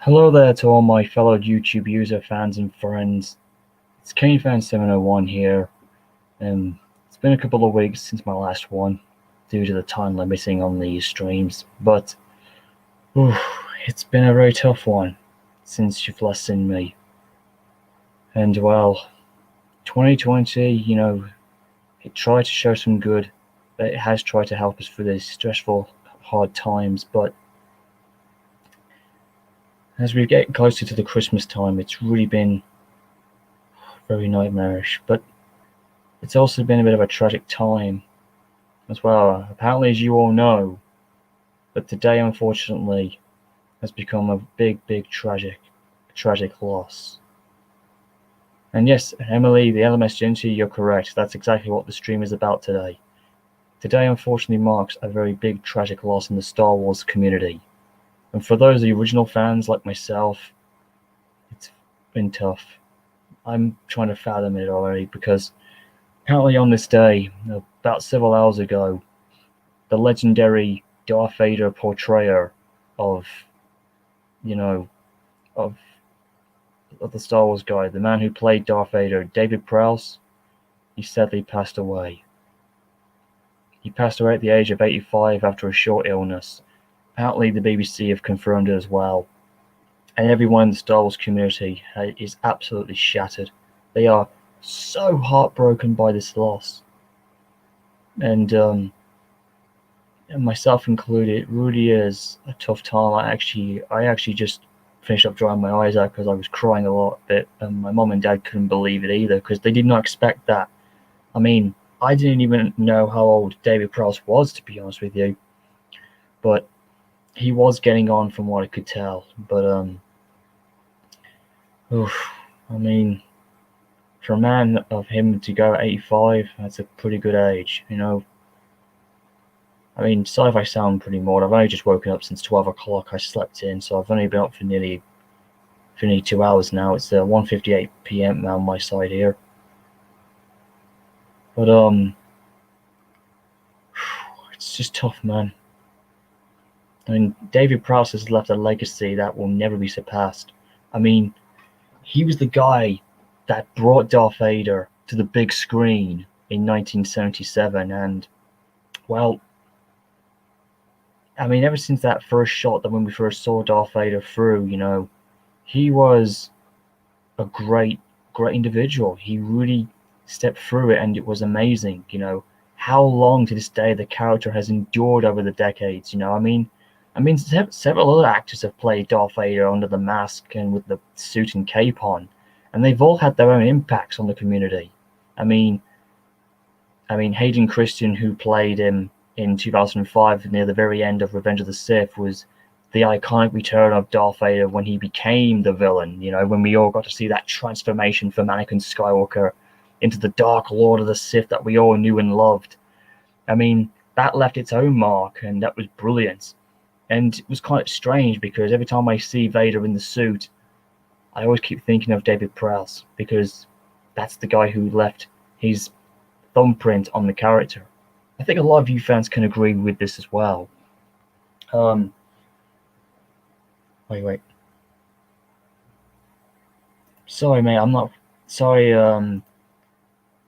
Hello there to all my fellow YouTube user fans and friends. It's KaneFan701 here. It's been a couple of weeks since my last one due to the time limiting on these streams, but it's been a very tough one since you've last seen me. And well, 2020, it tried to show some good. It has tried to help us through these stressful, hard times, but as we get closer to the Christmas time, it's really been very nightmarish, but it's also been a bit of a tragic time as well. Apparently, as you all know, but today, unfortunately, has become a big tragic loss. And yes, Emily, the LMS Gentry, you're correct. That's exactly what the stream is about today. Today, unfortunately, marks a very big tragic loss in the Star Wars community. And for those of the original fans like myself, it's been tough. I'm trying to fathom it already because apparently on this day, about several hours ago, the legendary Darth Vader portrayer of the Star Wars guy, the man who played Darth Vader, David Prowse, he sadly passed away. He passed away at the age of 85 after a short illness. Apparently the BBC have confirmed it as well. And everyone in the Star Wars community is absolutely shattered. They are so heartbroken by this loss. And myself included, it really is a tough time. I actually just finished up drying my eyes out because I was crying a lot bit, and my mom and dad couldn't believe it either because they did not expect that. I mean, I didn't even know how old David Prowse was, to be honest with you, but he was getting on from what I could tell. But I mean, for a man of him to go at 85, that's a pretty good age, I mean, sorry if I sound pretty bored. I've only just woken up since 12 o'clock. I slept in, so I've only been up for nearly 2 hours now. It's 1:58 p.m. on my side here. But it's just tough, man. I mean, David Prowse has left a legacy that will never be surpassed. I mean, he was the guy that brought Darth Vader to the big screen in 1977, and well, I mean, ever since that first shot, that when we first saw Darth Vader through, he was a great individual. He really stepped through it, and it was amazing. How long to this day the character has endured over the decades. I mean, several other actors have played Darth Vader under the mask and with the suit and cape on, and they've all had their own impacts on the community. I mean, Hayden Christensen, who played him in 2005 near the very end of Revenge of the Sith, was the iconic return of Darth Vader when he became the villain, when we all got to see that transformation from Anakin Skywalker into the Dark Lord of the Sith that we all knew and loved. I mean, that left its own mark, and that was brilliant. And it was kind of strange because every time I see Vader in the suit, I always keep thinking of David Prowse because that's the guy who left his thumbprint on the character. I think a lot of you fans can agree with this as well. Wait. Sorry, mate. I'm not sorry.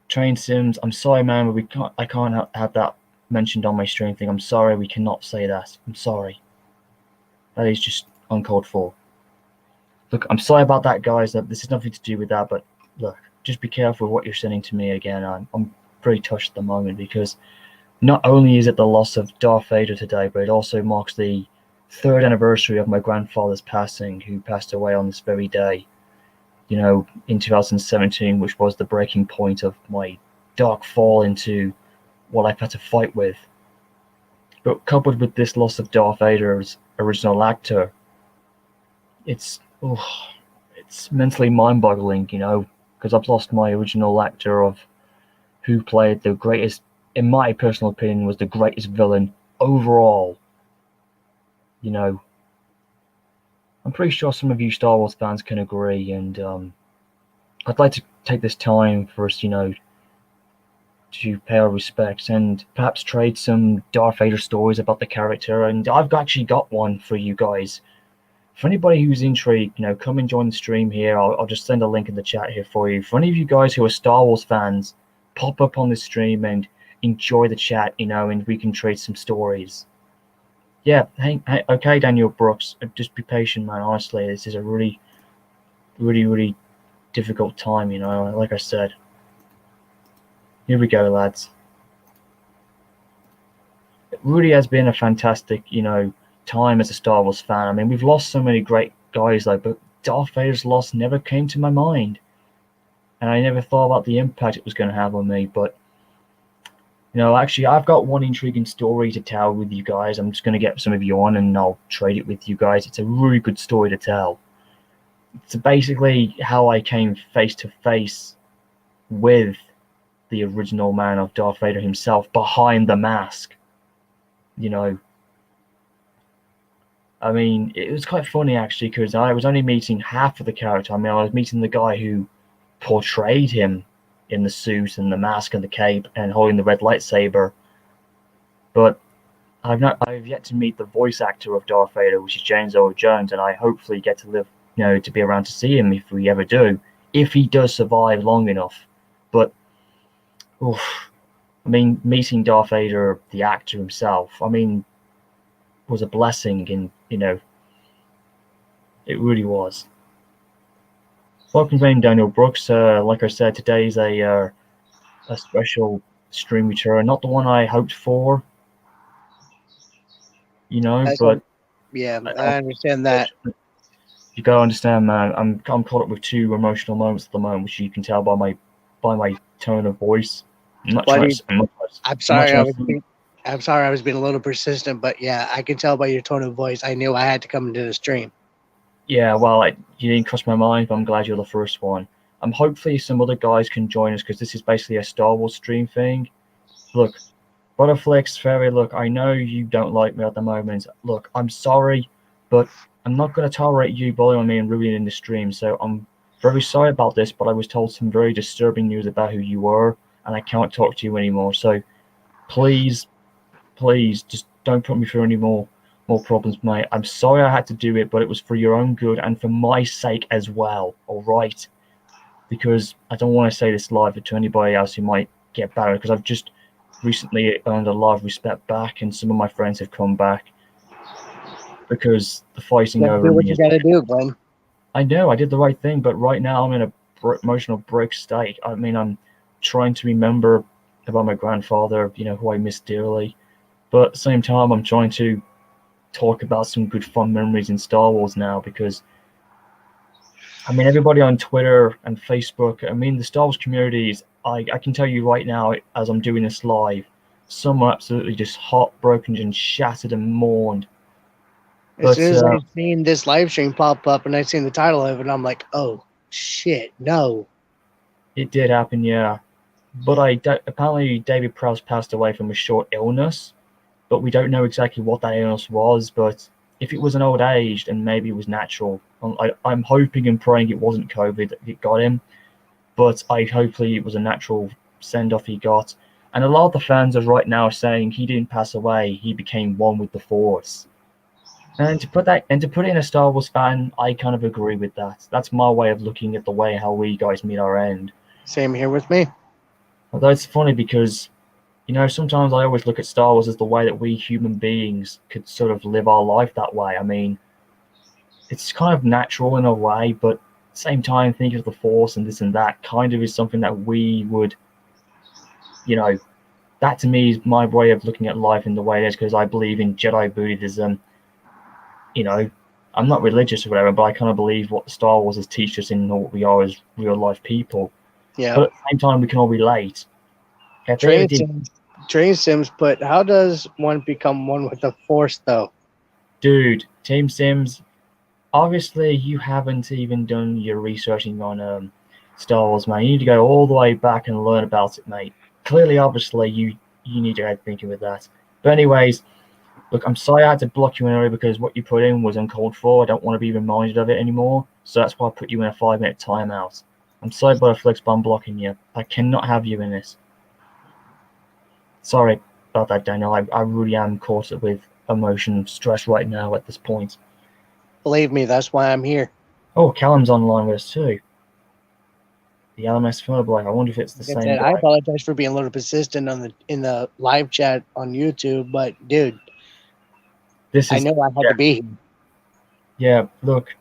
Train Sims. I'm sorry, man, but I can't have that mentioned on my stream thing. I'm sorry, we cannot say that. I'm sorry. That is just uncalled for. Look, I'm sorry about that, guys. This has nothing to do with that. But look, just be careful with what you're sending to me again. I'm pretty touched at the moment because not only is it the loss of Darth Vader today, but it also marks the 3rd anniversary of my grandfather's passing, who passed away on this very day, in 2017, which was the breaking point of my dark fall into what I've had to fight with. But coupled with this loss of Darth Vader's original actor, it's mentally mind-boggling, because I've lost my original actor of who played the greatest, in my personal opinion, was the greatest villain overall. I'm pretty sure some of you Star Wars fans can agree, and I'd like to take this time for us, to pay our respects and perhaps trade some Darth Vader stories about the character. And I've actually got one for you guys for anybody who's intrigued, come and join the stream here. I'll just send a link in the chat here for you. For any of you guys who are Star Wars fans, pop up on the stream and enjoy the chat, and we can trade some stories. Yeah, hey, okay, Daniel Brooks, just be patient, man. Honestly, this is a really, really, really difficult time, like I said. Here we go, lads. It really has been a fantastic, time as a Star Wars fan. I mean, we've lost so many great guys, though, but Darth Vader's loss never came to my mind. And I never thought about the impact it was going to have on me. But, actually, I've got one intriguing story to tell with you guys. I'm just going to get some of you on and I'll trade it with you guys. It's a really good story to tell. It's basically how I came face to face with the original man of Darth Vader himself behind the mask. I mean, it was quite funny actually, because I was only meeting half of the character. I mean, I was meeting the guy who portrayed him in the suit and the mask and the cape and holding the red lightsaber. But I've yet to meet the voice actor of Darth Vader, which is James Earl Jones, and I hopefully get to live, to be around to see him if we ever do, if he does survive long enough. But, I mean, meeting Darth Vader, the actor himself, I mean, was a blessing, and it really was. Welcome to Daniel Brooks. Like I said, today's a special stream return, not the one I hoped for, but yeah, I understand that. You gotta understand, man. I'm caught up with two emotional moments at the moment, which you can tell by my tone of voice. I'm sorry I was being a little persistent, but yeah, I can tell by your tone of voice. I knew I had to come into the stream. Yeah, well, you didn't cross my mind, but I'm glad you're the first one. Hopefully some other guys can join us, because this is basically a Star Wars stream thing. Look, Butterflix, Fairy, look, I know you don't like me at the moment. Look, I'm sorry, but I'm not going to tolerate you bullying me and ruining the stream. So I'm very sorry about this, but I was told some very disturbing news about who you were, and I can't talk to you anymore. So please, just don't put me through any more problems, mate. I'm sorry I had to do it, but it was for your own good and for my sake as well, all right? Because I don't want to say this live to anybody else who might get bad, because I've just recently earned a lot of respect back, and some of my friends have come back because the fighting over me. What you gotta do, Glenn? I know I did the right thing, but right now I'm in a emotional break state. I mean, I'm trying to remember about my grandfather, who I miss dearly, but at the same time I'm trying to talk about some good fun memories in Star Wars now, because I mean, everybody on Twitter and Facebook, I mean, the Star Wars communities, I can tell you right now, as I'm doing this live, some are absolutely just heartbroken and shattered and mourned. As soon as I seen this live stream pop up and I seen the title of it, I'm like, oh, shit, no. It did happen, yeah. But apparently David Prowse passed away from a short illness, but we don't know exactly what that illness was. But if it was an old age, then maybe it was natural. I'm hoping and praying it wasn't COVID that it got him, but hopefully it was a natural send-off he got. And a lot of the fans are right now saying he didn't pass away, he became one with the Force. And to put it in a Star Wars fan, I kind of agree with that. That's my way of looking at the way how we guys meet our end. Same here with me. Although it's funny because, sometimes I always look at Star Wars as the way that we human beings could sort of live our life that way. I mean, it's kind of natural in a way, but at the same time, thinking of the Force and this and that kind of is something that we would, that to me is my way of looking at life in the way it is, because I believe in Jedi Buddhism. I'm not religious or whatever, but I kind of believe what Star Wars has teach us in what we are as real life people. Yeah. But at the same time, we can all relate. Train Sims put, how does one become one with the Force, though? Dude, Team Sims, obviously you haven't even done your researching on Star Wars, man. You need to go all the way back and learn about it, mate. Clearly, obviously, you need to get thinking with that. But anyways, look, I'm sorry I had to block you in earlier because what you put in was uncalled for. I don't want to be reminded of it anymore, so that's why I put you in a 5-minute timeout. I'm sorry, Butterflix, but I'm blocking you. I cannot have you in this. Sorry about that, Daniel. I really am caught up with emotion, stress right now at this point. Believe me, that's why I'm here. Oh, Callum's online with us too. The LMS Philiblock. I wonder if it's the same guy. I apologize for being a little persistent in the live chat on YouTube, but dude, I know I had to be here. Yeah, look,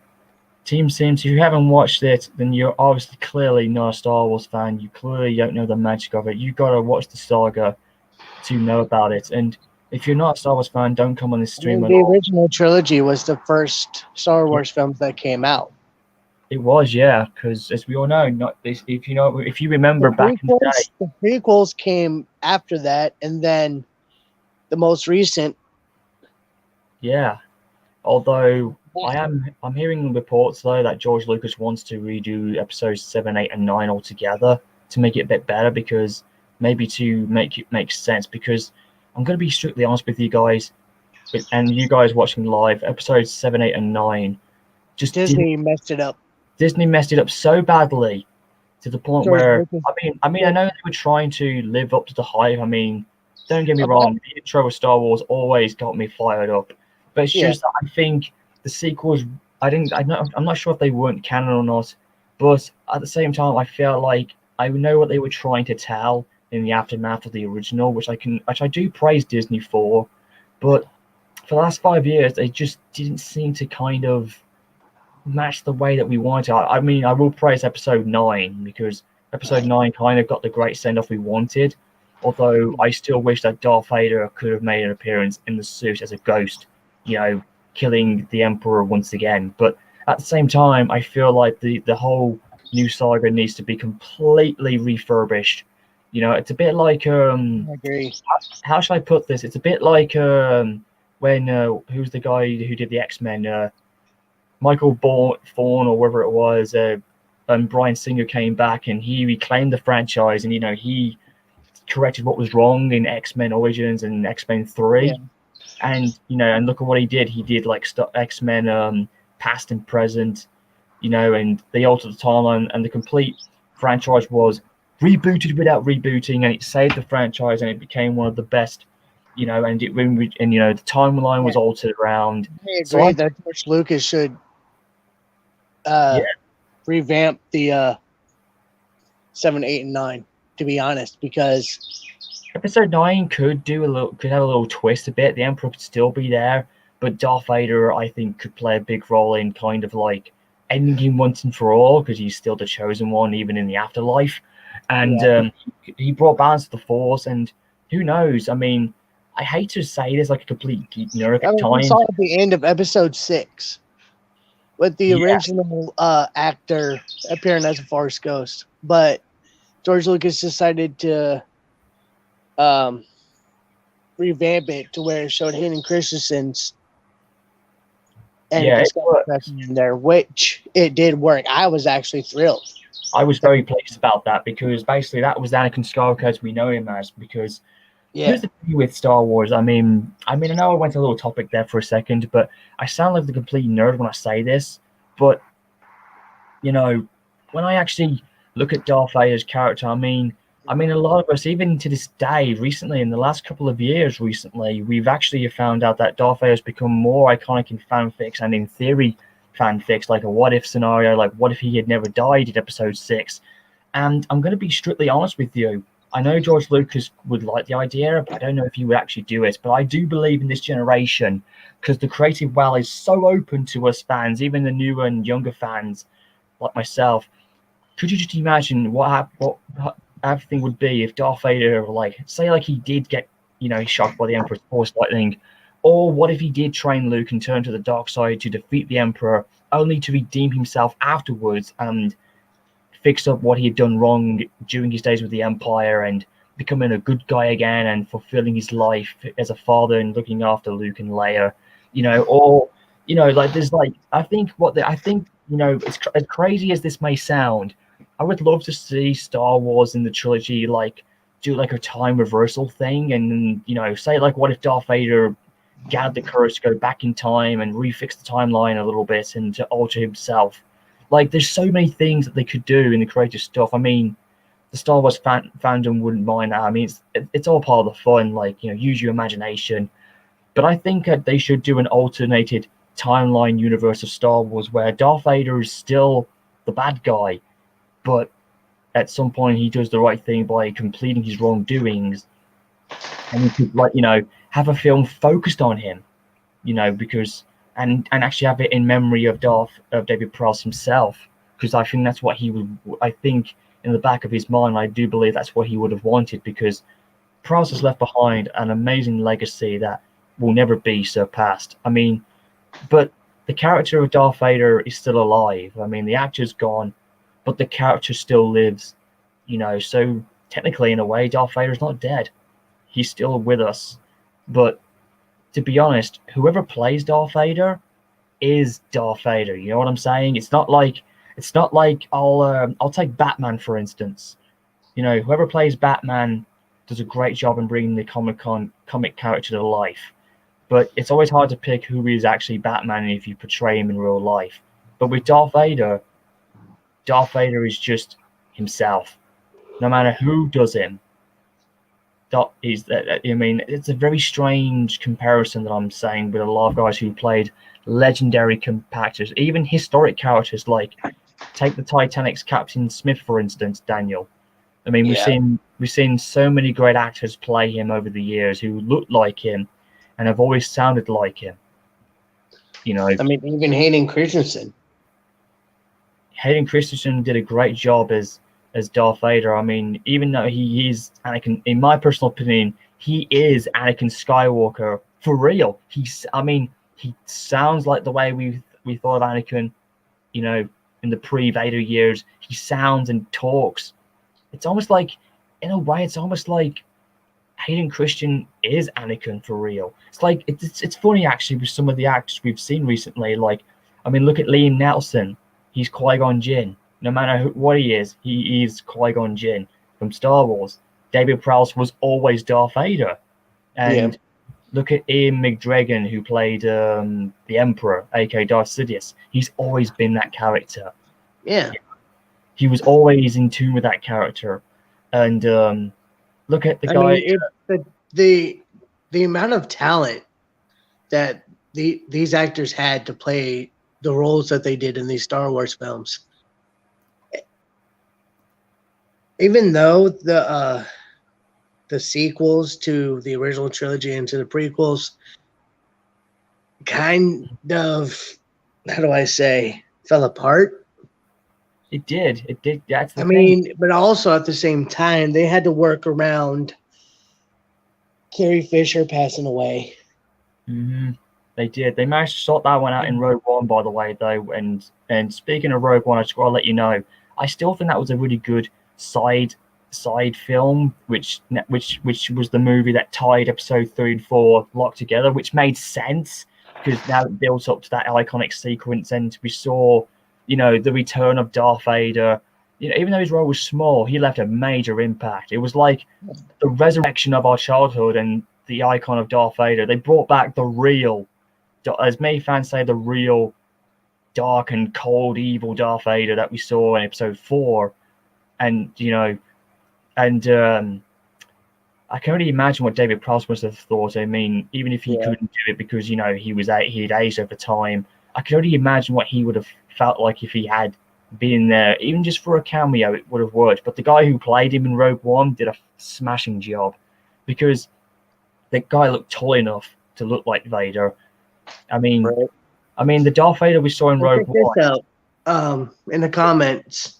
Team Sims, if you haven't watched it, then you're obviously clearly not a Star Wars fan. You clearly don't know the magic of it. You gotta watch the saga to know about it. And if you're not a Star Wars fan, don't come on this stream at all. The original trilogy was the first Star Wars films that came out. It was, yeah, because as we all know, if you remember back in the day, the prequels came after that, and then the most recent. Yeah, although I'm hearing reports though that George Lucas wants to redo episodes 7, 8, and 9 altogether to make it a bit better, because maybe to make it make sense. Because I'm going to be strictly honest with you guys, and you guys watching live, episodes 7, 8, and 9 just Disney messed it up. Disney messed it up so badly to the point where I mean I know they were trying to live up to the hype. I mean, don't get me wrong, the intro of Star Wars always got me fired up, but it's just that I think the sequels, I'm not sure if they weren't canon or not, but at the same time I feel like I know what they were trying to tell in the aftermath of the original, which I do praise Disney for, but for the last 5 years they just didn't seem to kind of match the way that we wanted. I mean, I will praise episode 9, because episode 9 kind of got the great send-off we wanted, although I still wish that Darth Vader could have made an appearance in the suit as a ghost, killing the Emperor once again. But at the same time, I feel like the whole new saga needs to be completely refurbished. It's a bit like I agree. How should I put this? It's a bit like when who's the guy who did the X-Men? Michael Thorne or whatever it was, and Bryan Singer came back and he reclaimed the franchise, and he corrected what was wrong in X-Men Origins and X-Men 3. And and look at what he did. He did like X-Men past and present, and they altered the timeline, and the complete franchise was rebooted without rebooting, and it saved the franchise, and it became one of the best. And the timeline was altered around. I agree that George Lucas should revamp the 7, 8, and 9. To be honest, because episode 9 could have a little twist a bit. The Emperor could still be there, but Darth Vader, I think, could play a big role in kind of like ending him once and for all, because he's still the chosen one, even in the afterlife. And he brought balance to the Force, and who knows? I mean, I hate to say this like a complete geek nerd at times. We saw at the end of episode 6 with the original actor appearing as a Force ghost, but George Lucas decided to revamp it to where it showed Hayden Christensen's in there, which it did work. I was actually thrilled. I was very pleased about that, because basically that was Anakin Skywalker as we know him as. Because here's the thing with Star Wars. I mean, I know I went a little topic there for a second, but I sound like the complete nerd when I say this. But when I actually look at Darth Vader's character, I mean, a lot of us, even to this day, recently, in the last couple of years, we've actually found out that Darth Vader has become more iconic in fanfics and in theory fanfics, like a what-if scenario, like what if he had never died in episode 6. And I'm going to be strictly honest with you. I know George Lucas would like the idea, but I don't know if he would actually do it. But I do believe in this generation, because the creative well is so open to us fans, even the newer and younger fans like myself. Could you just imagine what everything would be if Darth Vader, say he did get shocked by the Emperor's Force lightning, or what if he did train Luke and turn to the dark side to defeat the Emperor, only to redeem himself afterwards and fix up what he had done wrong during his days with the Empire, and becoming a good guy again and fulfilling his life as a father and looking after Luke and Leia, I think it's as crazy as this may sound, I would love to see Star Wars in the trilogy do a time reversal thing, and say what if Darth Vader gathered the courage to go back in time and refix the timeline a little bit and to alter himself. There's so many things that they could do in the creative stuff. I mean, the Star Wars fandom wouldn't mind that. I mean, it's all part of the fun. Use your imagination. But I think that they should do an alternated timeline universe of Star Wars where Darth Vader is still the bad guy, but at some point he does the right thing by completing his wrongdoings, and you could, like, have a film focused on him, because and actually have it in memory of David Prowse himself, because I think that's what he would. I think in the back of his mind, I do believe that's what he would have wanted, because Prowse has left behind an amazing legacy that will never be surpassed. I mean, but the character of Darth Vader is still alive. I mean, the actor's gone, but the character still lives. So technically, in a way, Darth Vader's not dead. He's still with us. But to be honest, whoever plays Darth Vader is Darth Vader. You know what I'm saying? It's not like I'll take Batman for instance. Whoever plays Batman does a great job in bringing the comic character to life. But it's always hard to pick who is actually Batman if you portray him in real life. But with Darth Vader is just himself. No matter who does him, it's a very strange comparison that I'm saying with a lot of guys who played legendary characters, even historic characters, like take the Titanic's Captain Smith for instance, Daniel. I mean, we've seen so many great actors play him over the years who look like him and have always sounded like him. I mean, even Hayden Christensen. Hayden Christensen did a great job as Darth Vader. I mean, even though he is Anakin, in my personal opinion, he is Anakin Skywalker for real. He sounds like the way we thought of Anakin, in the pre-Vader years. He sounds and talks. It's almost like, in a way, it's almost like Hayden Christensen is Anakin for real. It's like it's funny actually with some of the actors we've seen recently. Like, I mean, look at Liam Neeson. He's Qui-Gon Jinn. No matter what he is Qui-Gon Jinn from Star Wars. David Prowse was always Darth Vader. And look at Ian McGregor, who played the Emperor, aka Darth Sidious. He's always been that character. Yeah. He was always in tune with that character. And look at the guy. The amount of talent that these actors had to play the roles that they did in these Star Wars films. Even though the sequels to the original trilogy and to the prequels kind of, how do I say, fell apart. It did. That's the thing. Mean, but also at the same time, they had to work around Carrie Fisher passing away. Mm-hmm. They did. They managed to sort that one out in Rogue One, by the way, though. And speaking of Rogue One, I just want to let you know, I still think that was a really good side film, which was the movie that tied episode 3 and 4 locked together, which made sense because now it built up to that iconic sequence, and we saw, the return of Darth Vader. Even though his role was small, he left a major impact. It was like the resurrection of our childhood and the icon of Darth Vader. They brought back the real, as many fans say, the real dark and cold, evil Darth Vader that we saw in episode 4. And, I can only imagine what David Prowse must have thought. I mean, even if he couldn't do it because, he'd aged over time, I can only imagine what he would have felt like if he had been there. Even just for a cameo, it would have worked. But the guy who played him in Rogue One did a smashing job, because the guy looked tall enough to look like Vader. I mean, the Darth Vader we saw in Rogue One. In the comments,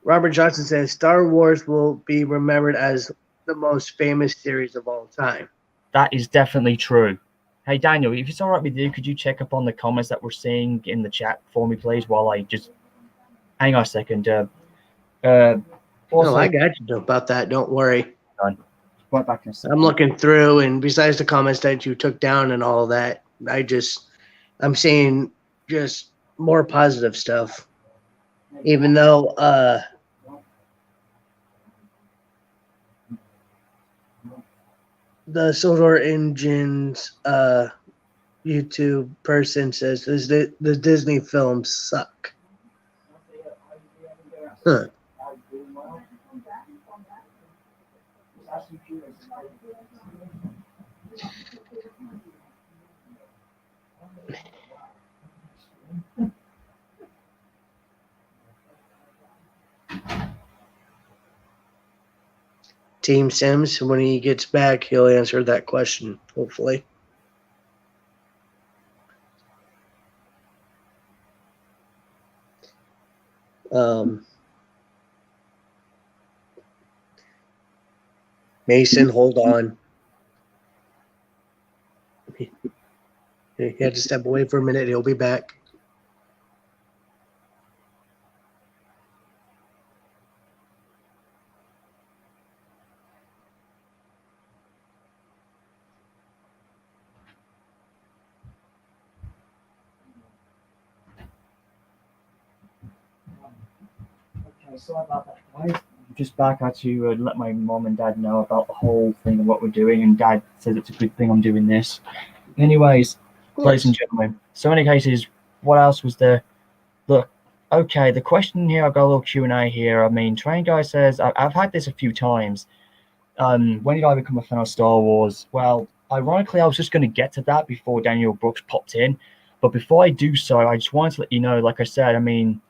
Robert Johnson says Star Wars will be remembered as the most famous series of all time. That is definitely true. Hey, Daniel, if it's all right with you, could you check up on the comments that we're seeing in the chat for me, please, while I just... Hang on a second. Also, I got you about that. Don't worry. Back in a second. I'm looking through, and besides the comments that you took down and all that, I'm seeing just more positive stuff. Even though the Solar Engines YouTube person says the Disney films suck. Huh. Team Sims, when he gets back, he'll answer that question, hopefully. Mason, hold on. He had to step away for a minute. He'll be back. Okay, sorry about that, guys. I'm just back. I had to let my mom and dad know about the whole thing and what we're doing, and dad says it's a good thing I'm doing this. Anyways, ladies and gentlemen, so many cases, what else was there? Look, okay, the question here, I've got a little Q&A here. I mean, Train Guy says, I've had this a few times. When did I become a fan of Star Wars? Well, ironically, I was just going to get to that before Daniel Brooks popped in. But before I do so, I just wanted to let you know, like I said, I mean,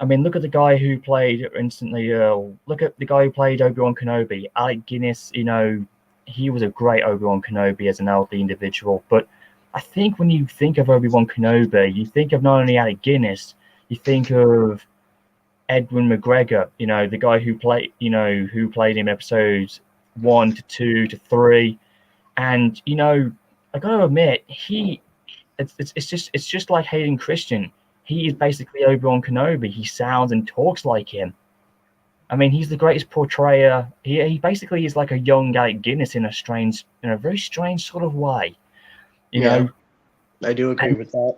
look at the guy who played instantly. Look at the guy who played Obi-Wan Kenobi, Alec Guinness. You know, he was a great Obi-Wan Kenobi as an elderly individual. But I think when you think of Obi-Wan Kenobi, you think of not only Alec Guinness, you think of Edwin McGregor. You know, the guy who played him episodes 1 to 2 to 3, and you know, I gotta admit, it's just like Hayden Christensen. He is basically Obi-Wan Kenobi. He sounds and talks like him. I mean, he's the greatest portrayer. He basically is like a young Alec Guinness in a very strange sort of way. You know, I do agree with that.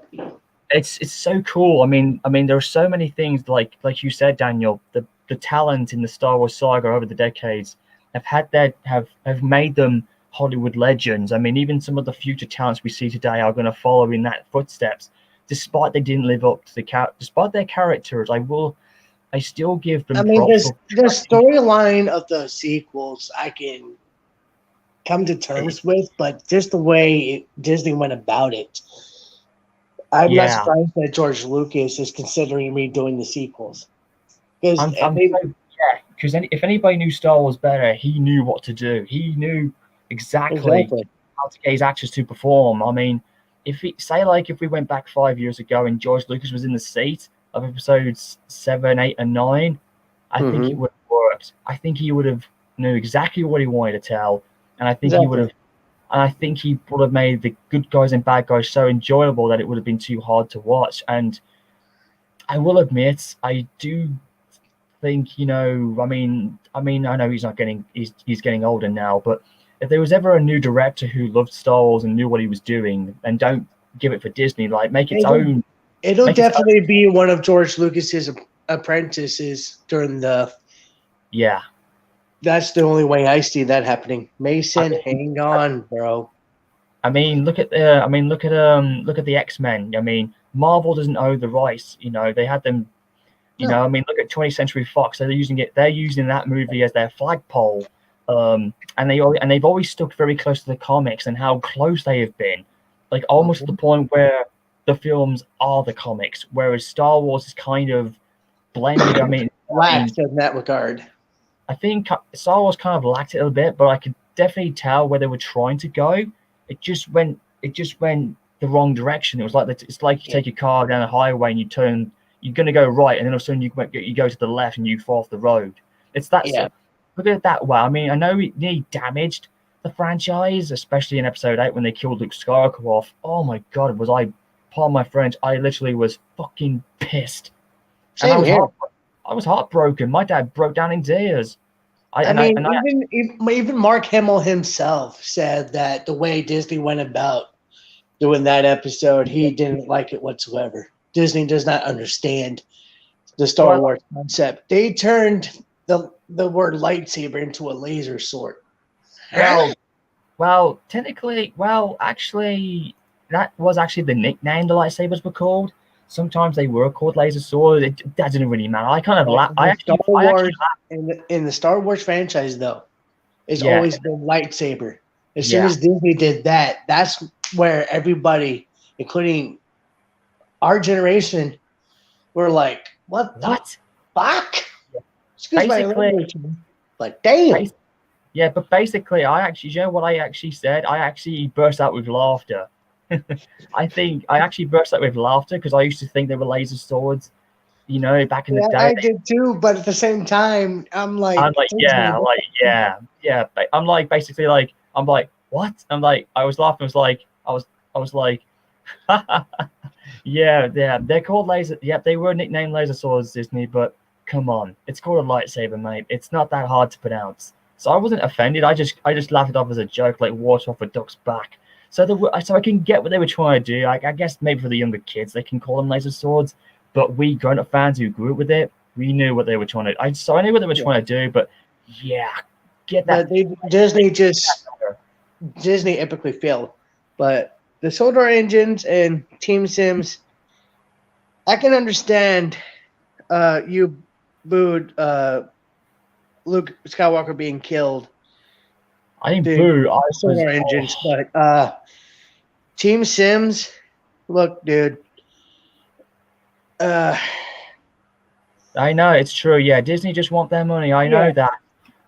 It's so cool. I mean, there are so many things like you said, Daniel. The talent in the Star Wars saga over the decades have made them Hollywood legends. I mean, even some of the future talents we see today are going to follow in that footsteps. Despite they didn't live up to despite their characters, I still give them. I mean, the storyline of the sequels, I can come to terms with, but just the way Disney went about it, I'm not surprised that George Lucas is considering redoing the sequels. Because if anybody knew Star Wars better, he knew what to do. He knew exactly how to get his actors to perform. I mean, if we went back 5 years ago and George Lucas was in the seat of episodes 7, 8, and 9, I think it would have worked. I think he would have knew exactly what he wanted to tell, and I think he would have made the good guys and bad guys so enjoyable that it would have been too hard to watch. And I will admit, I do think, you know, I mean, I know he's getting older now, but if there was ever a new director who loved StarArs and knew what he was doing, and don't give it for Disney, like make its own. It'll definitely be one of George Lucas's apprentices during the. Yeah. That's the only way I see that happening. Mason, hang on, bro. Look at the X-Men. I mean, Marvel doesn't own the rights. You know, they had them. You know, look at 20th Century Fox. They're using that movie as their flagpole. And they've always stuck very close to the comics and how close they have been, like almost to the point where the films are the comics, whereas Star Wars is kind of blended. Lacked in that regard. I think Star Wars kind of lacked it a little bit, but I could definitely tell where they were trying to go. It just went the wrong direction. It was like it's like you take your car down a highway and you're going to go right, and then all of a sudden you go to the left and you fall off the road. It's that. Yeah. Look at it that way. I mean, I know it nearly damaged the franchise, especially in episode 8 when they killed Luke Skywalker off. Oh my God, pardon my French, I literally was fucking pissed. Same here. I was heartbroken. My dad broke down in tears. Even Mark Hamill himself said that the way Disney went about doing that episode, he didn't like it whatsoever. Disney does not understand the Star Wars concept. They turned the word lightsaber into a laser sword. Well, technically, actually, that was actually the nickname the lightsabers were called. Sometimes they were called laser swords. That didn't really matter. I kind of in the Star Wars franchise, though, it's always been lightsaber. As soon as Disney did that, that's where everybody, including our generation, were like, "What the fuck?" Excuse my language, but damn. Yeah, but basically, you know what I actually said? I actually burst out with laughter. I think I actually burst out with laughter because I used to think they were laser swords, you know, back in the Yeah, day. I did too, but at the same time, I'm I'm like, Disney. yeah. I'm like, basically, like, I'm like, what? I'm like, I was laughing. I was like, yeah. They're called laser. Yeah, they were nicknamed laser swords, Disney. But come on, it's called a lightsaber, mate. It's not that hard to pronounce. So I wasn't offended. I just laughed it off as a joke, like water off a duck's back. So I can get what they were trying to do. I guess maybe for the younger kids, they can call them laser swords. But we grown-up fans who grew up with it, we knew what they were trying to. I knew what they were trying to do, but yeah, get that. But Disney epically failed. But the Solar engines and Team Sims, I can understand you booed Luke Skywalker being killed. I didn't boo. I Solar engines, but Team Sims, look, dude. I know it's true. Yeah, Disney just want their money. I know that,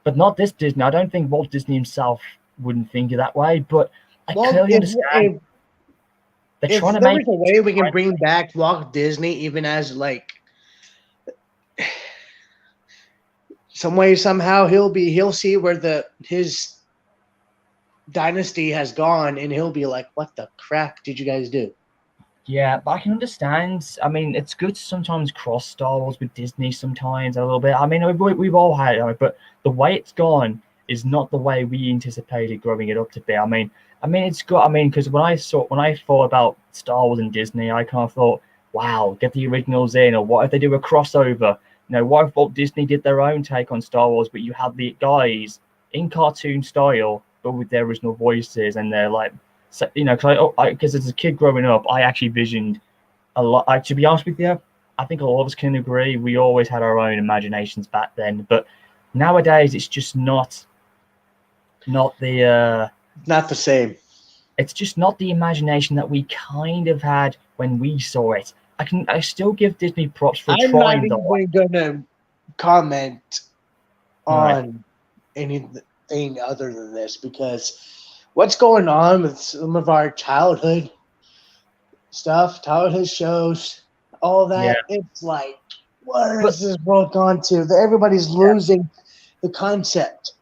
but not this Disney. I don't think Walt Disney himself wouldn't think it that way. But I clearly understand. If trying to there make was a way we can bring back Walt Disney, even as like some way somehow he'll see where his dynasty has gone, and he'll be like, "What the crap did you guys do?" Yeah, but I can understand. I mean, it's good to sometimes cross Star Wars with Disney sometimes a little bit. I mean, we've all had it, but the way it's gone is not the way we anticipated growing it up to be. I mean, it's good. I mean, because when I thought about Star Wars and Disney, I kind of thought, wow, get the originals in, or what if they do a crossover? You know, what if Walt Disney did their own take on Star Wars, but you had the guys in cartoon style, but with their original voices, and they're like. So, you know, because as a kid growing up, I actually visioned a lot. To be honest with you, I think a lot of us can agree we always had our own imaginations back then. But nowadays, it's just not the not the same. It's just not the imagination that we kind of had when we saw it. I still give Disney props for I'm trying. not even gonna comment on anything other than this because what's going on with some of our childhood stuff, childhood shows, all that. Yeah. It's like, what is this world gone to? Everybody's losing the concept.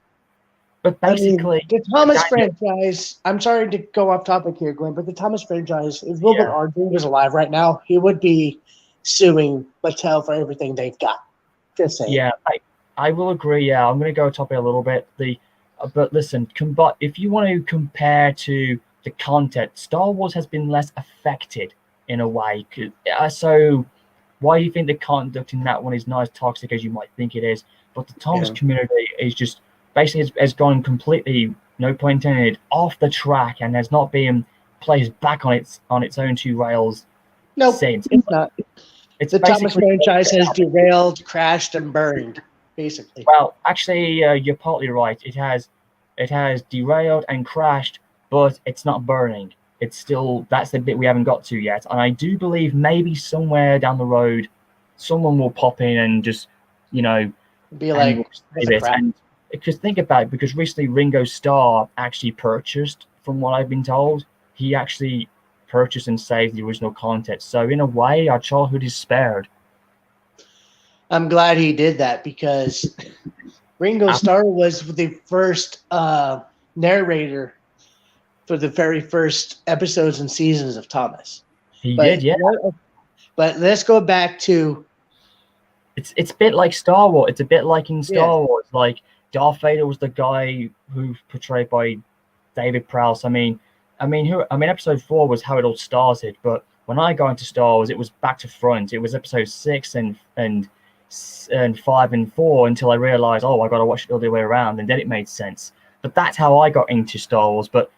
But basically, the Thomas franchise, I'm sorry to go off topic here, Glenn, but the Thomas franchise, if Wilbur Ardrey was alive right now, he would be suing Mattel for everything they've got. Just saying. Yeah, I will agree. Yeah, I'm going to go topic a little bit. But listen, if you want to compare to the content, Star Wars has been less affected in a way. So why do you think the conduct in that one is not as toxic as you might think it is? But the Thomas community is just basically has gone completely, no pun intended, off the track and has not been placed back on its own two rails since. It's not. The Thomas franchise has derailed, crashed, and burned. Basically. Well, actually, you're partly right. It has derailed and crashed, but it's not burning. It's still, that's the bit we haven't got to yet. And I do believe maybe somewhere down the road, someone will pop in and just, you know, be like, and because think about it, because recently Ringo Starr actually purchased, from what I've been told, he actually purchased and saved the original content. So in a way, our childhood is spared. I'm glad he did that because Ringo Starr was the first narrator for the very first episodes and seasons of Thomas. He did, yeah. But let's go back to... It's a bit like Star Wars. It's a bit like in Star Wars. Like, Darth Vader was the guy who portrayed by David Prowse. I mean, episode 4 was how it all started, but when I got into Star Wars, it was back to front. It was episode 6 and 5 and 4 until I realized, I got to watch it all the way around, and then it made sense. But that's how I got into Star Wars. But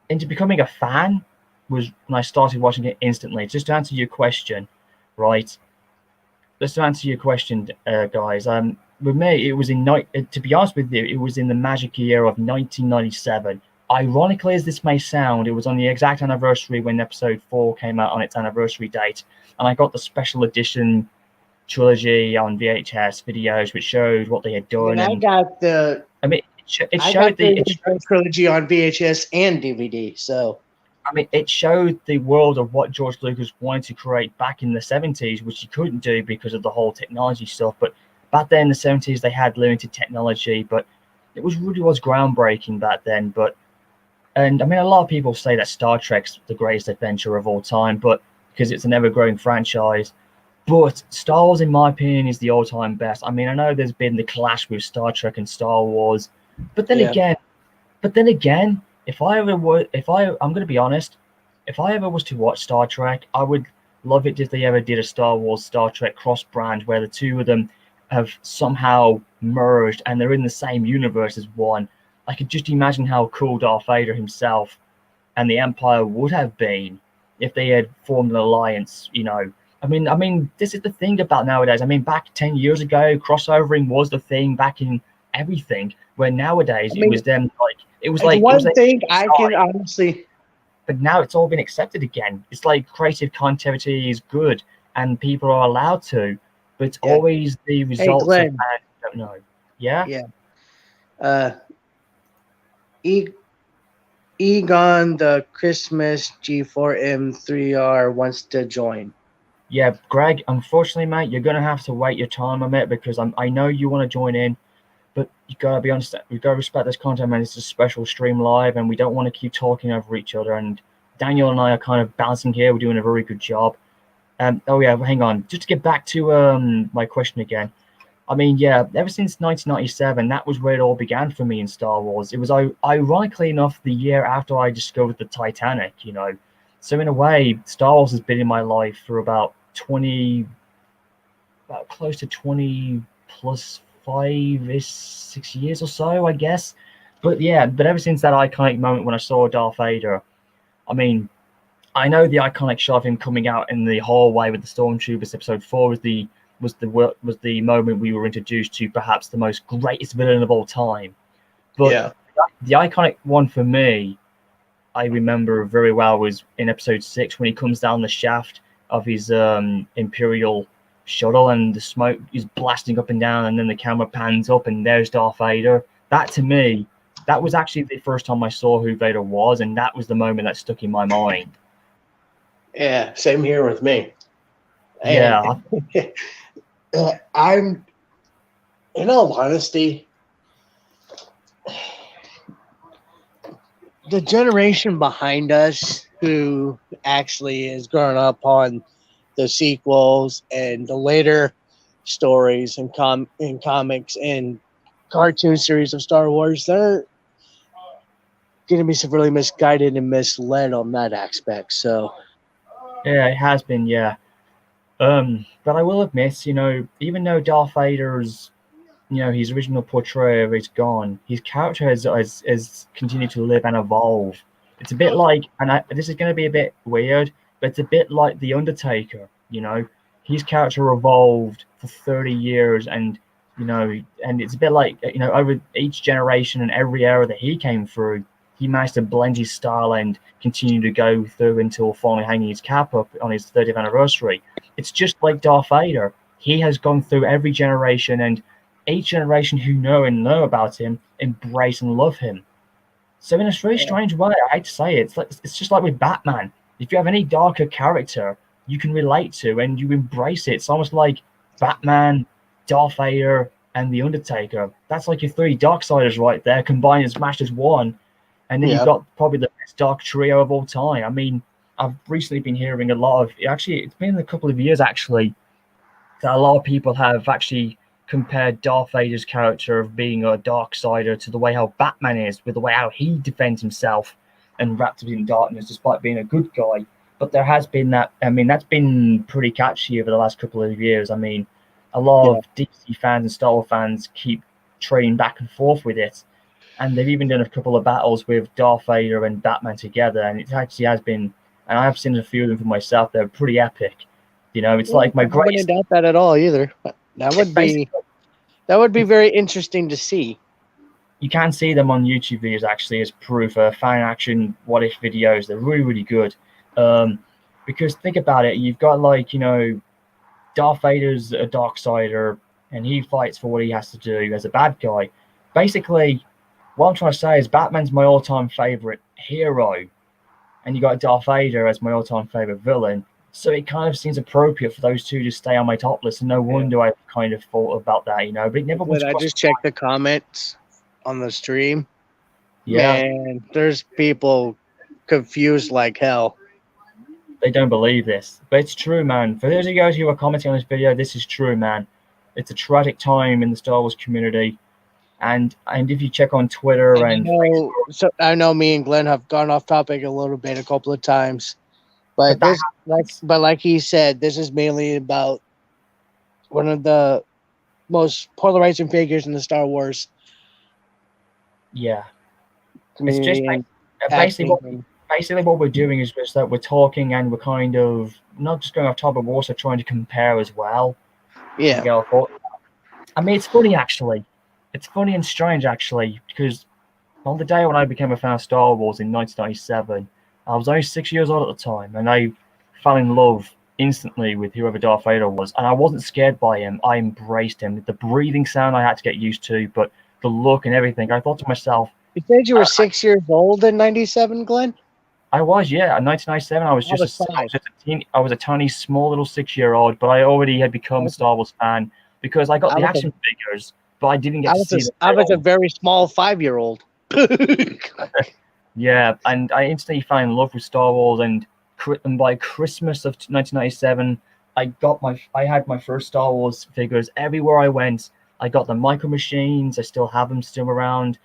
into becoming a fan was when I started watching it instantly. Just to answer your question, right? Just to answer your question, guys. With me, it was to be honest with you, it was in the magic year of 1997. Ironically as this may sound, it was on the exact anniversary when episode 4 came out on its anniversary date, and I got the special edition trilogy on VHS videos, which showed what they had done. And I got the it I showed got the the original trilogy on VHS and DVD. So I mean, it showed the world of what George Lucas wanted to create back in the 70s, which he couldn't do because of the whole technology stuff. But back then in the 70s, they had limited technology, but it really was groundbreaking back then. And I mean, a lot of people say that Star Trek's the greatest adventure of all time, but because it's an ever-growing franchise. But Star Wars, in my opinion, is the all-time best. I mean, I know there's been the clash with Star Trek and Star Wars, but then yeah, again, I'm going to be honest, if I ever was to watch Star Trek, I would love it if they ever did a Star Wars Star Trek cross brand where the two of them have somehow merged and they're in the same universe as one. I could just imagine how cool Darth Vader himself and the Empire would have been if they had formed an alliance. I mean, this is the thing about nowadays. I mean, back 10 years ago, crossovering was the thing back in everything. Where nowadays I it mean, was them like it was one like thing I can honestly, but now it's all been accepted again. It's like creative content is good and people are allowed to, but it's yeah. always the Hey, results of Glenn, that you don't know. Yeah. yeah. Uh, e- Egon, the Christmas G4M3R wants to join. Yeah, Greg, unfortunately, mate, you're gonna have to wait your time on it because I know you want to join in, but you gotta be honest. We gotta respect this content, man. It's a special stream live, and we don't want to keep talking over each other. And Daniel and I are kind of balancing here. We're doing a very good job. Oh yeah, hang on. Just to get back to my question again. I mean, yeah, ever since 1997, that was where it all began for me in Star Wars. It was ironically enough the year after I discovered the Titanic. So in a way, Star Wars has been in my life for about close to 20 plus 5 6 years or so, I guess. But yeah, but ever since that iconic moment when I saw Darth Vader, I mean, I know the iconic shot of him coming out in the hallway with the stormtroopers. Episode 4 was the moment we were introduced to perhaps the most greatest villain of all time. But Yeah, the iconic one for me, I remember very well, was in episode 6 when he comes down the shaft of his Imperial shuttle and the smoke is blasting up and down, and then the camera pans up and there's Darth Vader. That to me, that was actually the first time I saw who Vader was, and that was the moment that stuck in my mind. yeah. Same here with me. And Yeah, I'm, in all honesty, the generation behind us who actually is growing up on the sequels and the later stories and comics and cartoon series of Star Wars, they're going to be severely misguided and misled on that aspect. So, yeah, it has been, yeah. But I will admit, even though Darth Vader's, his original portrayal is gone, his character has continued to live and evolve. It's a bit like, this is going to be a bit weird, but it's a bit like The Undertaker, his character evolved for 30 years and it's a bit like, over each generation and every era that he came through, he managed to blend his style and continue to go through until finally hanging his cap up on his 30th anniversary. It's just like Darth Vader. He has gone through every generation, and each generation who know about him embrace and love him. So in a very strange way, I hate to say it, it's just like with Batman. If you have any darker character you can relate to and you embrace it, it's almost like Batman, Darth Vader, and The Undertaker. That's like your three Darksiders right there, combined and smashed as one. And then you've yeah, got probably the best dark trio of all time. I mean, I've recently been hearing a lot of, actually, it's been a couple of years actually, that a lot of people have actually compared Darth Vader's character of being a Darksider to the way how Batman is, with the way how he defends himself and wrapped in darkness despite being a good guy. But there has been that, I mean, that's been pretty catchy over the last couple of years. I mean, a lot yeah. of DC fans and Star Wars fans keep trading back and forth with it. And they've even done a couple of battles with Darth Vader and Batman together, and it actually has been, and I've seen a few of them for myself, they're pretty epic. It's like my I wouldn't greatest. doubt that at all either. That would be very interesting to see. You can see them on YouTube videos actually as proof. Fan action what if videos. They're really, really good. Because think about it, you've got Darth Vader's a Darksider, and he fights for what he has to do as a bad guy. Basically, what I'm trying to say is Batman's my all-time favorite hero, and you got Darth Vader as my all-time favorite villain. So it kind of seems appropriate for those two to stay on my top list, and no wonder I kind of thought about that, but it never But once I crossed just my checked mind. the comments on the stream. Yeah, Man, there's people confused like hell. they don't believe this, but it's true, man. For those of you guys who are commenting on this video, this is true, man. It's a tragic time in the Star Wars community, and if you check on Twitter and Facebook, I know me and Glenn have gone off topic a little bit a couple of times, but but that like he said, this is mainly about one of the most polarizing figures in the Star Wars yeah, it's just community and basically acting. what we're doing is just that we're talking and we're kind of not just going off topic, but we're also trying to compare as well. And Yeah. get our thoughts. I mean, it's funny actually. It's funny and strange actually, because on the day when I became a fan of Star Wars in 1997, I was only 6 years old at the time, and I fell in love instantly with whoever Darth Vader was, and I wasn't scared by him. I embraced him. The breathing sound I had to get used to, but the look and everything. I thought to myself, You said you were 6 years old in '97, Glenn? I was, yeah. In 1997, I was I was I 5. was just I was a tiny, small little 6-year-old, but I already had become a Star Wars fan because I got I the was action figures, but I didn't get to see the I was a film. very small 5-year-old. Yeah, and I instantly fell in love with Star Wars, and by Christmas of 1997, I had my first Star Wars figures everywhere I went. I got the Micro Machines. I still have them still around,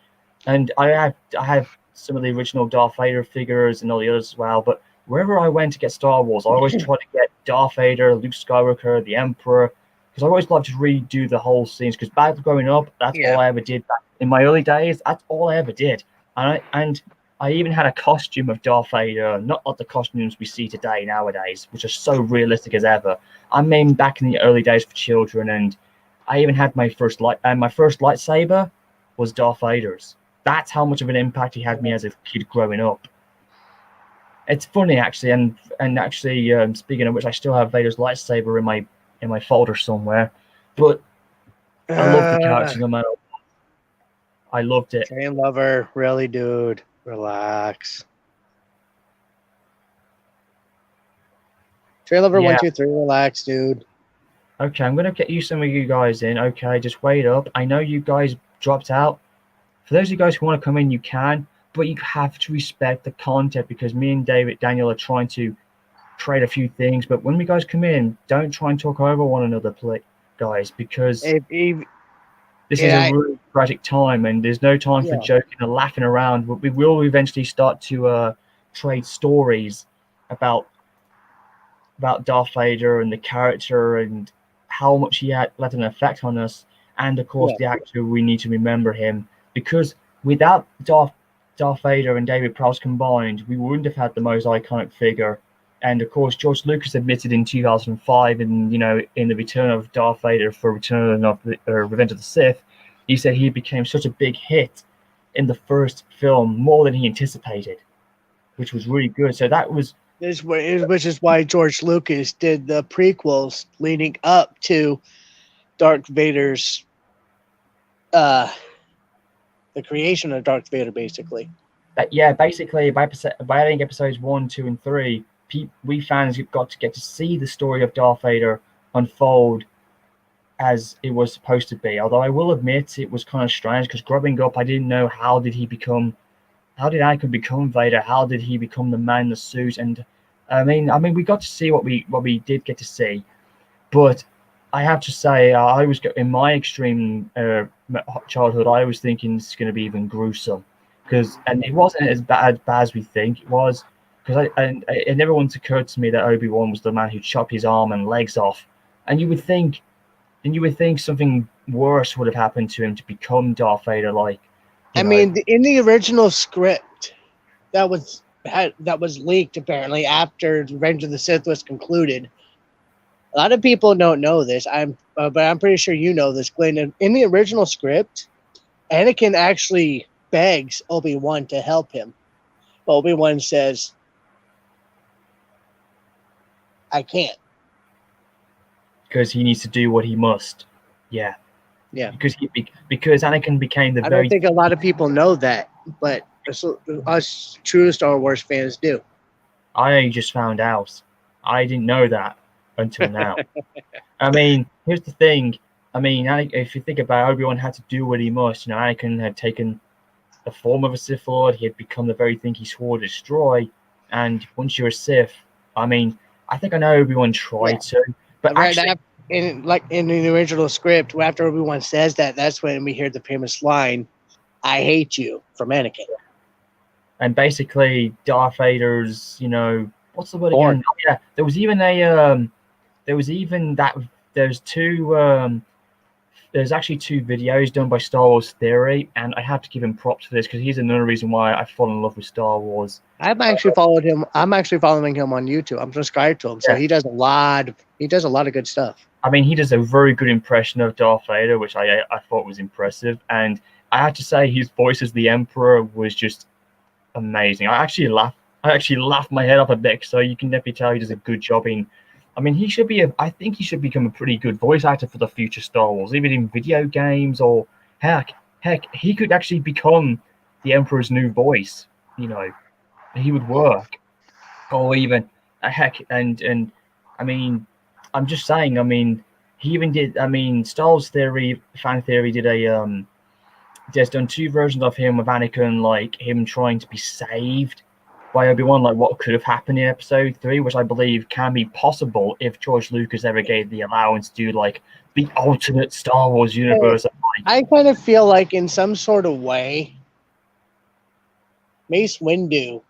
and I have some of the original Darth Vader figures and all the others as well. But wherever I went to get Star Wars, I always tried to get Darth Vader, Luke Skywalker, the Emperor, because I always loved to redo the whole scenes. Because back growing up, that's all Yeah. I ever did. Back in my early days, that's all I ever did. And I even had a costume of Darth Vader, not like the costumes we see today nowadays, which are so realistic as ever. I made back in the early days for children, and I even had my first lightsaber was Darth Vader's. That's how much of an impact he had me as a kid growing up. It's funny actually, and actually, speaking of which, I still have Vader's lightsaber in my folder somewhere. But I love the character no matter what. I loved it. Train lover, really, dude. Relax. Train lover Yeah. 1, 2, 3. Relax, dude. Okay, I'm gonna get some of you guys in. Okay, just wait up. I know you guys dropped out. For those of you guys who want to come in, you can, but you have to respect the content because me and Daniel are trying to trade a few things. But when we guys come in, don't try and talk over one another, guys, because this is a really tragic time, and there's no time for joking and laughing around. But we will eventually start to trade stories about Darth Vader and the character and how much he had left an effect on us, and of course the actor. We need to remember him because without Darth Vader and David Prowse combined, we wouldn't have had the most iconic figure. And of course, George Lucas admitted in 2005, in in the Return of Darth Vader for Return of the Revenge of the Sith, he said he became such a big hit in the first film more than he anticipated, which was really good. So that was. Which is why George Lucas did the prequels leading up to Darth Vader's the creation of Darth Vader, basically. Basically by adding episodes 1, 2, and 3, we fans got to get to see the story of Darth Vader unfold as it was supposed to be. Although I will admit it was kind of strange because growing up I didn't know how did Anakin become Vader? How did he become the man in the suit? And I mean, we got to see what we did get to see, but I have to say, I was in my extreme childhood. I was thinking this is going to be even gruesome, and it wasn't as bad as we think it was. Because it never once occurred to me that Obi-Wan was the man who chopped his arm and legs off, and you would think something worse would have happened to him to become Darth Vader, like. I mean, in the original script that was leaked apparently after Revenge of the Sith was concluded. A lot of people don't know this. But I'm pretty sure you know this, Glenn. In the original script, Anakin actually begs Obi-Wan to help him. But Obi-Wan says, "I can't." Because he needs to do what he must. Yeah. Yeah. Because Anakin became the I very. don't think a lot of people know that, but us true Star Wars fans do. I just found out. I didn't know that until now. I mean, here's the thing. I mean, if you think about it, Obi-Wan had to do what he must. You know, Anakin had taken the form of a Sith Lord. He had become the very thing he swore to destroy. And once you're a Sith, I mean, I think I know Obi-Wan tried to, but actually, in the original script, after Obi-Wan says that, that's when we hear the famous line, "I hate you," from Anakin. and basically Darth Vader's, you know, what's the word Born. again? Oh, yeah, there was even that there's there's actually two videos done by Star Wars Theory, and I have to give him props for this because he's another reason why I fall in love with Star Wars. I've actually followed him. I'm actually following him on YouTube. I'm subscribed to him, so he does a lot. He does a lot of good stuff. I mean, he does a very good impression of Darth Vader, which I thought was impressive, and I have to say his voice as the Emperor was just amazing. I actually laughed my head off a bit, so you can definitely tell he does a good job in. I mean, I think he should become a pretty good voice actor for the future Star Wars, even in video games, or heck, he could actually become the Emperor's new voice. You know, he would work, or even heck, and I mean, I'm just saying. I mean, he even did. I mean, Star Wars Theory, Fan Theory did there's done two versions of him with Anakin, like him trying to be saved by Obi-Wan, like what could have happened in Episode 3, which I believe can be possible if George Lucas ever gave the allowance to do like the alternate Star Wars universe. I kind of feel like in some sort of way, Mace Windu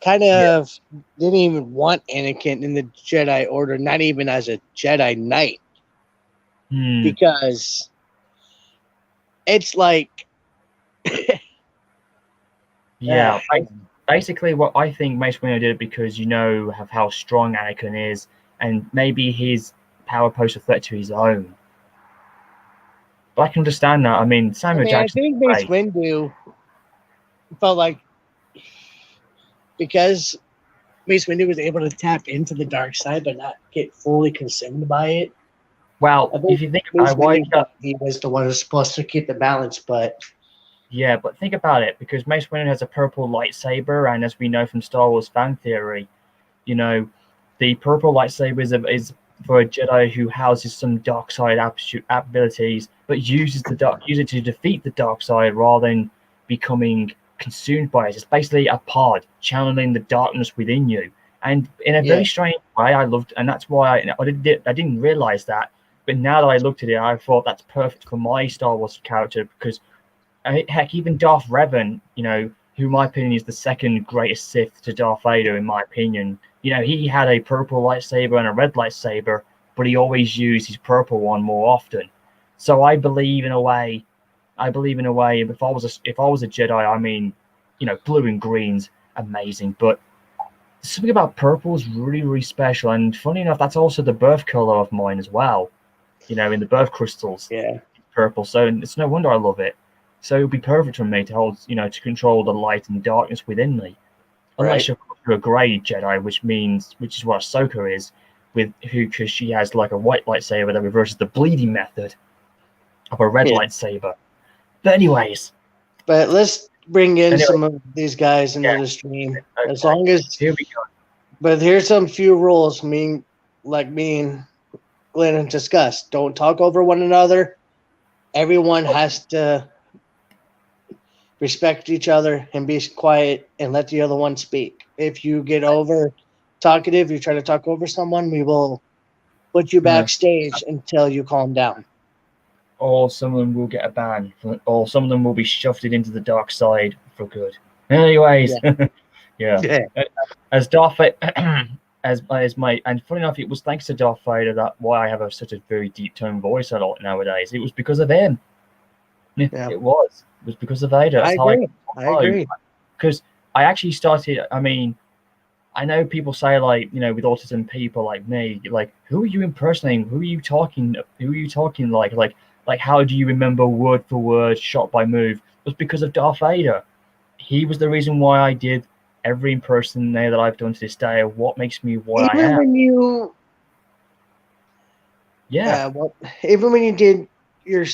kind of didn't even want Anakin in the Jedi Order, not even as a Jedi Knight, because it's like, yeah, basically what I think Mace Windu did because you know of how strong Anakin is, and maybe his power posed a threat to his own. But I can understand that. I mean, Samuel Jackson. I think Mace Windu felt like because Mace Windu was able to tap into the dark side but not get fully consumed by it. Well, if you think about why he was the one who's supposed to keep the balance, but yeah, but think about it, because Mace Windu has a purple lightsaber, and as we know from Star Wars fan theory, you know, the purple lightsaber is for a Jedi who houses some dark side abilities, but uses it to defeat the dark side rather than becoming consumed by it. It's basically a pod channeling the darkness within you, and in a very strange way, and that's why I didn't realize that. But now that I looked at it, I thought that's perfect for my Star Wars character because. Heck, even Darth Revan, you know, who in my opinion is the second greatest Sith to Darth Vader, in my opinion. You know, he had a purple lightsaber and a red lightsaber, but he always used his purple one more often. So I believe in a way, if I was a Jedi, I mean, you know, blue and green's amazing, but something about purple is really, really special. And funny enough, that's also the birth color of mine as well. You know, in the birth crystals, purple. So it's no wonder I love it. So it would be perfect for me to hold, you know, to control the light and darkness within me. Unless you're a grey Jedi, which is what Ahsoka is, because she has like a white lightsaber that reverses the bleeding method of a red lightsaber. But anyways. But let's bring in some of these guys into the stream. Okay. As long as here we go. But here's some few rules me and Glenn discussed. Don't talk over one another. Everyone has to respect each other and be quiet and let the other one speak. If you get over talkative, you try to talk over someone, we will put you backstage until you calm down. Or some of them will get a ban, or some of them will be shoved into the dark side for good. Anyways, as Darth Vader, and funny enough, it was thanks to Darth Vader that why I have such a very deep tone voice a lot nowadays. It was because of him. It was because of Vader. I agree. Because I actually started. I mean, I know people say like, you know, with autism people like me, like, who are you impersonating? Who are you talking like how do you remember word for word, shot by move? It was because of Darth Vader. He was the reason why I did every impersonator that I've done to this day. What makes me what I am. Yeah, Well, even when you did your,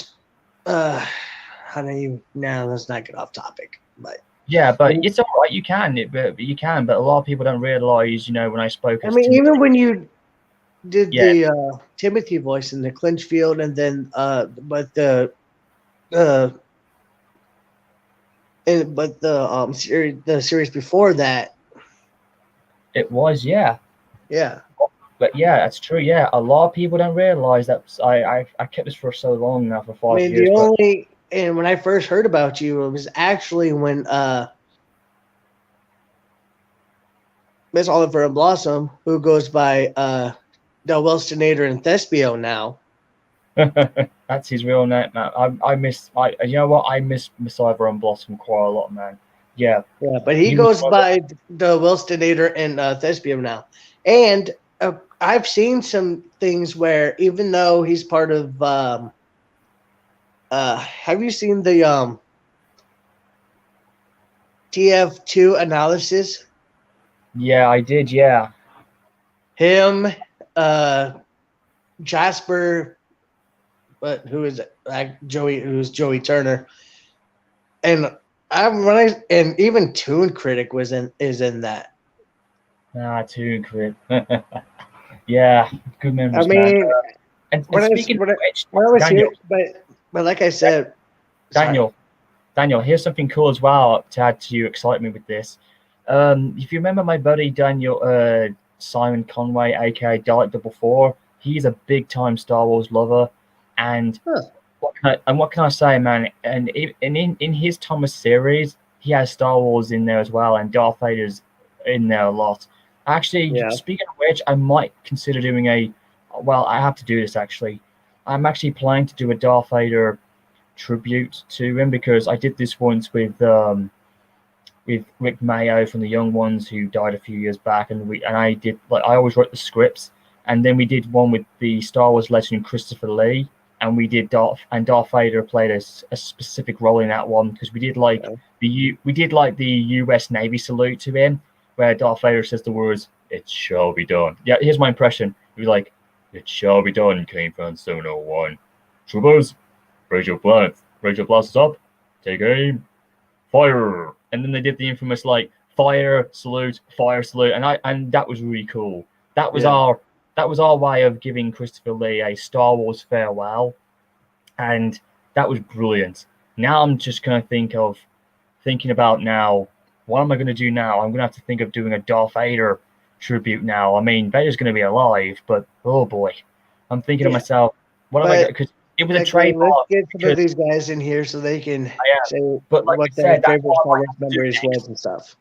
how do you? No, let's not get off topic. But yeah, but it's all right. You can, but you can. But a lot of people don't realize, when I spoke I as mean, Timothy. even when you did Yeah, the Timothy voice in the Clinchfield, and then uh, but the series before that, it was. Yeah, yeah. but yeah, that's true. Yeah, a lot of people don't realize that. I kept this for so long now, for I 5 years. mean, But and when I first heard about you, it was actually when Miss Oliver and Blossom, who goes by Del Welstonator and Thespio now. that's his real name, man. I miss. You know what? I miss Messiah and Blossom quite a lot, man. Yeah, Yeah, but he he was goes one of by the Welstonator and Thespio now. And I've seen some things where even though he's part of, have you seen the TF2 analysis? Yeah, I did. Yeah. Him, uh, Jasper, but who is it? Joey? Who's Joey Turner? And and even Toon Critic is in that. Ah, too good. Yeah, good I memories, man. mean, And speaking of which, when I was Daniel, here, but like I said, sorry. Daniel, Daniel, here's something cool as well to add to your excitement with this. If you remember my buddy Daniel, Simon Conway, aka Dalek Double Four, he's a big time Star Wars lover, and Huh. what can I say, man? And in his Thomas series, he has Star Wars in there as well, and Darth Vader's in there a lot. Actually, Yeah. speaking of which, I might consider doing a. Well, I have to do this actually. I'm actually planning to do a Darth Vader tribute to him because I did this once with Rick Mayo from the Young Ones who died a few years back, and I did like I always wrote the scripts, and then we did one with the Star Wars legend Christopher Lee, and we did Darth Vader played a specific role in that one because we did like the U.S. Navy salute to him, where Darth Vader says the words "It shall be done." Yeah, here's my impression. It was like, "It shall be done, King Fan 701. Troopers, raise your blasters up, take aim, fire." And then they did the infamous like fire salute, and that was really cool. That was Yeah. our way of giving Christopher Lee a Star Wars farewell, and that was brilliant. Now I'm just gonna thinking about now, what am I gonna do now? I'm gonna have to think of doing a Darth Vader tribute now. I mean, Vader's gonna be alive, but oh boy, I'm thinking to Yeah. myself, what have I got? But Because it was a like, let's trademark. get some of Because these guys in here so they can I am, say but like I what their said, that's favorite what I Star might Wars have to do memories was next. and stuff.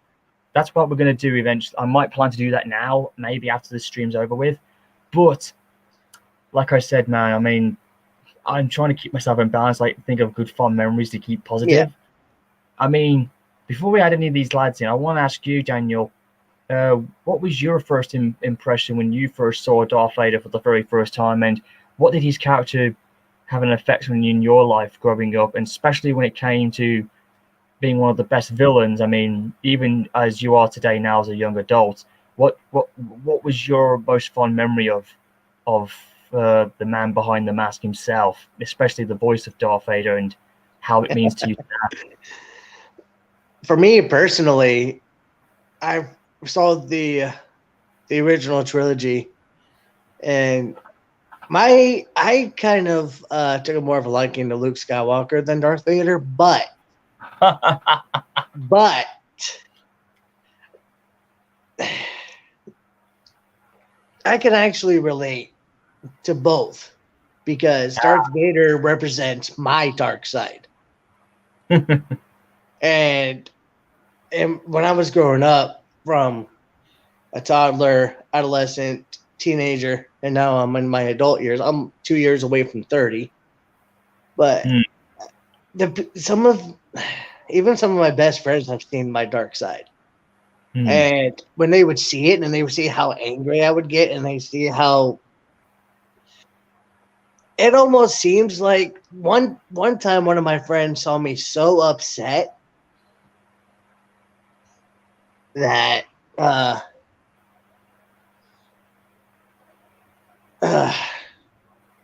That's what we're going to do eventually. I might plan to do that now, maybe after the stream's over with. But like I said, man, I mean, I'm trying to keep myself in balance, like think of good fun memories to keep Yeah. positive. I mean, before we add any of these lads in, I want to ask you, Daniel, what was your first impression when you first saw Darth Vader for the very first time, and what did his character have an effect on you in your life growing up, and especially when it came to being one of the best villains? I mean, even as you are today now as a young adult, what was your most fond memory of the man behind the mask himself, especially the voice of Darth Vader, and how it means to you? For me personally, I saw the original trilogy, and I kind of took a more of a liking to Luke Skywalker than Darth Vader, but I can actually relate to both because Darth Vader represents my dark side. and and when I was growing up from a toddler, adolescent, teenager, and now I'm in my adult years. I'm 2 years away from 30. But some of my best friends have seen my dark side. And when they would see it and they would see how angry I would get and they see how it almost seems like one time one of my friends saw me so upset that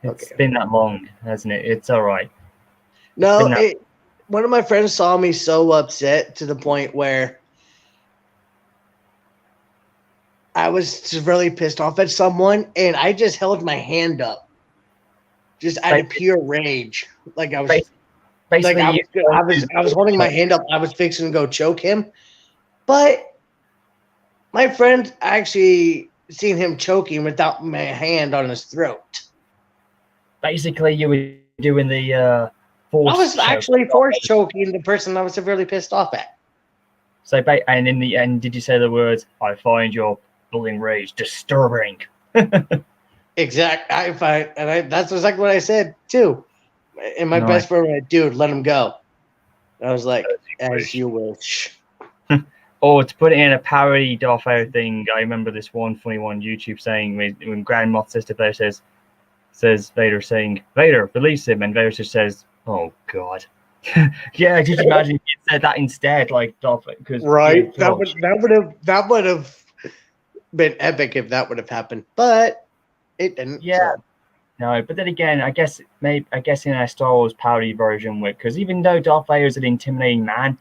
It's been that long, hasn't it? It's all right. No, one of my friends saw me so upset to the point where I was just really pissed off at someone, and I just held my hand up, just out of pure rage. Like I was, basically, I was holding my hand up. I was fixing to go choke him, but my friend actually seen him choking without my hand on his throat. Basically, you were doing the force. I was actually force choking the person I was severely pissed off at. So, and in the end, did you say the words, "I find your bullying rage disturbing"? Exactly. That's exactly what I said too. And my best friend went, "Dude, let him go." I was like, "As you wish." Or to put it in a parody Darth Vader thing, I remember this one funny one on YouTube saying when Grand Moff Sister Vader says Vader saying, "Vader, release him," and Vader just says, "Oh God." Yeah, just imagine if you said that instead, like Darth, because right, that would have been epic if that would have happened, but it didn't. Yeah, so. No, but then again, I guess in a Star Wars parody version, because even though Darth Vader is an intimidating man,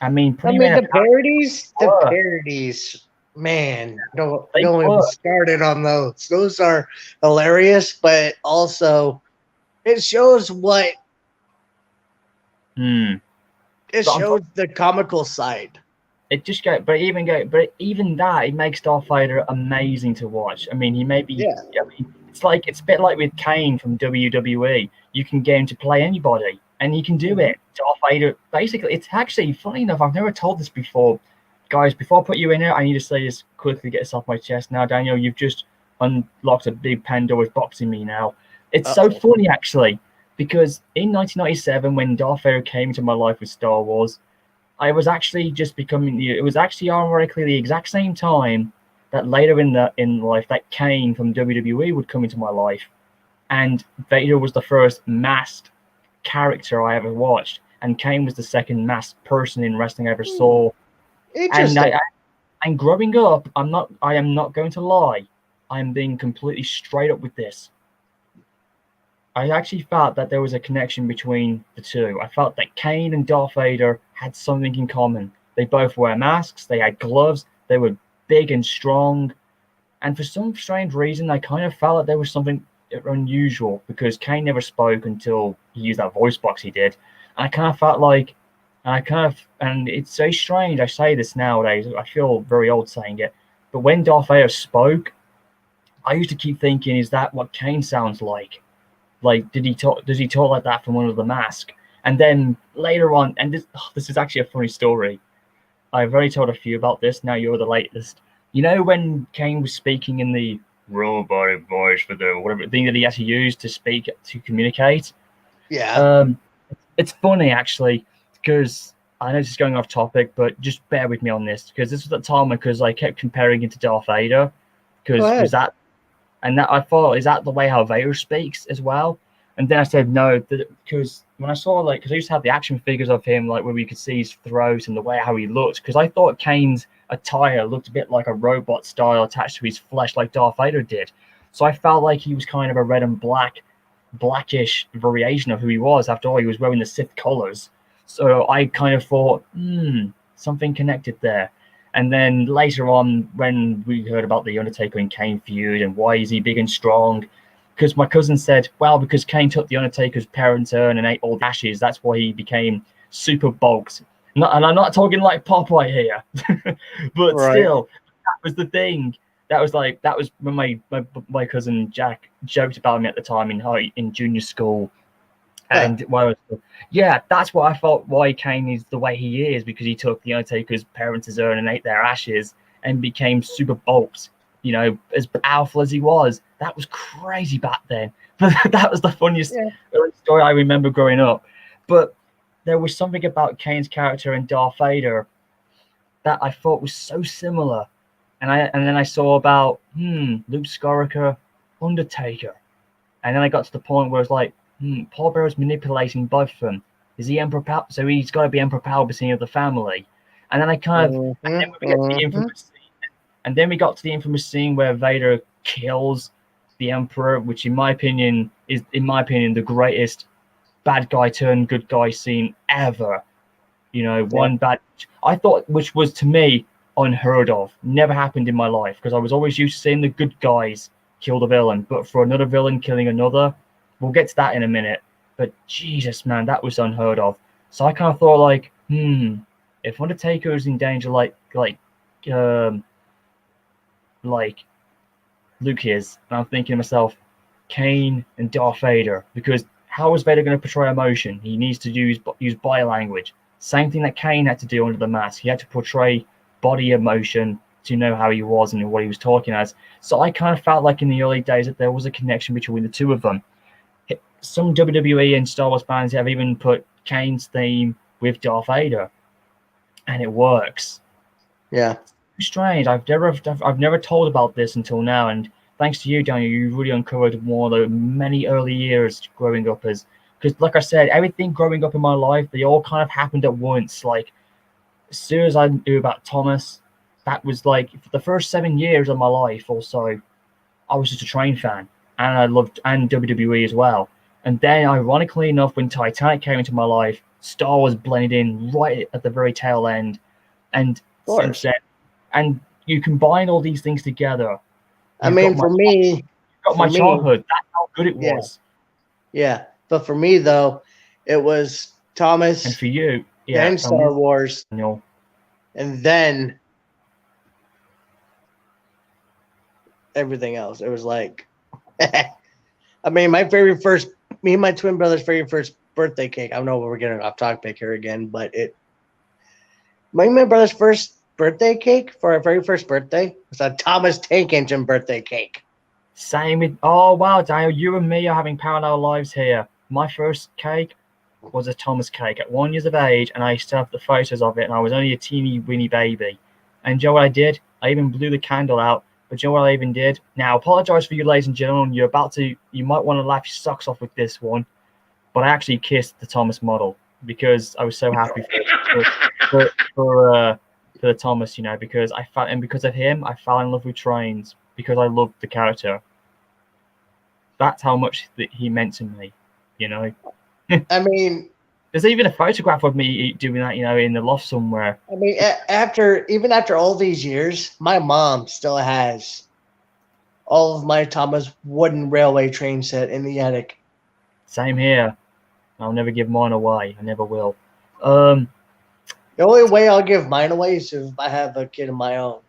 I mean, the parodies, man, don't even start it on those. Those are hilarious, but also it shows what. It shows the comical side. It just but even that, it makes Darth Vader amazing to watch. I mean, he may be. Yeah. I mean, it's a bit like with Kane from WWE. You can get him to play anybody, and he can do it. Darth Vader, basically, it's actually funny enough. I've never told this before, guys. Before I put you in here, I need to say this quickly, get this off my chest. Now, Daniel, you've just unlocked a big Pandora's box in me. Now, it's so funny actually, because in 1997, when Darth Vader came into my life with Star Wars, I was actually just becoming. It was actually ironically the exact same time that later in life that Kane from WWE would come into my life, and Vader was the first masked character I ever watched, and Kane was the second masked person in wrestling I ever saw. Interesting. And growing up, I am not going to lie. I am being completely straight up with this. I actually felt that there was a connection between the two. I felt that Kane and Darth Vader had something in common. They both wear masks, they had gloves, they were big and strong. And for some strange reason, I kind of felt that there was something unusual, because Kane never spoke until he used that voice box he did. And I kind of felt like, and it's very strange, I say this nowadays, I feel very old saying it, but when Darth Vader spoke, I used to keep thinking, is that what Kane sounds like? Like, does he talk like that from under the mask? And then later on, and this is actually a funny story. I've already told a few about this. Now you're the latest. You know when Kane was speaking in the robotic voice for the whatever thing that he had to use to speak, to communicate? Yeah. It's funny actually, because I know this is going off topic, but just bear with me on this, because this was the time because I kept comparing it to Darth Vader, because was that. And that I thought, is that the way how Vader speaks as well? And then I said no, because when I saw, because I used to have the action figures of him, where we could see his throat and the way how he looked, because I thought Kane's attire looked a bit like a robot style attached to his flesh, like Darth Vader did. So I felt like he was kind of a red and blackish variation of who he was. After all, he was wearing the Sith colors. So I kind of thought, something connected there. And then later on, when we heard about the Undertaker and Kane feud and why is he big and strong, because my cousin said, well, because Kane took the Undertaker's parents' urn and ate all the ashes, that's why he became super bulked. And I'm not talking like Popeye here, but still, that was the thing. That was when my cousin Jack joked about me at the time in junior school. And that's what I felt why Kane is the way he is, because he took the Undertaker's parents' urn and ate their ashes and became super bulked, as powerful as he was. That was crazy back then. But that was the funniest story I remember growing up. But there was something about Kane's character and Darth Vader that I thought was so similar. And then I saw about Luke Skywalker, Undertaker. And then I got to the point where it's like, Paul Bearer's manipulating both of them. Is he Emperor Palpatine? So he's got to be Emperor Palpatine of the family. And then I and then we got to the infamous scene where Vader kills the Emperor, which in my opinion is the greatest bad guy turned good guy scene ever. You know, one bad, I thought, which was to me unheard of, never happened in my life, because I was always used to seeing the good guys kill the villain, but for another villain killing another, we'll get to that in a minute. But Jesus, man, that was unheard of. So I kind of thought, like, if Undertaker is in danger, um, like Luke is, and I'm thinking to myself, Kane and Darth Vader, because how is Vader going to portray emotion? He needs to use body language. Same thing that Kane had to do under the mask. He had to portray body emotion to know how he was and what he was talking as. So I kind of felt like in the early days that there was a connection between the two of them. Some WWE and Star Wars fans have even put Kane's theme with Darth Vader, and it works. Yeah. Strange. I've never told about this until now, and thanks to you, Daniel, you really uncovered one of the many early years growing up because, like I said, everything growing up in my life, they all kind of happened at once. Like, as soon as I knew about Thomas, that was like for the first 7 years of my life. Also, I was just a train fan, and I loved and WWE as well. And then, ironically enough, when Titanic came into my life, Star Wars blended in right at the very tail end, and since then. And you combine all these things together. I mean, for me, got my childhood. That's how good it was. Yeah, but for me though, it was Thomas. And for you, then Star Wars, Daniel. And then everything else. It was like, I mean, me and my twin brother's very first birthday cake. I don't know if we're getting off topic here again, but my brother's first birthday cake for our very first birthday was a Thomas Tank Engine birthday cake. Same with, oh wow, Daniel, you and me are having parallel lives here. My first cake was a Thomas cake at 1 year of age, and I still have the photos of it, and I was only a teeny weeny baby. And you know what I did? I even blew the candle out. But you know what I even did? Now, I apologize for you, ladies and gentlemen. You might want to laugh your socks off with this one, but I actually kissed the Thomas model because I was so happy for the Thomas, you know, because because of him, I fell in love with trains because I loved the character. That's how much that he meant to me, you know. I mean, there's even a photograph of me doing that, you know, in the loft somewhere. I mean, even after all these years, my mom still has all of my Thomas wooden railway train set in the attic. Same here. I'll never give mine away. I never will. The only way I'll give mine away is if I have a kid of my own.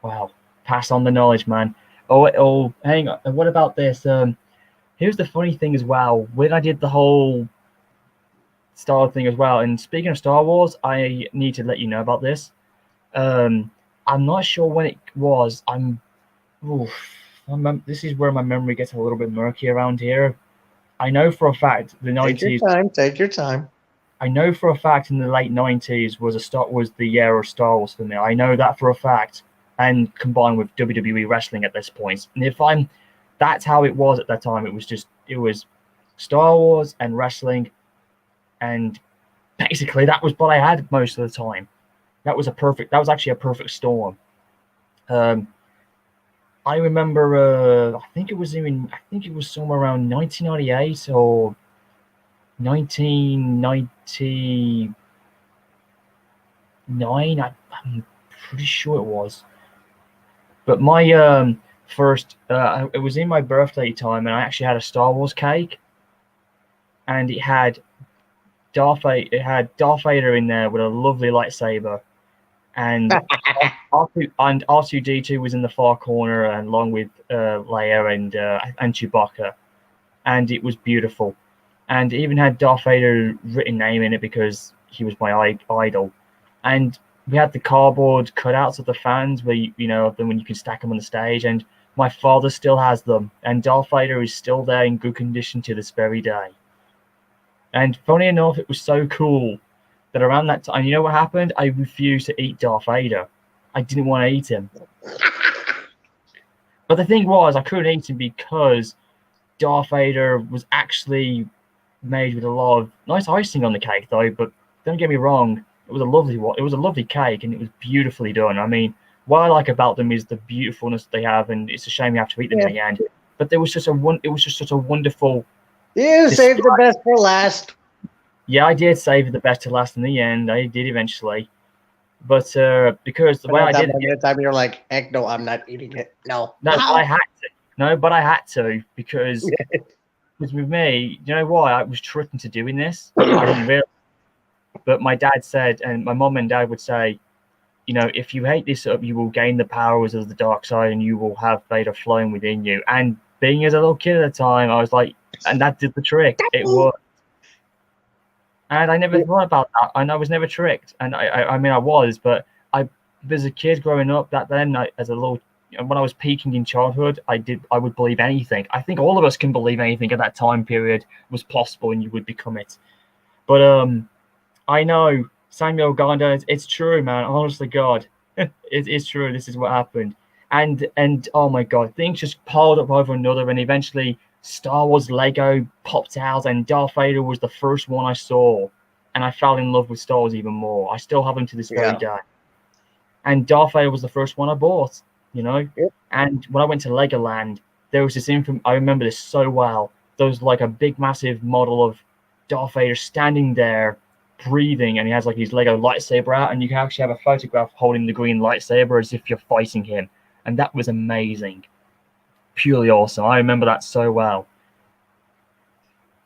Wow. Pass on the knowledge, man. Oh, hang on. What about this? Here's the funny thing as well. When I did the whole Star Wars thing as well, and speaking of Star Wars, I need to let you know about this. I'm not sure when it was. This is where my memory gets a little bit murky around here. I know for a fact the 90s. Take your time. I know for a fact in the late 90s was the year of Star Wars for me. I know that for a fact, and combined with WWE wrestling at this point. And that's how it was at that time. It was Star Wars and wrestling, and basically that was what I had most of the time. That was actually a perfect storm. I remember, I think it was somewhere around 1998 or 1999. I'm pretty sure it was. But my first, it was in my birthday time, and I actually had a Star Wars cake, and it had Darth Vader in there with a lovely lightsaber, and R2D2 was in the far corner, and along with Leia and Chewbacca, and it was beautiful. And it even had Darth Vader written name in it because he was my idol. And we had the cardboard cutouts of the fans where when you can stack them on the stage, and my father still has them, and Darth Vader is still there in good condition to this very day. And funny enough, it was so cool that around that time, you know what happened? I refused to eat Darth Vader. I didn't want to eat him. But the thing was, I couldn't eat him because Darth Vader was actually made with a lot of nice icing on the cake, though. But don't get me wrong, it was a lovely cake, and it was beautifully done. I mean, what I like about them is the beautifulness they have, and it's a shame you have to eat them in the end. But it was just such a wonderful. You saved the best for last. Yeah, I did save the best to last in the end. I did eventually, but because the way I did it, time you're like, heck no, I'm not eating it. No, but I had to. No, but I had to because with me, you know why I was tricked into doing this? I didn't realize. But my dad said, and my mom and dad would say, you know, if you hate this up, you will gain the powers of the dark side, and you will have Vader flowing within you. And being as a little kid at the time, I was like, and that did the trick. It worked. And I never thought about that, and I was never tricked. And I mean, I was, but as a kid growing up, as a little, when I was peaking in childhood, I would believe anything. I think all of us can believe anything at that time period was possible, and you would become it. But I know Samuel Ganda, it's true, man. Honestly, God, it's true. This is what happened, and oh my God, things just piled up over another, and eventually Star Wars Lego popped out, and Darth Vader was the first one I saw, and I fell in love with Star Wars even more. I still have him to this very day. And Darth Vader was the first one I bought, you know. Yep. And when I went to Legoland, there was this I remember this so well. There was like a big, massive model of Darth Vader standing there, breathing, and he has like his Lego lightsaber out, and you can actually have a photograph holding the green lightsaber as if you're fighting him, and that was amazing. Purely awesome. I remember that so well.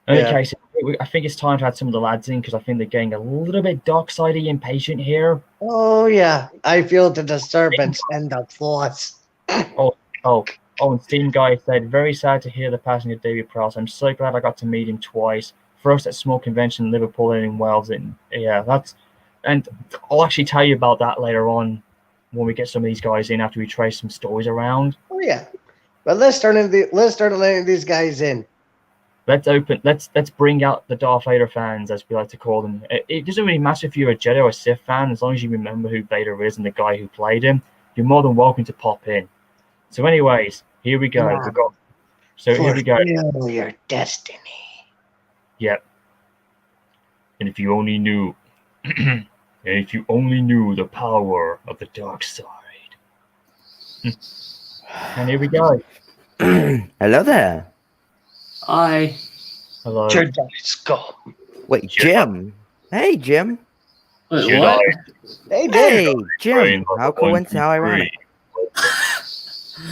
In any case, I think it's time to add some of the lads in because I think they're getting a little bit dark-sidey impatient here. Oh yeah, I feel the disturbance and the force. And Steam Guy said, very sad to hear the passing of David Prowse. I'm so glad I got to meet him twice. First at small convention in Liverpool and in Wales. And I'll actually tell you about that later on when we get some of these guys in after we trace some stories around. Oh yeah. But let's start letting these guys in. Let's bring out the Darth Vader fans, as we like to call them. It doesn't really matter if you're a Jedi or a Sith fan, as long as you remember who Vader is and the guy who played him. You're more than welcome to pop in. So, anyways, here we go. Here we go. Fulfill your destiny. Yep. And if you only knew, the power of the dark side. And here we go. Hello there. Hi. Hello. Jedi skull. Wait, Jim. Hey, Jim. Wait, what? Hey, Jim. How coincidental, how ironic.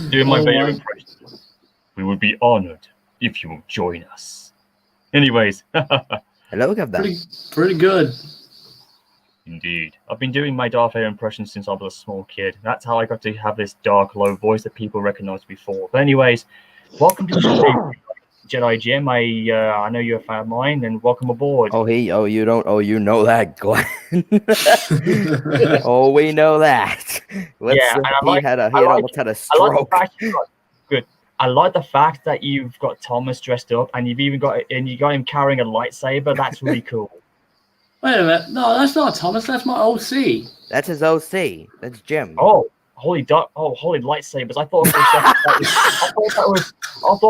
Doing my Vader impression. We would be honored if you will join us. Anyways. Hello, Gavda. Pretty good. Indeed. I've been doing my Darth Vader impression since I was a small kid. That's how I got to have this dark, low voice that people recognized before. But anyways, welcome to the show, Jedi Jim. I know you're a fan of mine, and welcome aboard. You know that, Glenn. Oh, we know that. He almost had a stroke. I like the fact that you've got Thomas dressed up, and you got him carrying a lightsaber. That's really cool. Wait a minute. No, that's not Thomas. That's my OC. That's his OC. That's Jim. Oh, holy lightsabers! I thought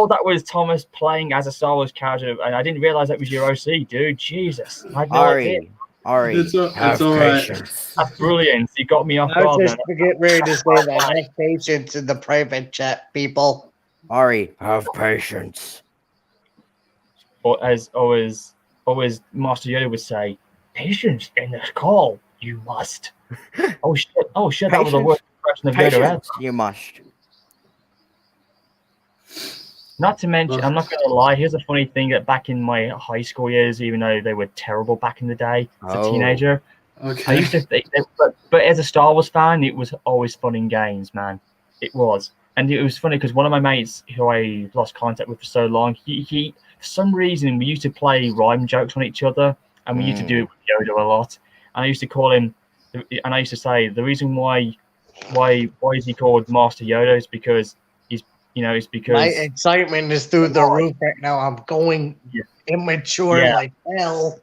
that was Thomas playing as a Star Wars character, and I didn't realize that was your OC, dude. Jesus, I had no idea. Ari, it's all right. That's brilliant. You got me off I guard. was just getting ready to say that. Have patience in the private chat, people. Ari, have patience. Or as always, Master Yoda would say, patience in the call. You must. Oh shit! Patience, that was the worst impression of Yoda ever. You must. Not to mention, I'm not going to lie. Here's a funny thing that back in my high school years, even though they were terrible back in the day, as a teenager, Okay. I used to think, but as a Star Wars fan, it was always fun in games, man. It was, and it was funny because one of my mates who I lost contact with for so long, he for some reason we used to play rhyme jokes on each other, and we used to do it with Yoda a lot. And I used to call him, and I used to say the reason why is he called Master Yoda is because it's because my excitement is through the roof right now. I'm going immature like hell.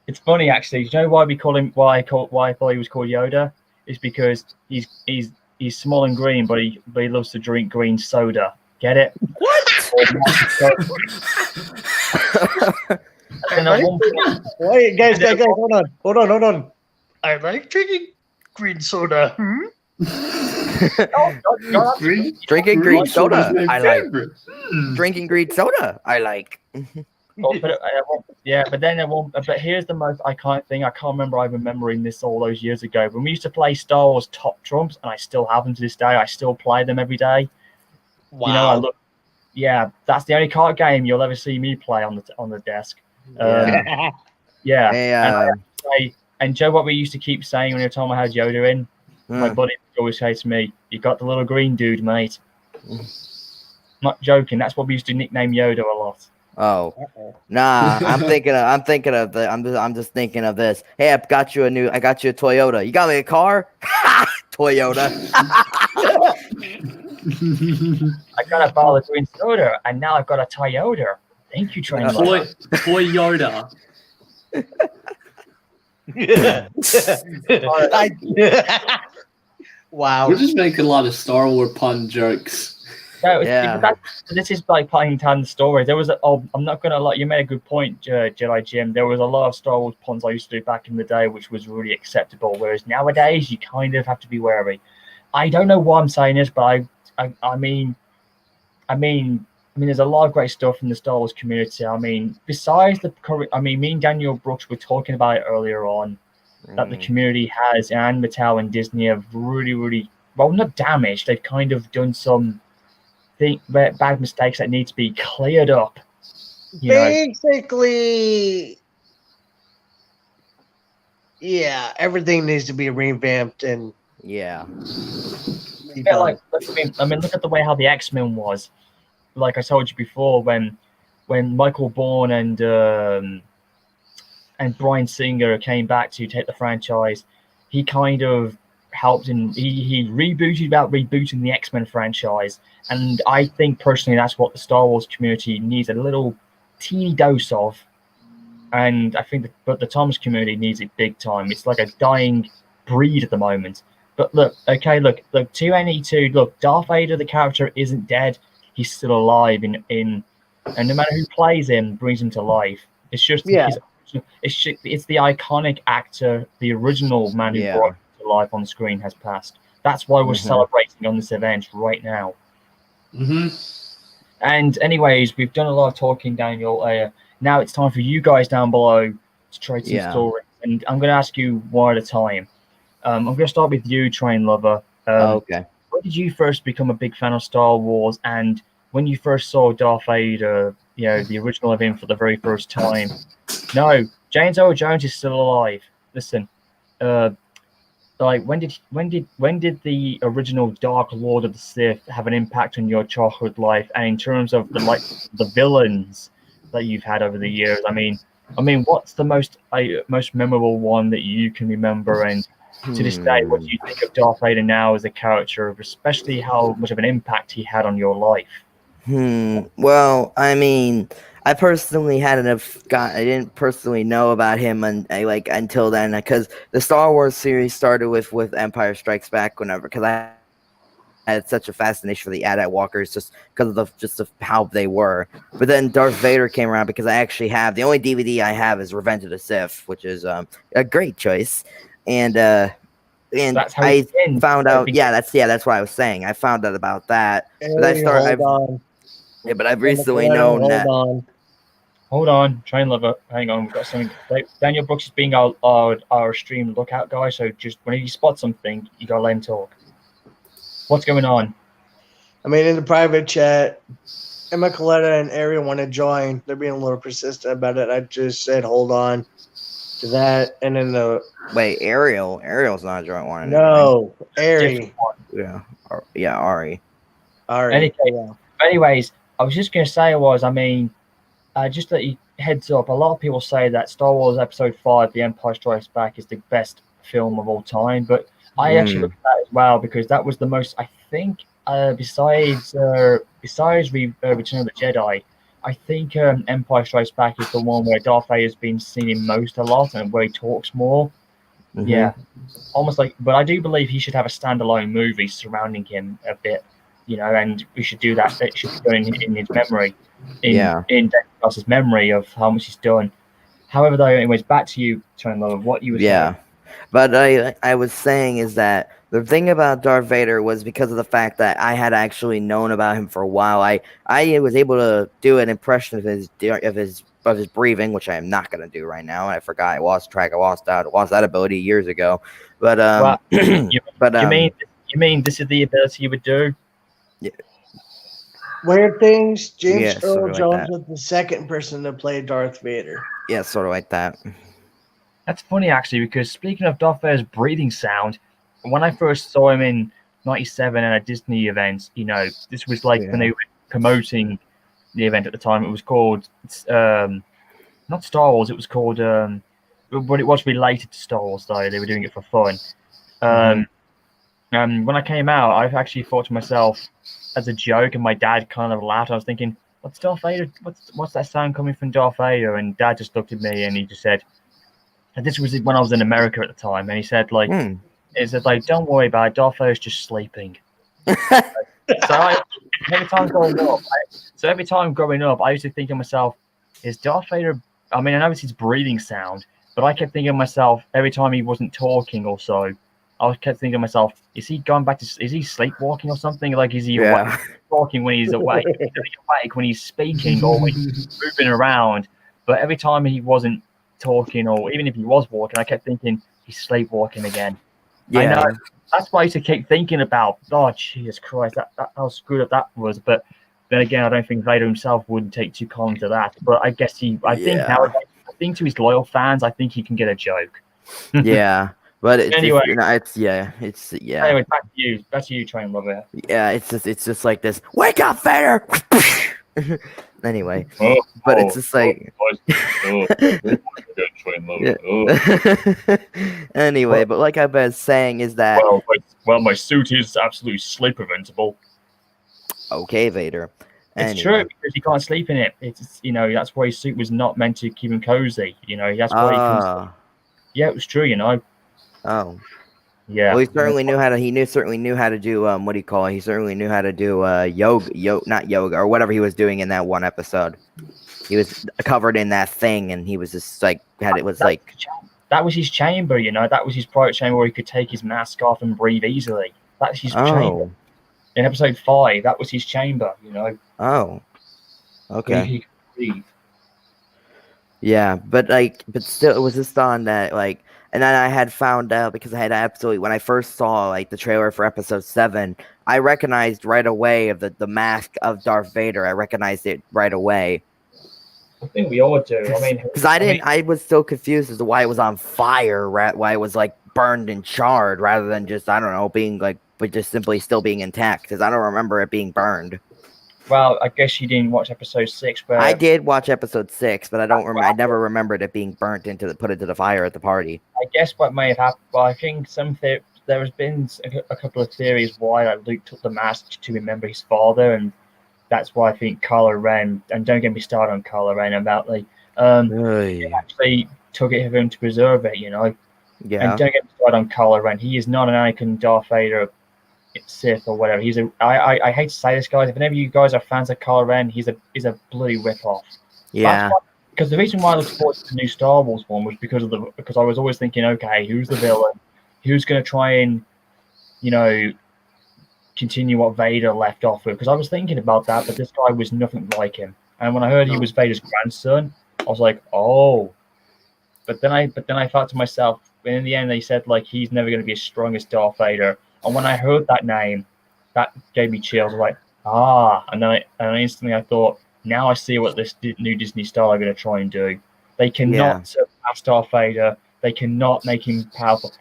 It's funny actually. Do you know why we call him? Why I thought he was called Yoda? It's because he's small and green, but he loves to drink green soda. Get it? What? Wait, guys, hold on. I like drinking green soda. Drinking green soda, I like. Drinking green soda, I like. But then it won't. But here's the most iconic thing. I can't remember. I'm remembering this all those years ago when we used to play Star Wars Top Trumps, and I still have them to this day. I still play them every day. Wow. You know, that's the only card game you'll ever see me play on the desk. Yeah. And Joe, what we used to keep saying when every time I had Yoda in, my buddy would always say to me, "You got the little green dude, mate." Not joking. That's what we used to nickname Yoda a lot. Oh, nah. I'm just thinking of this. Hey, I got you a Toyota. You got me a car? Toyota. I got a bottle of green soda, and now I've got a Toyota. Thank you, Train. Toyota. Wow. We're just making a lot of Star Wars pun jokes. No, this is like playing down the story. There was I'm not gonna lie. You made a good point, Jedi Jim. There was a lot of Star Wars puns I used to do back in the day, which was really acceptable. Whereas nowadays, you kind of have to be wary. I don't know why I'm saying this, but I mean, there's a lot of great stuff in the Star Wars community. I mean, besides me and Daniel Brooks were talking about it earlier on, that the community has, and Mattel and Disney have really, really, well, not damaged. They've kind of done some bad mistakes that need to be cleared up. Basically, yeah, everything needs to be revamped and look at the way how the X-Men was. Like I told you before, when Michael Bourne and Bryan Singer came back to take the franchise, he kind of helped and he rebooting the X-Men franchise. And I think personally that's what the Star Wars community needs a little teeny dose of. And I think but the Thomas community needs it big time. It's like a dying breed at the moment. But look, Darth Vader, the character, isn't dead. He's still alive and no matter who plays him, brings him to life. It's just it's the iconic actor, the original man who brought him to life on screen has passed. That's why we're celebrating on this event right now. And anyways, we've done a lot of talking, Daniel. Now it's time for you guys down below to trade some stories, and I'm going to ask you one at a time. I'm going to start with you, Train Lover. Okay. When did you first become a big fan of Star Wars, and when you first saw Darth Vader, the original of him for the very first time? No, James Earl Jones is still alive. Listen, when did the original Dark Lord of the Sith have an impact on your childhood life? And in terms of the villains that you've had over the years, I mean, what's the most memorable one that you can remember? And to this day, what do you think of Darth Vader now as a character, especially how much of an impact he had on your life? Well, I mean, I personally I didn't personally know about him until then, because the Star Wars series started with Empire Strikes Back, because I had such a fascination for the AT-AT walkers just because of how they were. But then Darth Vader came around because I actually have the only DVD I have is Revenge of the Sith, which is a great choice. And I found out. That's what I was saying. I found out about that. But I've recently known that. Hold on, Train Lover. Hang on, we've got something. Daniel Brooks is being our stream lookout guy. So just whenever you spot something, you gotta let him talk. What's going on? I mean, in the private chat, Emma Coletta and Ariel want to join. They're being a little persistent about it. I just said hold on to that, and then Ariel's not joint one. No, Ari. Ari. Anyways, I was just gonna say just that heads up. A lot of people say that Star Wars Episode 5, The Empire Strikes Back, is the best film of all time, but I actually look at that as well because that was the most. I think besides Return of the Jedi, I think Empire Strikes Back is the one where Darth Vader's been seen in a lot and where he talks more. Yeah, almost like. But I do believe he should have a standalone movie surrounding him a bit, and we should do that. It should be done in his memory, in David Prowse's memory of how much he's done. However, though, anyways, back to you, Train Lover. What you were saying. But I was saying is that The thing about Darth Vader was because of the fact that I had actually known about him for a while. I was able to do an impression of his breathing, which I am not going to do right now. I forgot. I lost track. I lost that ability years ago. But Well, you but mean this is the ability you would do? Weird things. James Yeah, sort Earl of like Jones that. was the second person to play Darth Vader. yeah, sort of like that. That's funny actually, because speaking of Darth Vader's breathing sound, when I first saw him in '97 at a Disney event, this was like when they were promoting the event at the time. It was called not Star Wars. It was called but it was related to Star Wars though. They were doing it for fun. And when I came out, I actually thought to myself as a joke, and my dad kind of laughed. I was thinking, "What's Darth Vader? What's that sound coming from Darth Vader?" And Dad just looked at me and he just said, and this was when I was in America at the time, and he said don't worry about it. Darth Vader's just sleeping. Every time growing up, I used to think to myself, is Darth Vader? I mean, I know it's his breathing sound, but I kept thinking to myself every time he wasn't talking or so, I kept thinking to myself, is he going back to? Is he sleepwalking or something? Like, is he talking when he's awake? Is he awake when he's speaking or when he's moving around? But every time he wasn't talking, or even if he was walking, I kept thinking he's sleepwalking again. Yeah. I know. That's why I used to keep thinking about. Oh, Jesus Christ! That how screwed up that was. But then again, I don't think Vader himself would take too calm to that. But I guess think nowadays, I think to his loyal fans, I think he can get a joke. Yeah. But Anyway. Anyway, Back to you, Train Lover. Yeah, it's just like this. Wake up, Vader! Anyway, but it's just like. Anyway, but like I've been saying, is that my suit is absolutely sleep preventable. Okay, Vader. It's true because he can't sleep in it. It's that's why his suit was not meant to keep him cozy. That's why he couldn't. Yeah, it was true. Oh. Yeah. Well, he certainly knew how to. Certainly knew how to do what do you call it? He certainly knew how to do not yoga or whatever he was doing in that one episode. He was covered in that thing, and he was just like that was his chamber. That was his private chamber where he could take his mask off and breathe easily. That's his chamber. In episode 5, that was his chamber. Oh. Okay. He could breathe. Yeah, but still, it was just on that and then I had found out because I had absolutely when I first saw the trailer for episode 7, I recognized right away of the mask of Darth Vader. I recognized it right away. I think we all do. Because I was so confused as to why it was on fire, why it was burned and charred rather than just being but just simply still being intact. Because I don't remember it being burned. Well, I guess you didn't watch episode 6. But I did watch episode 6, but I don't remember. I never remembered it being burnt put into the fire at the party. I guess what may have happened. Well, I think there has been a couple of theories why Luke took the mask to remember his father, and that's why I think Kylo Ren. And don't get me started on Kylo Ren about he actually took it for him to preserve it. Yeah. And don't get me started on Kylo Ren. He is not an Anakin Darth Vader Sith or whatever. I hate to say this, guys. If any of you guys are fans of Kylo Ren, he's a blue ripoff. Yeah. Because the reason why I looked forward to the new Star Wars one was because I was always thinking, okay, who's the villain? Who's going to try and continue what Vader left off with? Because I was thinking about that, but this guy was nothing like him. And when I heard he was Vader's grandson, I was like, oh. But then I thought to myself, and in the end they said he's never going to be as strong as Darth Vader. And when I heard that name, that gave me chills. I was like, and instantly I thought, now I see what this new Disney style are going to try and do. They cannot surpass Darth Vader. They cannot make him powerful.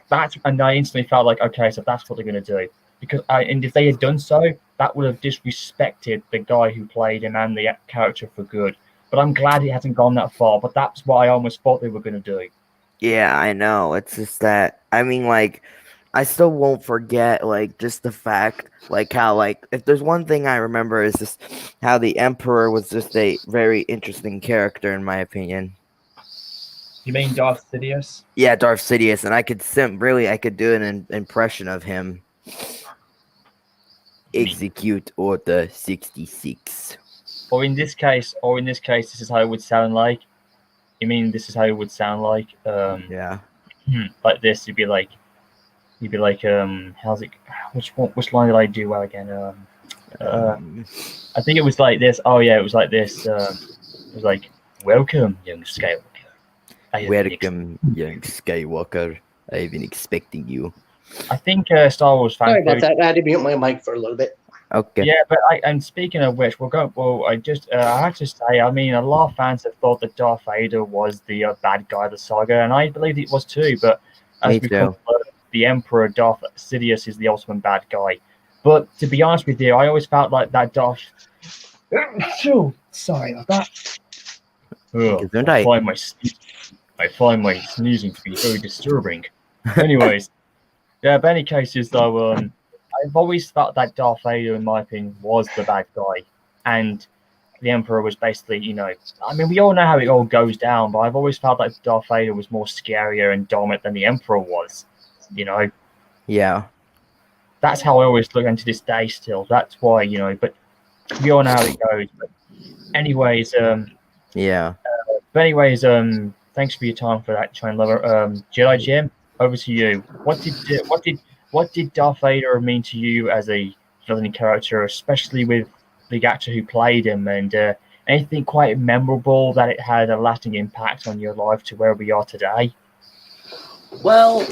And I instantly felt like, okay, so that's what they're going to do. And if they had done so, that would have disrespected the guy who played him and the character for good. But I'm glad it hasn't gone that far. But that's what I almost thought they were going to do. Yeah, I know. It's just that, I still won't forget, just the fact, how, if there's one thing I remember is just how the Emperor was just a very interesting character, in my opinion. You mean Darth Sidious? Yeah, Darth Sidious, and I could do an impression of him. Execute Order 66. Or in this case, this is how it would sound like. You mean this is how it would sound like? Yeah. Like this, you'd be like, He'd be like, how's it? Which line did I do well again? I think it was like this. Oh yeah, it was like this. It was like, "Welcome, young Skywalker. Welcome, young Skywalker. I've been expecting you." I think Star Wars fans. Sorry about that. I had to mute my mic for a little bit. Okay. Yeah, but and speaking of which, we'll go. Well, I have to say, I mean, a lot of fans have thought that Darth Vader was the bad guy of the saga, and I believe it was too. But as Me we too. the Emperor, Darth Sidious is the ultimate bad guy. But to be honest with you, I always felt like that Darth. Sorry about that. I find my sneezing to be very disturbing. Anyways, yeah. But any cases, though, I've always felt that Darth Vader, in my opinion, was the bad guy, and the Emperor was basically, you know, I mean, we all know how it all goes down, but I've always felt like Darth Vader was more scarier and dominant than the Emperor was, you know. Yeah. That's how I always look into this day still. That's why, you know, but we all know how it goes. But anyways, Yeah. Thanks for your time for that, China Lover. Jedi Jim, over to you. What did Darth Vader mean to you as a villain character, especially with the actor who played him, and anything quite memorable that it had a lasting impact on your life to where we are today? Well,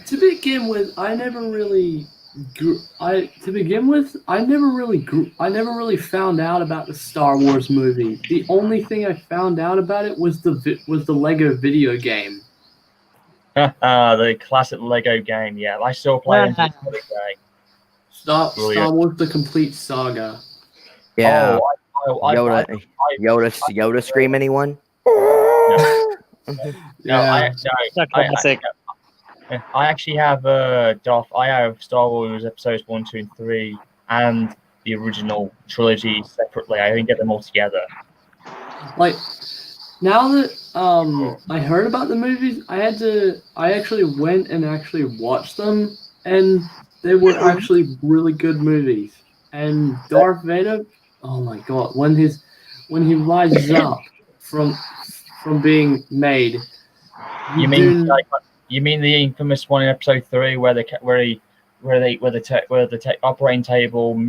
to begin with, I never really found out about the Star Wars movie. The only thing I found out about it was the Lego video game. The classic Lego game. Yeah, I still play it to this day. Star Wars: The Complete Saga. Yeah. Oh, Yoda scream, anyone? I actually have I have Star Wars episodes 1, 2, and 3, and the original trilogy separately. I didn't get them all together. Like, now that I heard about the movies, I actually went and actually watched them, and they were actually really good movies. And Darth Vader, oh my god, when he rises up from being made. You mean the infamous one in episode 3 where the operating table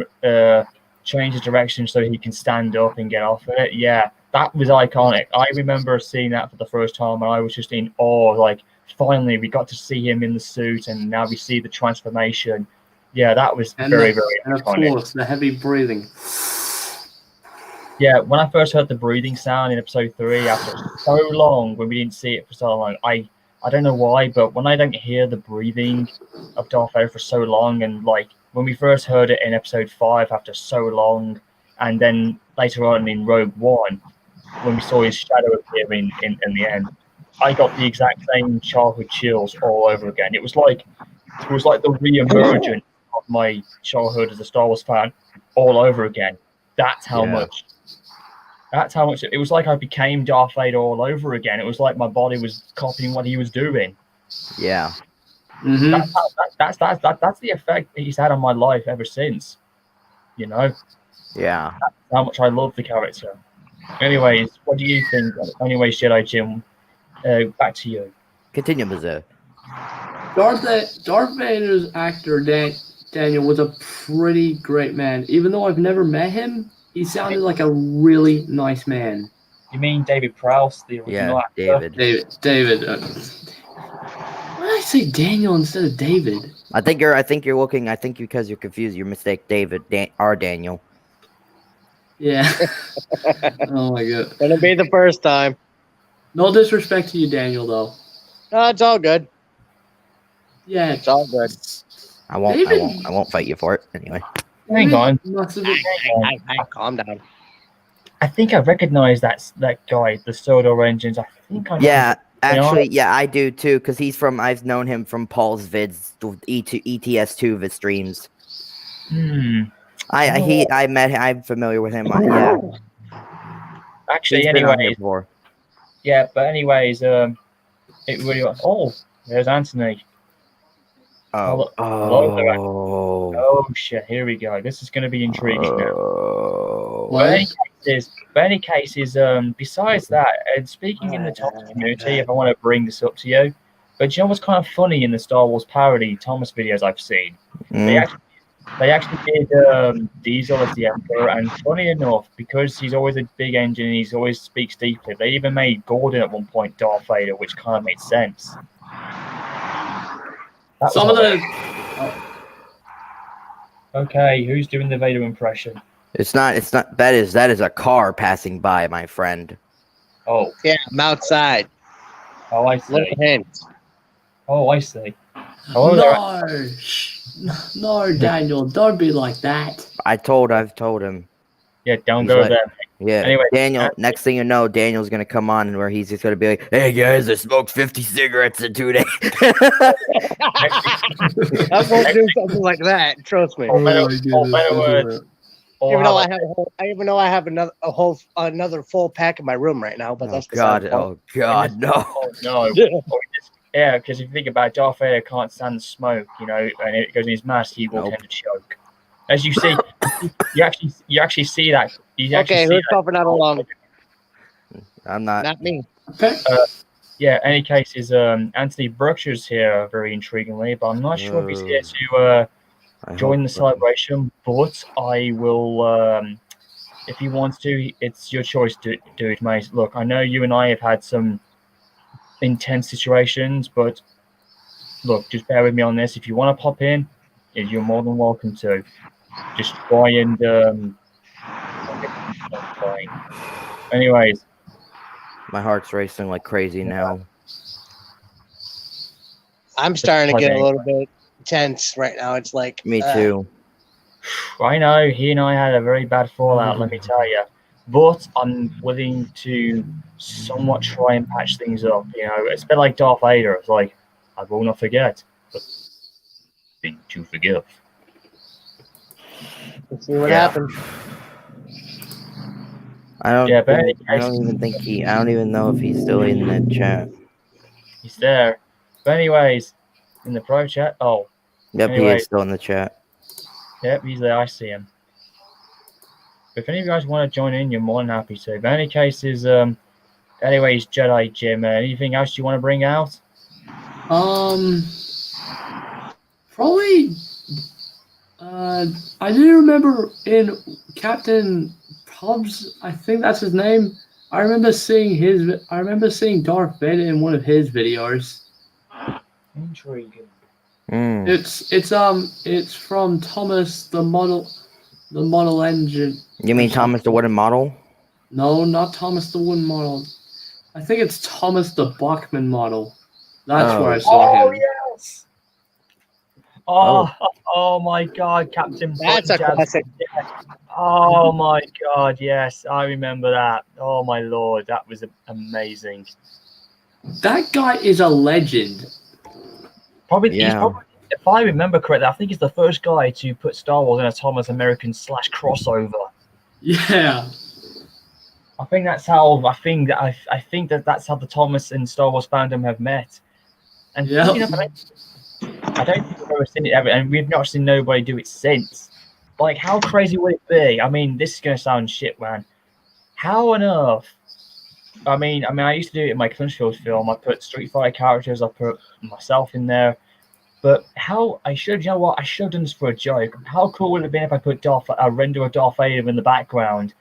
changes direction so he can stand up and get off of it? Yeah, that was iconic. I remember seeing that for the first time, and I was just in awe. Like, finally, we got to see him in the suit, and now we see the transformation. Yeah, that was very iconic. And of course, the heavy breathing. Yeah, when I first heard the breathing sound in episode 3, after so long, when we didn't see it for so long, I don't know why, but when I don't hear the breathing of Darth Vader for so long, and like when we first heard it in episode 5 after so long, and then later on in Rogue One, when we saw his shadow appear in the end, I got the exact same childhood chills all over again. It was like the re-emergence of my childhood as a Star Wars fan all over again. That's how much it was like I became Darth Vader all over again. It was like my body was copying what he was doing. Yeah. Mm-hmm. That's the effect he's had on my life ever since. You know? Yeah. That's how much I love the character. Anyways, what do you think? Anyways, Jedi Jim, back to you. Continue, Mizzou. Darth Vader's actor, Daniel, was a pretty great man. Even though I've never met him, he sounded like a really nice man. You mean David Prowse, the original actor? David. Why did I say Daniel instead of David? I think because you're confused. Your mistake, David. Daniel. Yeah. Oh my god. Gonna be the first time. No disrespect to you, Daniel, though. No, it's all good. Yeah, it's all good. I won't fight you for it anyway. Hang on. Calm down. I think I recognize that guy, the Sodor Engines. I think I know. Yeah, actually, yeah, I do too, because I've known him from Paul's vids, ETS2 vid streams. I met him. I'm familiar with him. Yeah. Actually, anyways. Yeah, but anyways, it really was. Oh, there's Anthony. Oh shit! Here we go. This is going to be intriguing now. But any cases, besides that, and speaking in the Thomas community, if I want to bring this up to you, But you know what's kind of funny in the Star Wars parody Thomas videos I've seen? They actually did Diesel as the Emperor, and funny enough, because he's always a big engine and he always speaks deeply, they even made Gordon at one point Darth Vader, which kind of made sense. Some of the Okay, who's doing the Vader impression? It's not. That is a car passing by, my friend. Oh, Yeah, I'm outside. oh, I see. Little hint. Oh, I see. Oh, no, Daniel, don't be like that. I've told him. yeah, don't He's go like- there. Yeah. Anyway, Daniel. Next thing you know, Daniel's gonna come on where he's just gonna be like, "Hey guys, I smoked 50 cigarettes in 2 days." I'm going to do something like that. Trust me. better words. Even though I have another full pack in my room right now, but Oh that's God! beside the point. Oh God! No! Oh, no. Yeah, because if you think about it, Darth Vader can't stand smoke, and it goes in his mask, he will tend to choke. As you see, you actually see that. Okay, who's coughing out along? I'm not. Not me. Yeah, any case is Anthony Brookshire's here very intriguingly, but I'm not sure if he's here to join the celebration, but I will if he wants to, it's your choice to do it, mate. Look, I know you and I have had some intense situations, but look, just bear with me on this. If you want to pop in, you're more than welcome to. Just try and anyways, My heart's racing like crazy now. I'm starting to get a little bit tense right now. It's like Me too. I know he and I had a very bad fallout, let me tell you. But I'm willing to somewhat try and patch things up. It's a bit like Darth Vader. It's like, I will not forget, but think to forgive. Let's see what happens. I don't. Yeah, but I don't even think I don't even know if he's still in the chat. He's there. But anyways, in the pro chat. Oh, Yep, he Anyways. is still in the chat. yep, he's there. I see him. If any of you guys want to join in, you're more than happy to. But in any cases, anyways, Jedi Jim, anything else you want to bring out? Probably. I do remember in Captain Hobbs, I think that's his name. I remember seeing Darth Vader in one of his videos. Intriguing. It's from Thomas the model engine. You mean Thomas the Wooden Model? No, not Thomas the Wooden Model. I think it's Thomas the Bachman Model. That's where I saw him. Yes. Oh my God, Captain. That's a classic. Oh my God, yes, I remember that. Oh my Lord, that was amazing. That guy is a legend. Probably, Yeah. if I remember correctly, I think he's the first guy to put Star Wars in a Thomas American / crossover. Yeah. I think that's how. I think that's how the Thomas and Star Wars fandom have met. And Yep. funny enough, I don't think we've ever seen it ever, and we've not seen nobody do it since. Like, how crazy would it be? I mean, this is gonna sound shit, man. How on earth? I mean, I used to do it in my Crunchfield film. I put Street Fighter characters. I put myself in there. But how I should, you know what? I should have done this for a joke. How cool would it have been if I put a render of Darth Vader in the background?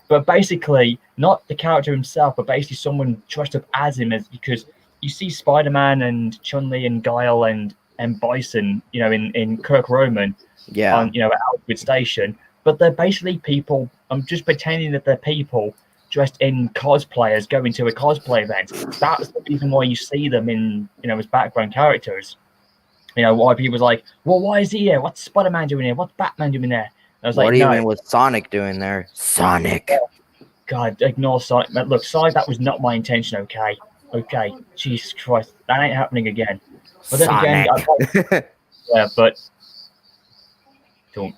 But basically, not the character himself, but basically someone dressed up as him, because you see Spider-Man and Chun-Li and Guile and Bison, in Kirk Roman, Yeah. on at Outwood Station. But they're basically people. I'm just pretending that they're people dressed in cosplayers going to a cosplay event. That's the reason why you see them in as background characters. Why people was like, well, why is he here? What's Spider-Man doing here? What's Batman doing there? And I was What like, even was Sonic doing there? Sonic. God, ignore Sonic. Look, Sonic, that was not my intention, okay? Okay, Jesus Christ, that ain't happening again. But then Sonic. again, yeah, but don't.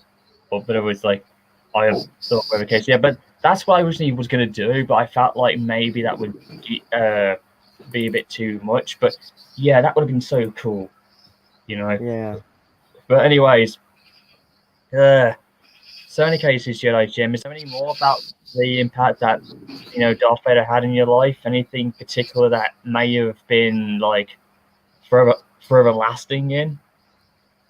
But it was like, I have thought of a case. Yeah, but that's what I originally was going to do, but I felt like maybe that would be a bit too much. But yeah, that would have been so cool, Yeah. But anyways, so in any cases, Jedi Jim, is there any more about the impact that Darth Vader had in your life? Anything particular that may have been like forever lasting in.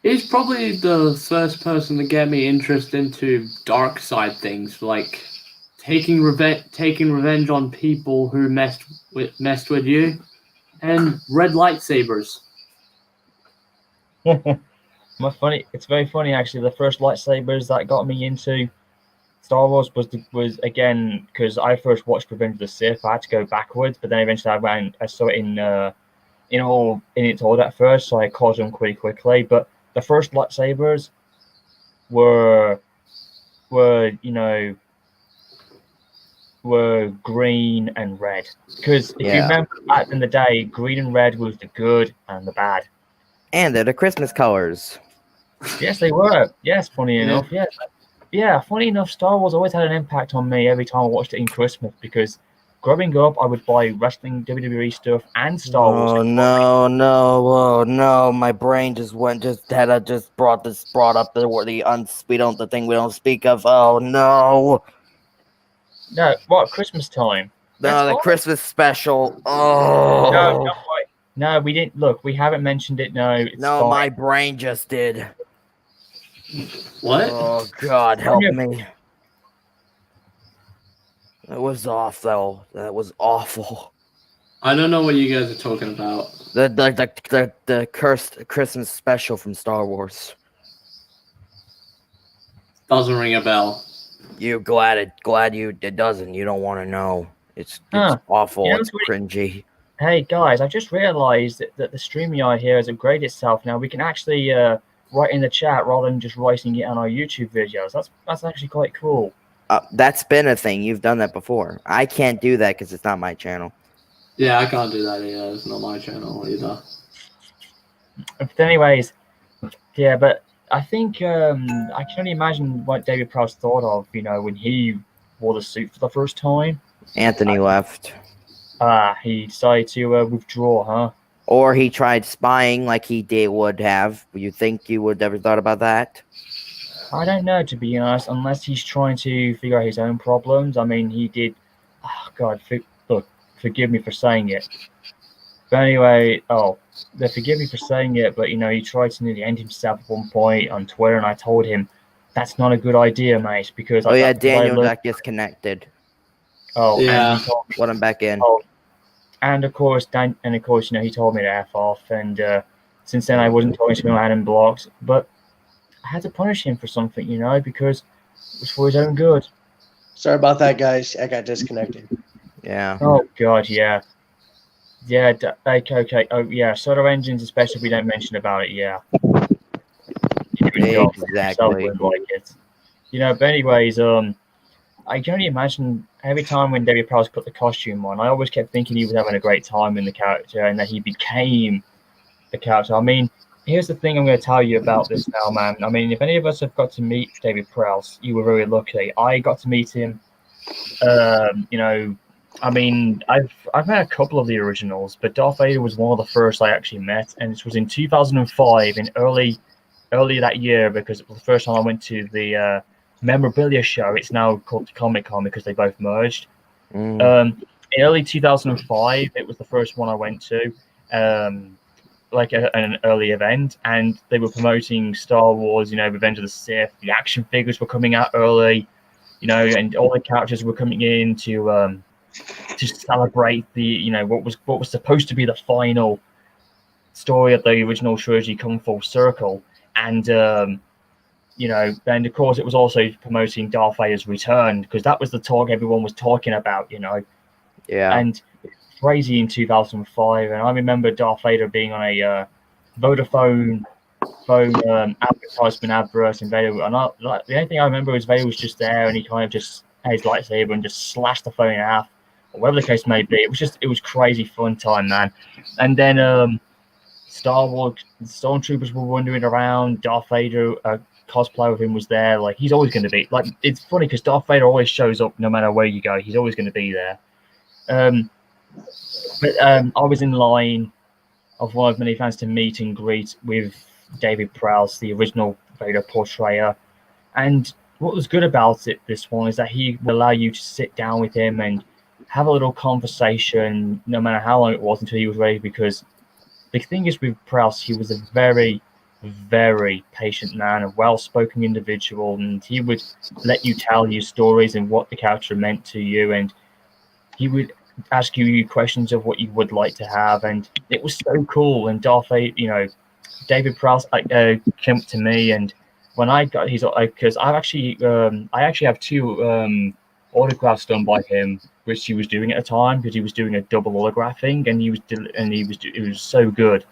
He's probably the first person to get me interested into dark side things, like taking revenge on people who messed with you, and red lightsabers. It's very funny actually. The first lightsabers that got me into Star Wars was again because I first watched Revenge of the Sith. I had to go backwards, but then eventually I saw it in its order at first, so I caught them pretty quickly. But the first lightsabers were green and red, because if you remember back in the day, green and red was the good and the bad. And they're the Christmas colors. Yes, they were. Yes, funny enough. Yes. Yeah, funny enough, Star Wars always had an impact on me every time I watched it in Christmas, because growing up, I would buy wrestling, WWE stuff, and Star Wars. Oh no! My brain just brought up the thing we don't speak of. Oh no! No, what, Christmas time? No, the Christmas special. Oh no, we didn't. Look, we haven't mentioned it. No, it's fine. My brain just did. What? Oh God, help me! That was awful. That was awful. I don't know what you guys are talking about. The cursed Christmas special from Star Wars. Doesn't ring a bell. You glad it doesn't. You don't want to know. It's awful. It's cringy. Hey guys, I just realised that the StreamYard here has upgraded itself. Now we can actually write in the chat rather than just writing it on our YouTube videos. That's actually quite cool. That's been a thing. You've done that before. I can't do that because it's not my channel. Yeah, I can't do that either. It's not my channel either. But anyways, yeah, but I think I can only imagine what David Prowse thought of, when he wore the suit for the first time. Anthony left. He decided to withdraw, huh? Or he tried spying like he would have. You think you would ever thought about that? I don't know, to be honest, unless he's trying to figure out his own problems. I mean, he did... Oh, God, look, forgive me for saying it. But anyway, forgive me for saying it, but, he tried to nearly end himself at one point on Twitter, and I told him, that's not a good idea, mate, because... Daniel got disconnected. Oh, yeah. Let him back in. Oh, and of course, he told me to F off, and since then I wasn't talking to him, I had him blocked, but I had to punish him for something, because it was for his own good. Sorry about that, guys. I got disconnected. Yeah. Oh, God, yeah. Yeah, okay. Oh, yeah, Soda Engines, especially if we don't mention about it, yeah. Exactly. Like it. But anyways, I can only imagine every time when David Prowse put the costume on, I always kept thinking he was having a great time in the character and that he became the character. I mean, here's the thing I'm going to tell you about this now, man. I mean, if any of us have got to meet David Prowse, you were very lucky. I got to meet him. I mean, I've met a couple of the originals, but Darth Vader was one of the first I actually met, and this was in 2005, in early that year, because it was the first time I went to the memorabilia show. It's now called the Comic-Con because they both merged. In early 2005, it was the first one I went to. Like an early event, and they were promoting Star Wars, Revenge of the Sith. The action figures were coming out early, and all the characters were coming in to celebrate the, what was supposed to be the final story of the original trilogy come full circle. And then of course it was also promoting Darth Vader's return, because that was the talk everyone was talking about, Yeah. And crazy in 2005, and I remember Darth Vader being on a Vodafone phone advertisement advert, and Vader, and the only thing I remember is Vader was just there, and he kind of just had his lightsaber and just slashed the phone in half, or whatever the case may be. It was crazy fun time, man. And then Star Wars stormtroopers were wandering around. Darth Vader, cosplay of him was there. Like, he's always going to be, like, it's funny because Darth Vader always shows up no matter where you go. He's always going to be there. But I was in line of one of many fans to meet and greet with David Prowse, the original Vader portrayer. And what was good about this one, is that he would allow you to sit down with him and have a little conversation, no matter how long it was, until he was ready, because the thing is with Prowse, he was a very, very patient man, a well-spoken individual, and he would let you tell you stories and what the character meant to you, and he would ask you questions of what you would like to have, and it was so cool. And Darth Vader, David Prowse came up to me, and when I got his, because I actually have two autographs done by him, which he was doing at the time, because he was doing a double autographing, and it was so good.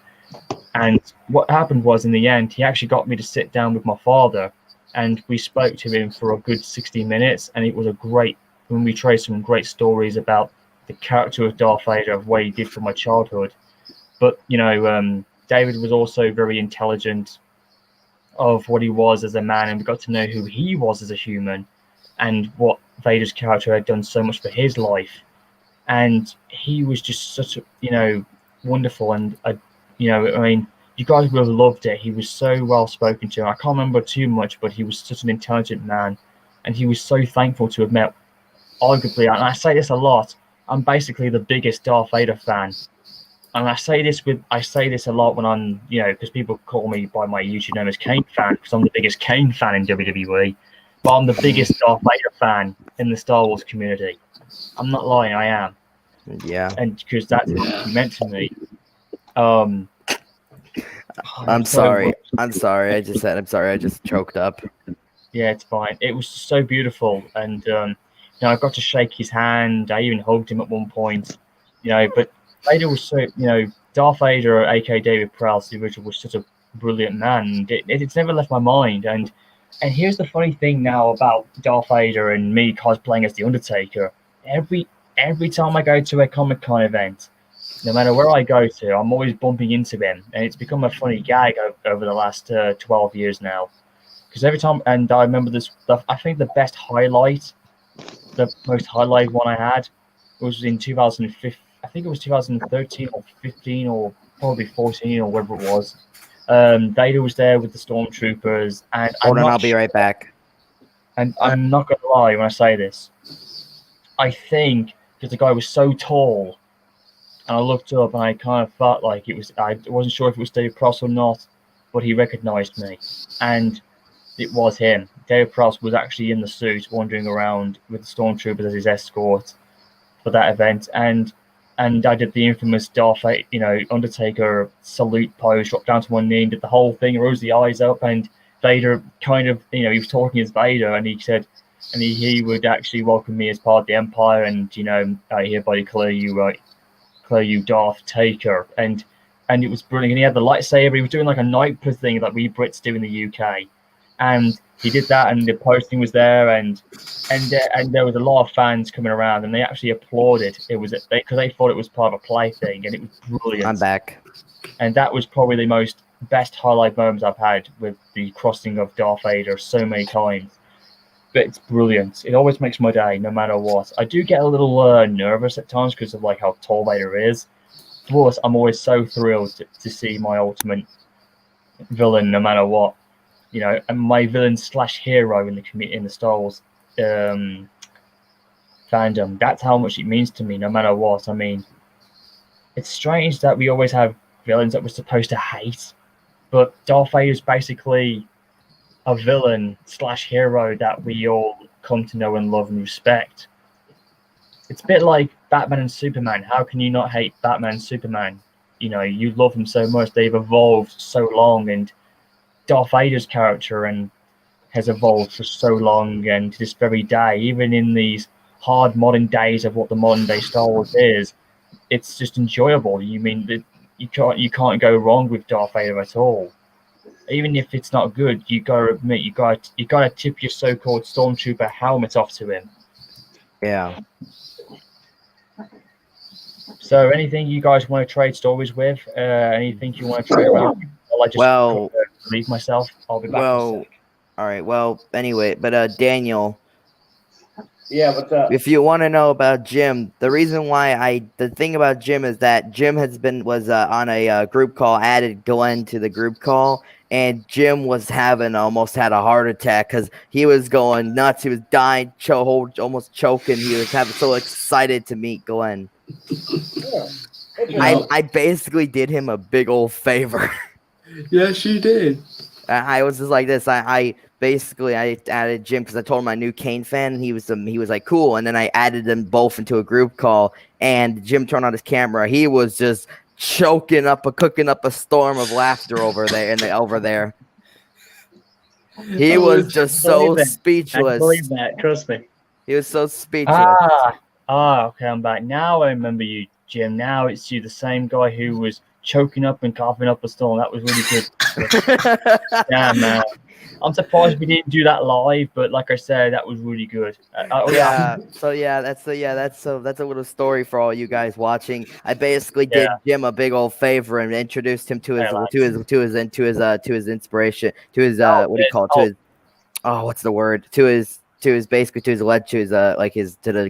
And what happened was, in the end, he actually got me to sit down with my father, and we spoke to him for a good 60 minutes, and it was when we traced some great stories about the character of Darth Vader, of what he did for my childhood. But David was also very intelligent of what he was as a man, and we got to know who he was as a human, and what Vader's character had done so much for his life. And he was just such a wonderful, and you guys would have loved it. He was so well spoken to. I can't remember too much, but he was such an intelligent man, and he was so thankful to have met, arguably, and I say this a lot, I'm basically the biggest Darth Vader fan. And I say this a lot when I'm, because people call me by my YouTube name as Kane fan, because I'm the biggest Kane fan in WWE. But I'm the biggest Darth Vader fan in the Star Wars community. I'm not lying, I am. Yeah. And because that's what he meant to me. I'm sorry. I just choked up. Yeah, it's fine. It was so beautiful, and I got to shake his hand. I even hugged him at one point. But Vader was so, Darth Vader, aka David Prowse, the original, was such a brilliant man. It's never left my mind. And here's the funny thing now about Darth Vader and me cosplaying as the Undertaker. Every time I go to a Comic-Con event, no matter where I go to, I'm always bumping into him, and it's become a funny gag over the last 12 years now. Because every time, and I remember this, I think the most highlight one I had was in 2015. I think it was 2013 or 15 or probably 14 or whatever it was. Vader was there with the stormtroopers, and I'll be right back. And I'm not going to lie when I say this. I think because the guy was so tall, and I looked up and I kind of felt like it was. I wasn't sure if it was David Prowse or not, but he recognized me, and it was him. David Prowse was actually in the suit, wandering around with the stormtroopers as his escort for that event, and I did the infamous Undertaker salute pose, dropped down to one knee, and did the whole thing, rose the eyes up, and Vader kind of, he was talking as Vader, and he said, and he would actually welcome me as part of the Empire, and I hereby declare you Darth Taker, and it was brilliant. And he had the lightsaber. He was doing like a Knight thing that we Brits do in the UK, and he did that, and the posting was there, and there was a lot of fans coming around, and they actually applauded. It was because they thought it was part of a play thing, and it was brilliant. I'm back, and that was probably the best highlight moments I've had with the crossing of Darth Vader so many times. But it's brilliant. It always makes my day, no matter what. I do get a little nervous at times because of like how tall Vader is, but I'm always so thrilled to see my ultimate villain, no matter what. And my villain / hero in the Star Wars fandom. That's how much it means to me, no matter what. I mean, it's strange that we always have villains that we're supposed to hate, but Darth Vader is basically a villain / hero that we all come to know and love and respect. It's a bit like Batman and Superman. How can you not hate Batman and Superman? You love them so much. They've evolved so long, and Darth Vader's character has evolved for so long, and to this very day, even in these hard modern days of what the modern day Star Wars is, it's just enjoyable. You can't go wrong with Darth Vader at all. Even if it's not good, you gotta admit you gotta tip your so-called stormtrooper helmet off to him. Yeah. So, anything you guys want to trade stories with? Anything you want to trade around? I just leave myself. I'll be back. All right. Well, anyway, but Daniel. Yeah, what's up? If you want to know about Jim, the reason why the thing about Jim is that Jim was on a group call, added Glenn to the group call, and Jim was almost had a heart attack because he was going nuts. He was dying, almost choking. He was so excited to meet Glenn. Yeah. I basically did him a big old favor. Yes, you did. I was just like this. I basically I added Jim because I told him I'm a new Kane fan. And he was like cool, and then I added them both into a group call. And Jim turned on his camera. He was just cooking up a storm of laughter over there. He was just so speechless. I believe that. Trust me. He was so speechless. Okay, I'm back. Now I remember you, Jim. Now it's you, the same guy who was choking up and coughing up a storm. That was really good. Yeah, man. I'm surprised we didn't do that live, but like I said, that was really good. That's a little story for all you guys watching. I basically did Jim a big old favor and introduced him to his inspiration, to his the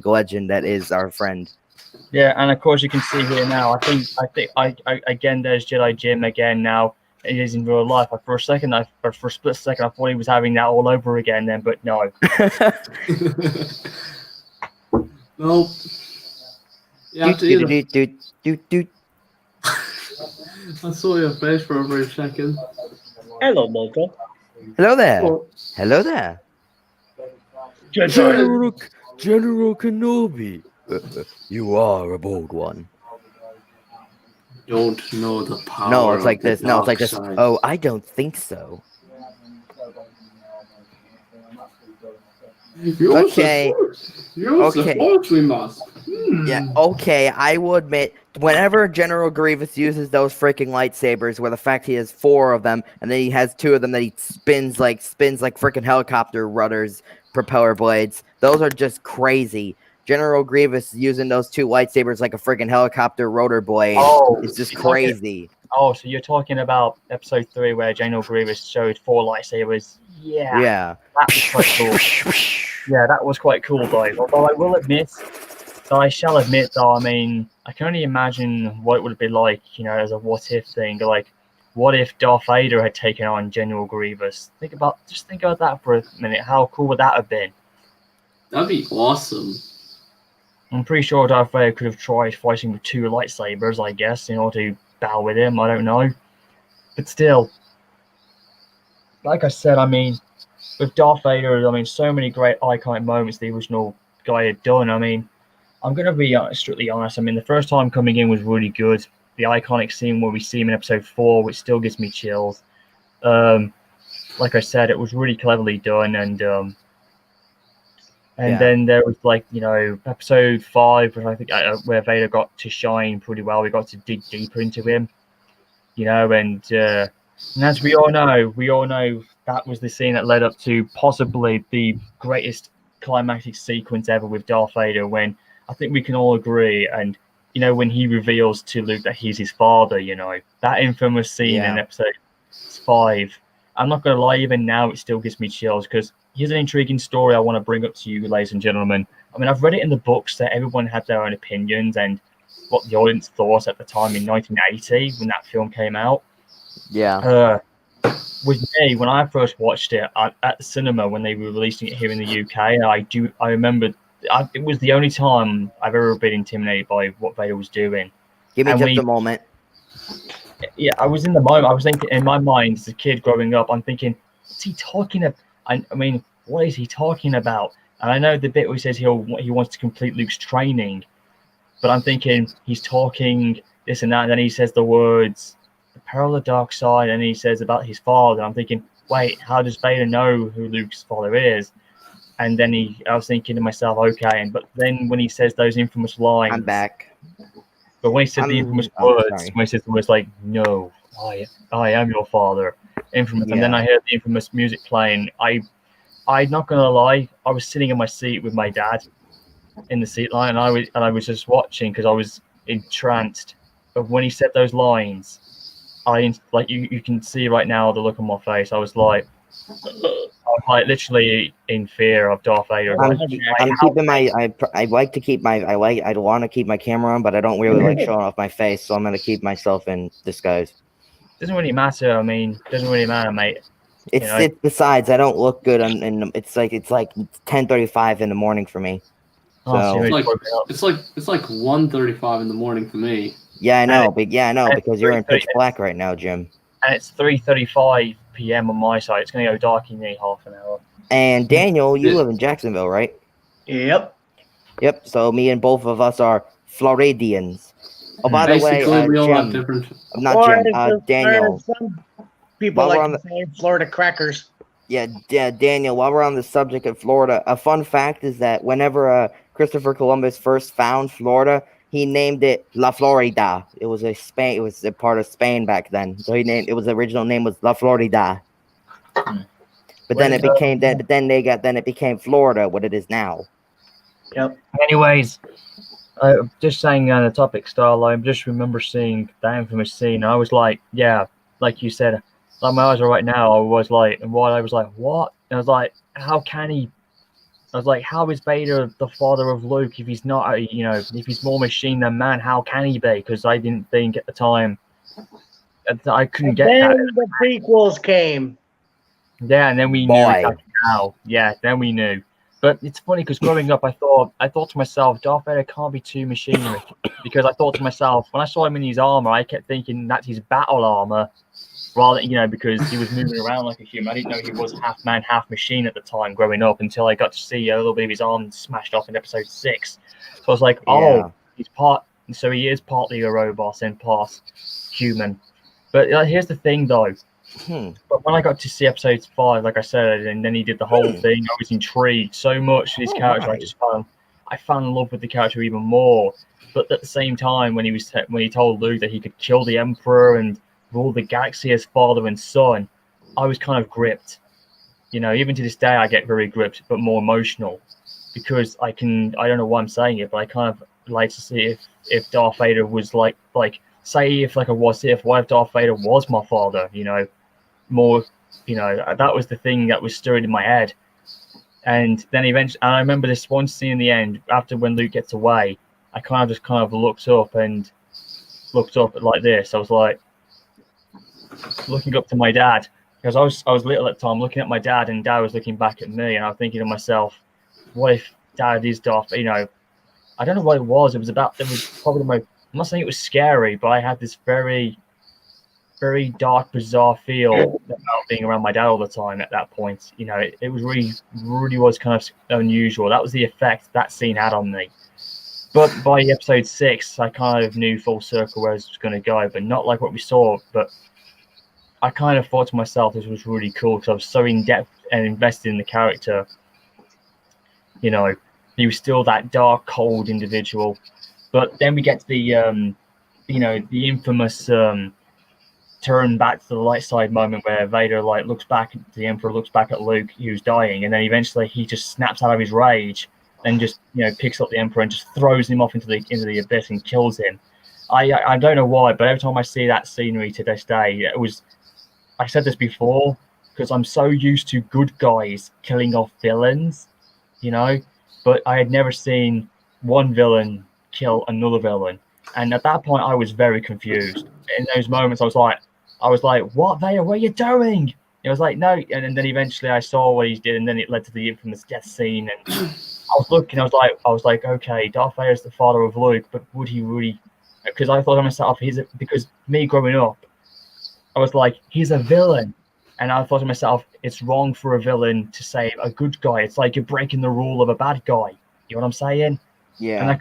legend that is our friend. Yeah, and of course you can see here now. I again, there's Jedi Jim again now. It is in real life. For a split second, I thought he was having that all over again. Then, but no. Nope. I saw your face for a brief second. Hello, Mocha. Hello there. Hello there. General Kenobi. You are a bold one. Don't know the power. No, it's like this. No, it's like this. Side. Oh, I don't think so. Okay. We must. Yeah. Okay. I will admit, whenever General Grievous uses those freaking lightsabers, where the fact he has 4 of them, and then he has 2 of them that he spins like freaking helicopter rudders, propeller blades. Those are just crazy. General Grievous using those 2 lightsabers like a freaking helicopter rotor blade. It's just crazy. So you're talking about episode 3 where General Grievous showed 4 lightsabers. Yeah. That was quite cool. Yeah, that was quite cool, though. Although I shall admit, though, I mean, I can only imagine what it would be like, as a what-if thing. Like, what if Darth Vader had taken on General Grievous? Think about that for a minute. How cool would that have been? That'd be awesome. I'm pretty sure Darth Vader could have tried fighting with 2 lightsabers, I guess, in order to battle with him. I don't know. But still, like I said, I mean, with Darth Vader, I mean, so many great iconic moments the original guy had done. I mean, I'm going to be strictly honest. I mean, the first time coming in was really good. The iconic scene where we see him in episode 4, which still gives me chills. Like I said, it was really cleverly done, and then there was episode 5, which I think where Vader got to shine pretty well. We got to dig deeper into him, and as we all know that was the scene that led up to possibly the greatest climactic sequence ever with Darth Vader, when I think we can all agree, and when he reveals to Luke that he's his father, that infamous scene in episode 5. I'm not going to lie, even now it still gives me chills, because here's an intriguing story I want to bring up to you, ladies and gentlemen. I mean, I've read it in the books that everyone had their own opinions and what the audience thought at the time in 1980 when that film came out. Yeah. With me, when I first watched it at the cinema when they were releasing it here in the UK, I remember it was the only time I've ever been intimidated by what Vader was doing. Give me just a moment. Yeah, I was in the moment. I was thinking in my mind as a kid growing up, I'm thinking, what's he talking about? I mean, what is he talking about? And I know the bit where he says he wants to complete Luke's training, but I'm thinking he's talking this and that, and then he says the words, the peril of the dark side, and he says about his father. And I'm thinking, wait, how does Vader know who Luke's father is? And then I was thinking to myself, okay, but then when he says those infamous lines, I'm back. But when he said the infamous words, when he says the words like, no, I am your father, infamous, and then I heard the infamous music playing, I'm not gonna lie, I was sitting in my seat with my dad in the seat line, and I was just watching because I was entranced. But when he said those lines, you can see right now the look on my face. I was like literally in fear of Darth Vader. I want to keep my camera on, but I don't really like showing off my face, so I'm gonna keep myself in disguise. Doesn't really matter. I mean, doesn't really matter, mate. It's besides, I don't look good, and it's like 10:35 in the morning for me. So it's like 1:35 in the morning for me. Yeah, I know. and Because you're in 3:30 pitch black right now, Jim. And it's 3:35 p.m. on my side. It's going to go dark in nearly half an hour. And Daniel, you live in Jacksonville, right? Yep. Yep. So me and both of us are Floridians. Oh, by the way, Basically, we all have Jim, different. not Or Jim, Daniel. some people While we're like to say Florida crackers. Yeah, Daniel, while we're on the subject of Florida, a fun fact is that whenever Christopher Columbus first found Florida, he named it La Florida. It was a part of Spain back then. So it was the original name was La Florida. But then it became Florida, what it is now. Yep. Anyways, just saying on the topic, Starlight, I just remember seeing that infamous scene. I was like, yeah, like you said, like my eyes are right now. I was like, and what I was like, what? And I was like, how can he? I was like, how is Vader the father of Luke if he's not, if he's more machine than man? How can he be? Because I didn't think at the time, I couldn't get Then that. the prequels came. Yeah, and then we knew exactly how. Yeah, then we knew. But it's funny because growing up, I thought to myself, Darth Vader can't be too machinery, because I thought to myself when I saw him in his armor, I kept thinking that's his battle armor, rather because he was moving around like a human. I didn't know he was half man, half machine at the time growing up until I got to see a little bit of his arm smashed off in Episode 6. So I was like, he's so he is partly a robot and part human. But here's the thing, though. But when I got to see Episode 5, like I said, and then he did the whole thing, I was intrigued so much with his character. Right. I fell in love with the character even more. But at the same time, when he told Luke that he could kill the Emperor and rule the galaxy as father and son, I was kind of gripped. Even to this day, I get very gripped, but more emotional, because I don't know why I'm saying it, but I kind of like to see if Darth Vader was like say if like a what if Darth Vader was my father, more, that was the thing that was stirring in my head. And then eventually, and I remember this one scene in the end, after when Luke gets away, I kind of looked up like this. I was like looking up to my dad, because I was little at the time, looking at my dad, and Dad was looking back at me, and I was thinking to myself, what if Dad is Darth? I don't know what it was. It was probably I'm not saying it was scary, but I had this very, very dark, bizarre feel about being around my dad all the time at that point. It was really was kind of unusual. That was the effect that scene had on me. But by Episode 6, I kind of knew full circle where it was going to go, but not like what we saw. But I kind of thought to myself, this was really cool, because I was so in depth and invested in the character. He was still that dark, cold individual. But then we get to the infamous turn back to the light side moment where Vader looks back, the Emperor looks back at Luke, who's dying, and then eventually he just snaps out of his rage and just picks up the Emperor and just throws him off into the abyss and kills him. I don't know why, but every time I see that scenery to this day, I said this before, because I'm so used to good guys killing off villains, but I had never seen one villain kill another villain. And at that point, I was very confused. In those moments, I was like, what, Vader, what are you doing? It was like, no. And then eventually I saw what he did, and then it led to the infamous death scene. And I was like, okay, Darth Vader is the father of Luke, but would he really? Because I thought to myself, because me growing up, I was like, he's a villain. And I thought to myself, it's wrong for a villain to save a good guy. It's like you're breaking the rule of a bad guy. You know what I'm saying? Yeah.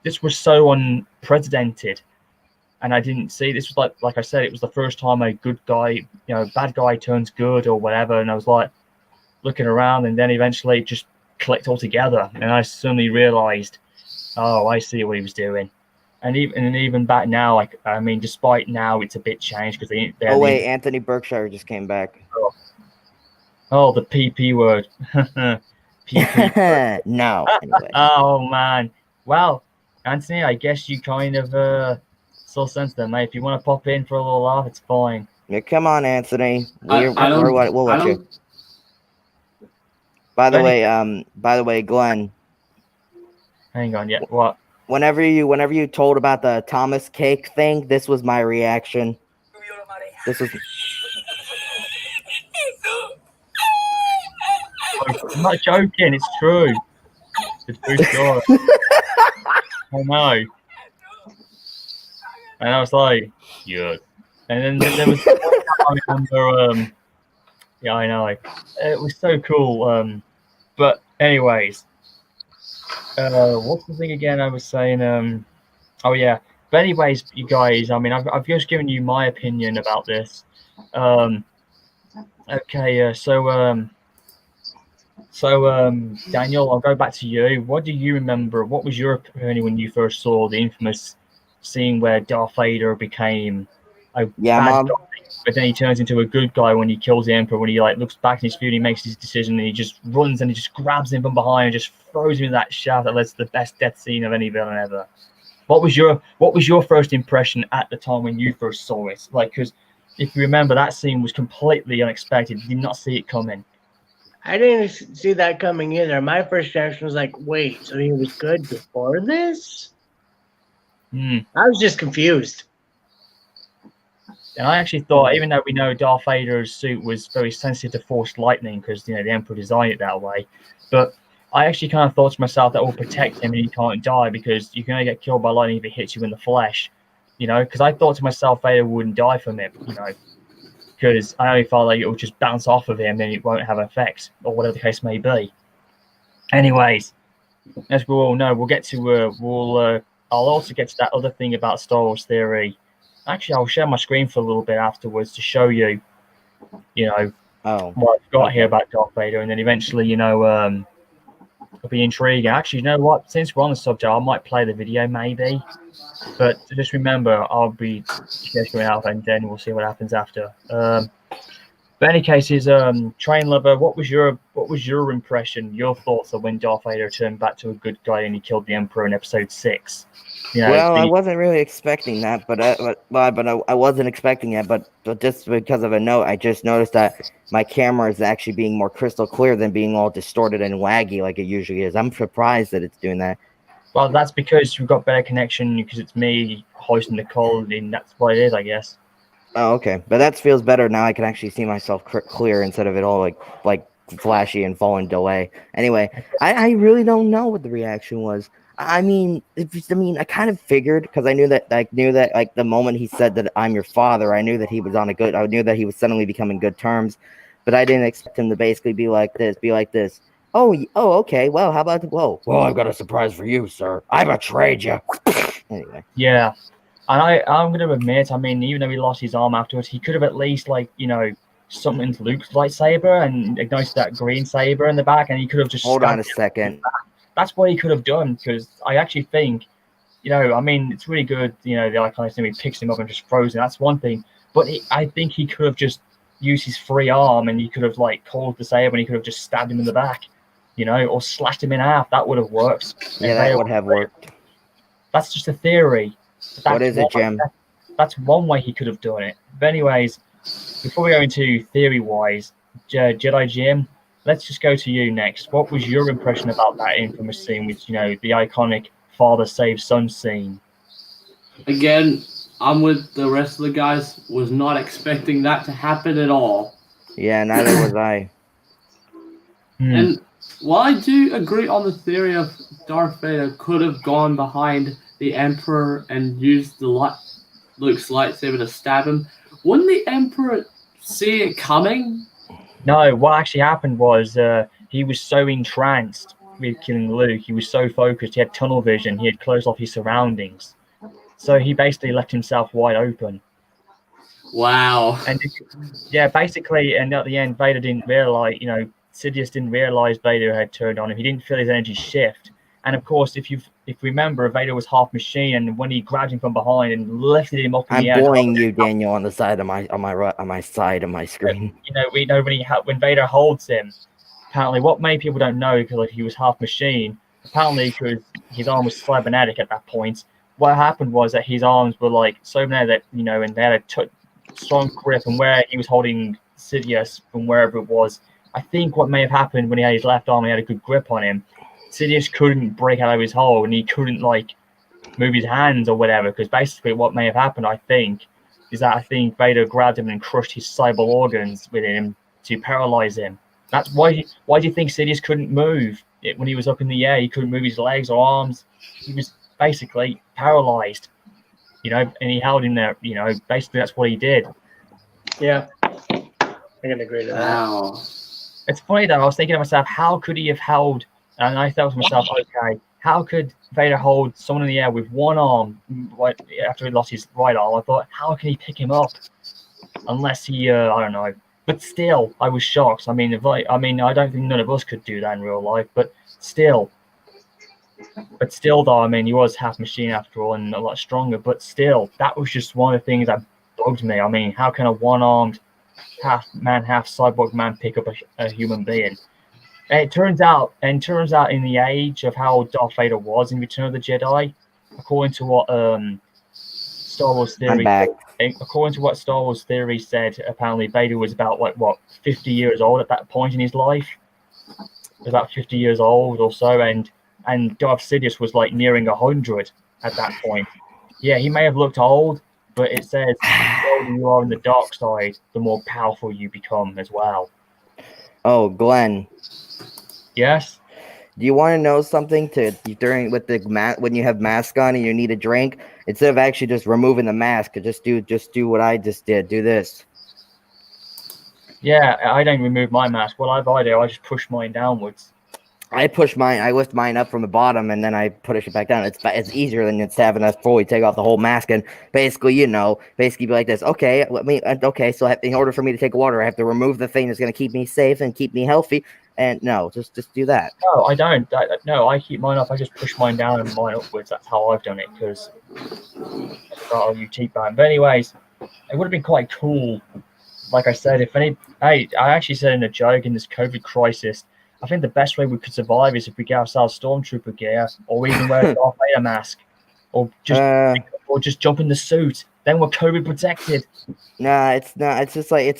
This was so unprecedented. And I didn't see, this was like I said, it was the first time a good guy, bad guy turns good or whatever. And I was like looking around, and then eventually it just clicked all together. And I suddenly realized, oh, I see what he was doing. And even back now, despite now it's a bit changed because Anthony Berkshire just came back. Oh, the PP word. PP word. No. Anyway. Oh man. Well, Anthony, I guess you kind of still sense them, mate. If you want to pop in for a little laugh, it's fine. Yeah, come on, Anthony. We'll let you. By the way, Glenn. Hang on, yeah. What? Whenever you told about the Thomas cake thing, this was my reaction. This was. I'm not joking. It's true. It's true story. I know. And I was like, yeah. And then there was one time I remember, yeah, I know, it was so cool. But anyways, what's the thing again? I was saying, oh yeah. But anyways, you guys, I mean, I've just given you my opinion about this. Okay, Daniel, I'll go back to you. What do you remember? What was your opinion when you first saw the infamous scene where Darth Vader became a Yeah, bad Mom. guy, but then he turns into a good guy when he kills the Emperor? When he like looks back in his fury, he makes his decision, and he just runs and he just grabs him from behind and just throws him in that shaft that led to the best death scene of any villain ever. What was your first impression at the time when you first saw it? Like, because if you remember, that scene was completely unexpected. You did not see it coming. I didn't see that coming either. My first reaction was like, wait, so he was good before this? Hmm. I was just confused. And I actually thought, even though we know Darth Vader's suit was very sensitive to forced lightning because the Emperor designed it that way, but I actually kind of thought to myself that will protect him and he can't die because you can only get killed by lightning if it hits you in the flesh, because I thought to myself Vader wouldn't die from it, because I only felt like it would just bounce off of him and it won't have effects or whatever the case may be. Anyways, as we all know, we'll get to I'll also get to that other thing about Star Wars theory. Actually, I'll share my screen for a little bit afterwards to show you, what I've got here about Darth Vader, and then eventually, it'll be intriguing. Actually, you know what? Since we're on the subject, I might play the video maybe, but just remember, I'll be gesturing out, and then we'll see what happens after. But any cases, Train Lover, what was your impression, your thoughts of when Darth Vader turned back to a good guy and he killed the Emperor in Episode 6? Well, I wasn't really expecting that, but I wasn't expecting it. But just because of a note, I just noticed that my camera is actually being more crystal clear than being all distorted and laggy like it usually is. I'm surprised that it's doing that. Well, that's because we've got better connection because it's me hosting the call, and that's what it is, I guess. Oh, okay. But that feels better now. I can actually see myself clear instead of it all like flashy and falling delay. Anyway, I really don't know what the reaction was. I mean, I kind of figured because I knew that like the moment he said that I'm your father, I knew that he was I knew that he was suddenly becoming good terms, but I didn't expect him to basically be like this. Oh, okay. Well, how about well, I've got a surprise for you, sir. I betrayed you. Anyway. Yeah. And I'm going to admit, I mean, even though he lost his arm afterwards, he could have at least, summoned Luke's lightsaber and ignited that green saber in the back, and he could have just... Hold on a second. That's what he could have done, because I actually think, I mean, it's really good, the iconic thing, he picks him up and just throws him. That's one thing. But I think he could have just used his free arm, and he could have, called the saber, and he could have just stabbed him in the back, or slashed him in half. That would have worked. Yeah, that would have worked. That's just a theory. What is it, Jim? That's one way he could have done it. But anyways, before we go into theory-wise, Jedi Jim, let's just go to you next. What was your impression about that infamous scene with, the iconic father saves son scene? Again, I'm with the rest of the guys. Was not expecting that to happen at all. Yeah, neither was I. And while I do agree on the theory of Darth Vader could have gone behind the Emperor and used Luke's lightsaber to stab him, wouldn't the Emperor see it coming? No, what actually happened was he was so entranced with killing Luke, he was so focused, he had tunnel vision, he had closed off his surroundings. So he basically left himself wide open. Wow. And yeah, basically, and at the end, Vader didn't realize, Sidious didn't realize Vader had turned on him. He didn't feel his energy shift. And of course, if you remember, Vader was half machine, and when he grabbed him from behind and lifted him up in the air, I'm boring you, Daniel, on the side of my side of my screen. We know when Vader holds him. Apparently, what many people don't know, because he was half machine. Apparently, because his arm was cybernetic at that point. What happened was that his arms were so many that and they had a strong grip, and where he was holding Sidious from wherever it was. I think what may have happened when he had his left arm, he had a good grip on him. Sidious couldn't break out of his hole, and he couldn't move his hands or whatever. Because basically, what may have happened, I think, is that Vader grabbed him and crushed his cyber organs with him to paralyze him. That's why. Why do you think Sidious couldn't move when he was up in the air? He couldn't move his legs or arms. He was basically paralyzed. and he held him there. Basically that's what he did. Yeah, I can agree to that. Wow. It's funny though. I was thinking to myself, how could he have held? And I thought to myself, okay, how could Vader hold someone in the air with one arm after he lost his right arm? I thought, how can he pick him up? Unless he, I don't know. But still, I was shocked. I mean, I don't think none of us could do that in real life. But still, though, I mean, he was half machine after all and a lot stronger. But still, that was just one of the things that bugged me. I mean, how can a one-armed half man, half cyborg man pick up a human being? And it turns out in the age of how Darth Vader was in Return of the Jedi, according to what Star Wars theory. I'm back. According to what Star Wars theory said, apparently Vader was about 50 years old at that point in his life. About 50 years old or so, and Darth Sidious was nearing 100 at that point. Yeah, he may have looked old, but it says the older you are in the dark side, the more powerful you become as well. Oh, Glenn. Yes. Do you want to know something? When you have mask on and you need a drink, instead of actually just removing the mask, just do what I just did. Do this. Yeah, I don't remove my mask. What I do, I just push mine downwards. I lift mine up from the bottom and then I push it back down. It's easier than it's having us fully take off the whole mask and basically be like this. Okay, so in order for me to take water, I have to remove the thing that's going to keep me safe and keep me healthy. And no, just do that. No, I don't. No, I keep mine up. I just push mine down and mine upwards. That's how I've done it because you keep that. But anyways, it would have been quite cool. Like I said, I actually said in a joke in this COVID crisis, I think the best way we could survive is if we get ourselves stormtrooper gear, or even wear a Darth Vader mask, or just jump in the suit. Then we're COVID protected. Nah, it's not. It's like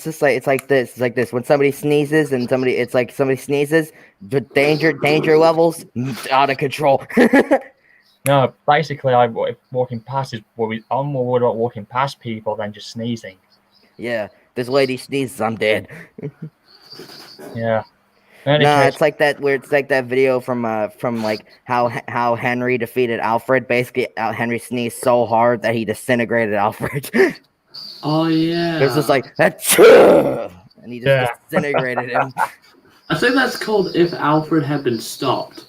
this. It's like this. When somebody sneezes and somebody sneezes, the danger levels out of control. No, basically, walking past I'm more worried about walking past people than just sneezing. Yeah, this lady sneezes, I'm dead. Yeah. It's like that video from how Henry defeated Alfred. Basically, Henry sneezed so hard that he disintegrated Alfred. Oh yeah. It was just like and he just disintegrated him. I think that's called If Alfred Had Been Stopped.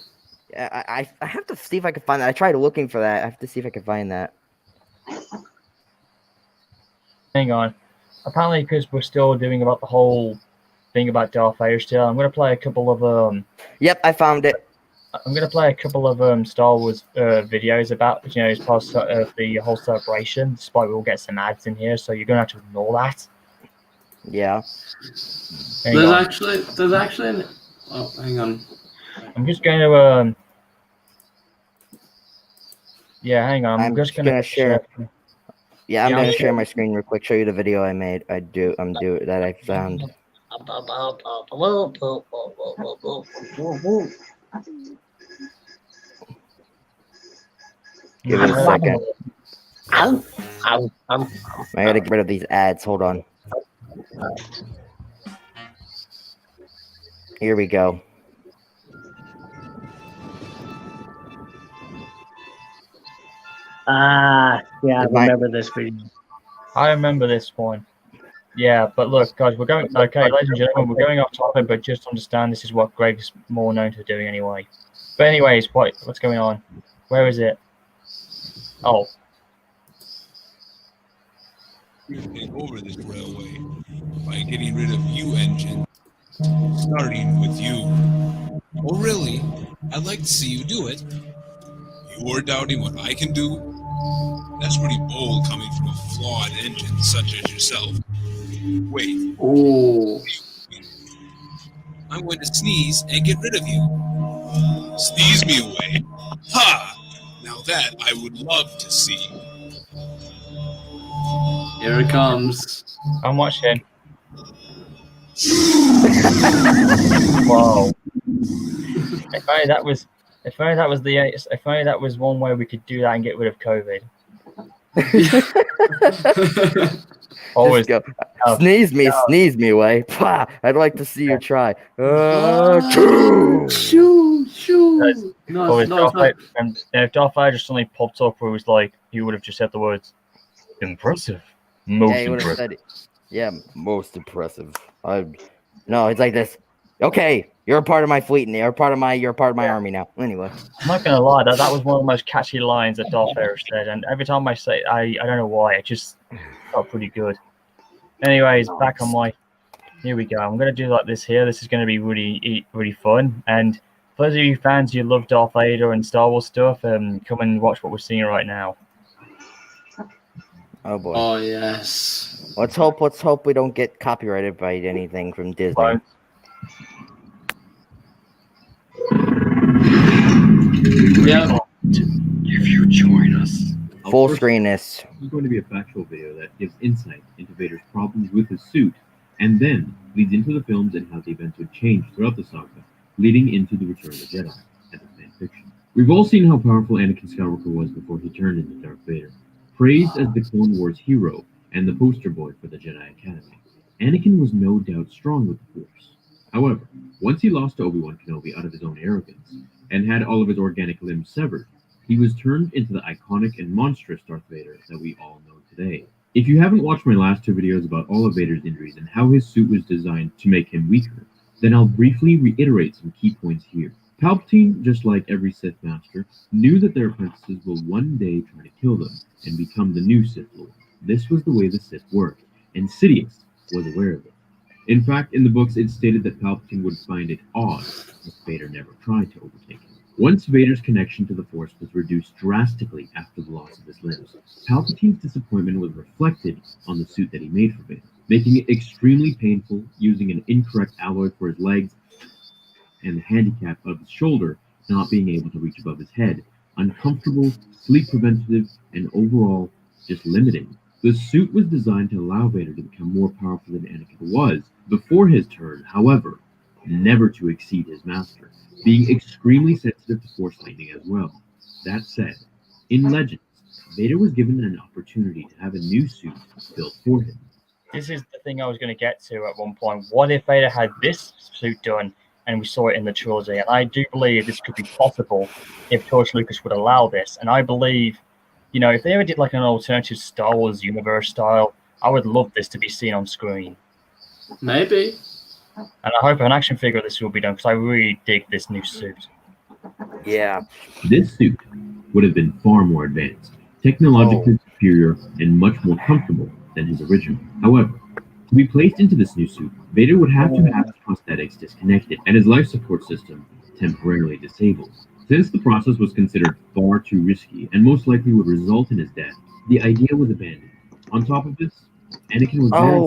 Yeah, I have to see if I can find that. I tried looking for that. I have to see if I can find that. Hang on. Apparently, because we're still doing about the whole thing about Darth Vader still, I'm going to play a couple of Yep, I found it. I'm going to play a couple of Star Wars videos about as part of the whole celebration. Despite we'll get some ads in here, so you're going to have to ignore that. Yeah. There's actually an... Oh, hang on. I'm just going to yeah, hang on. I'm just gonna share. Yeah, I'm gonna sure. share my screen real quick. Show you the video I made. I found. Give it a second. I gotta get rid of these ads. Hold on. Here we go. Yeah, I remember this video. I remember this one. Yeah, but look, guys, we're going. Okay, ladies and gentlemen, we're going off topic, but just understand this is what Greg's more known for doing anyway. But anyways, what's going on? Where is it? Oh. Take over this railway by getting rid of you engine, starting with you. Oh, really? I'd like to see you do it. You are doubting what I can do? That's pretty bold coming from a flawed engine such as yourself. Wait. Oh. I'm going to sneeze and get rid of you. Sneeze me away. Ha! Now that I would love to see. Here it comes. I'm watching. Wow. If only that was one way we could do that and get rid of COVID. Always go. Sneeze me away. Pah, I'd like to see you try. Shoo. And if Darth Vader just suddenly popped up where it was like, he would have just said the words, Impressive. Most Yeah, he would have impressive. said it. Yeah, most impressive. No, it's like this. Okay, you're a part of my fleet, and you're a part of my army now. Anyway, I'm not gonna lie, that was one of the most catchy lines that Darth Vader said, and every time I say it, I don't know why, it just felt pretty good. Anyways, back on my. Here we go. I'm gonna do like this here. This is gonna be really fun. And for those of you fans who love Darth Vader and Star Wars stuff, come and watch what we're seeing right now. oh boy. Oh yes. Let's hope we don't get copyrighted by anything from Disney. Won't. Yeah. If you join us. Full screen this. This is going to be a factual video that gives insight into Vader's problems with his suit, and then leads into the films and how the events would change throughout the saga, leading into the Return of the Jedi and the fan fiction. We've all seen how powerful Anakin Skywalker was before he turned into Darth Vader. Praised as the Clone Wars hero and the poster boy for the Jedi Academy, Anakin was no doubt strong with the Force. However, once he lost to Obi-Wan Kenobi out of his own arrogance, and had all of his organic limbs severed, he was turned into the iconic and monstrous Darth Vader that we all know today. If you haven't watched my last two videos about all of Vader's injuries and how his suit was designed to make him weaker, then I'll briefly reiterate some key points here. Palpatine, just like every Sith Master, knew that their apprentices will one day try to kill them and become the new Sith Lord. This was the way the Sith worked, and Sidious was aware of it. In fact, in the books, it's stated that Palpatine would find it odd if Vader never tried to overtake him. Once Vader's connection to the Force was reduced drastically after the loss of his limbs, Palpatine's disappointment was reflected on the suit that he made for Vader, making it extremely painful, using an incorrect alloy for his legs, and the handicap of his shoulder not being able to reach above his head, uncomfortable, sleep preventative, and overall just limiting. The suit was designed to allow Vader to become more powerful than Anakin was before his turn, however, never to exceed his master, being extremely sensitive to Force lightning as well. That said, in Legends, Vader was given an opportunity to have a new suit built for him. This is the thing I was going to get to at one point. What if Vader had this suit done and we saw it in the trilogy? And I do believe this could be possible if George Lucas would allow this. And I believe, you know, if they ever did like an alternative Star Wars universe style, I would love this to be seen on screen. Maybe. And I hope an action figure of this will be done because I really dig this new suit. Yeah. This suit would have been far more advanced, technologically superior, and much more comfortable than his original. However, to be placed into this new suit, Vader would have to have his prosthetics disconnected and his life support system temporarily disabled. Since the process was considered far too risky and most likely would result in his death, the idea was abandoned. On top of this, Anakin was very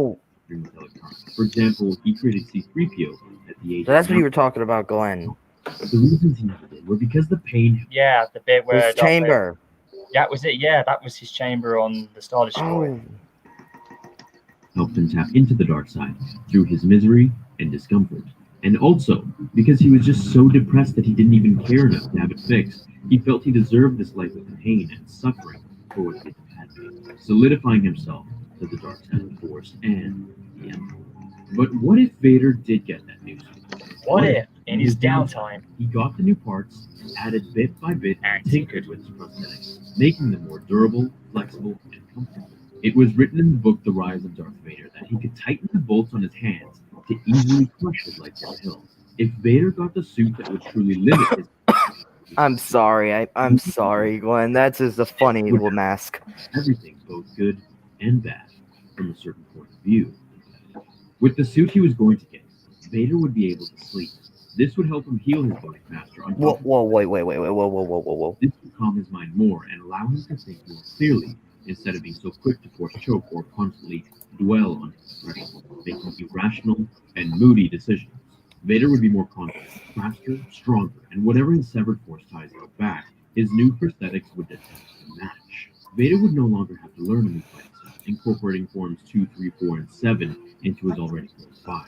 with electronics. For example, he created C-3PO at the age So that's of what you were talking about, Glenn. The reasons he never did were because the pain Yeah, the bit where His chamber. Yeah, was it? Yeah, that was his chamber on the Star Destroyer. helped him tap into the dark side through his misery and discomfort. And also, because he was just so depressed that he didn't even care enough to have it fixed, he felt he deserved this life of pain and suffering for what he had made, solidifying himself to the dark side of the Force and the Emperor. But what if Vader did get that new suit? What if, in his downtime, he got the new parts, added bit by bit, and tinkered with his prosthetics, making them more durable, flexible, and comfortable? It was written in the book The Rise of Darth Vader that he could tighten the bolts on his hands to easily crush his lightsaber hilt. If Vader got the suit that would truly limit his... I'm sorry. I'm sorry, Glenn. That's just a funny little mask. Everything, both good and bad, from a certain point of view. With the suit he was going to get, Vader would be able to sleep. This would help him heal his body faster. Whoa, wait. This would calm his mind more and allow him to think more clearly instead of being so quick to force choke or constantly dwell on his depression, making irrational and moody decisions. Vader would be more confident, faster, stronger, and whatever his severed force ties held back, his new prosthetics would attempt to match. Vader would no longer have to learn a new fight style, incorporating forms 2, 3, 4, and 7 into his already close 5.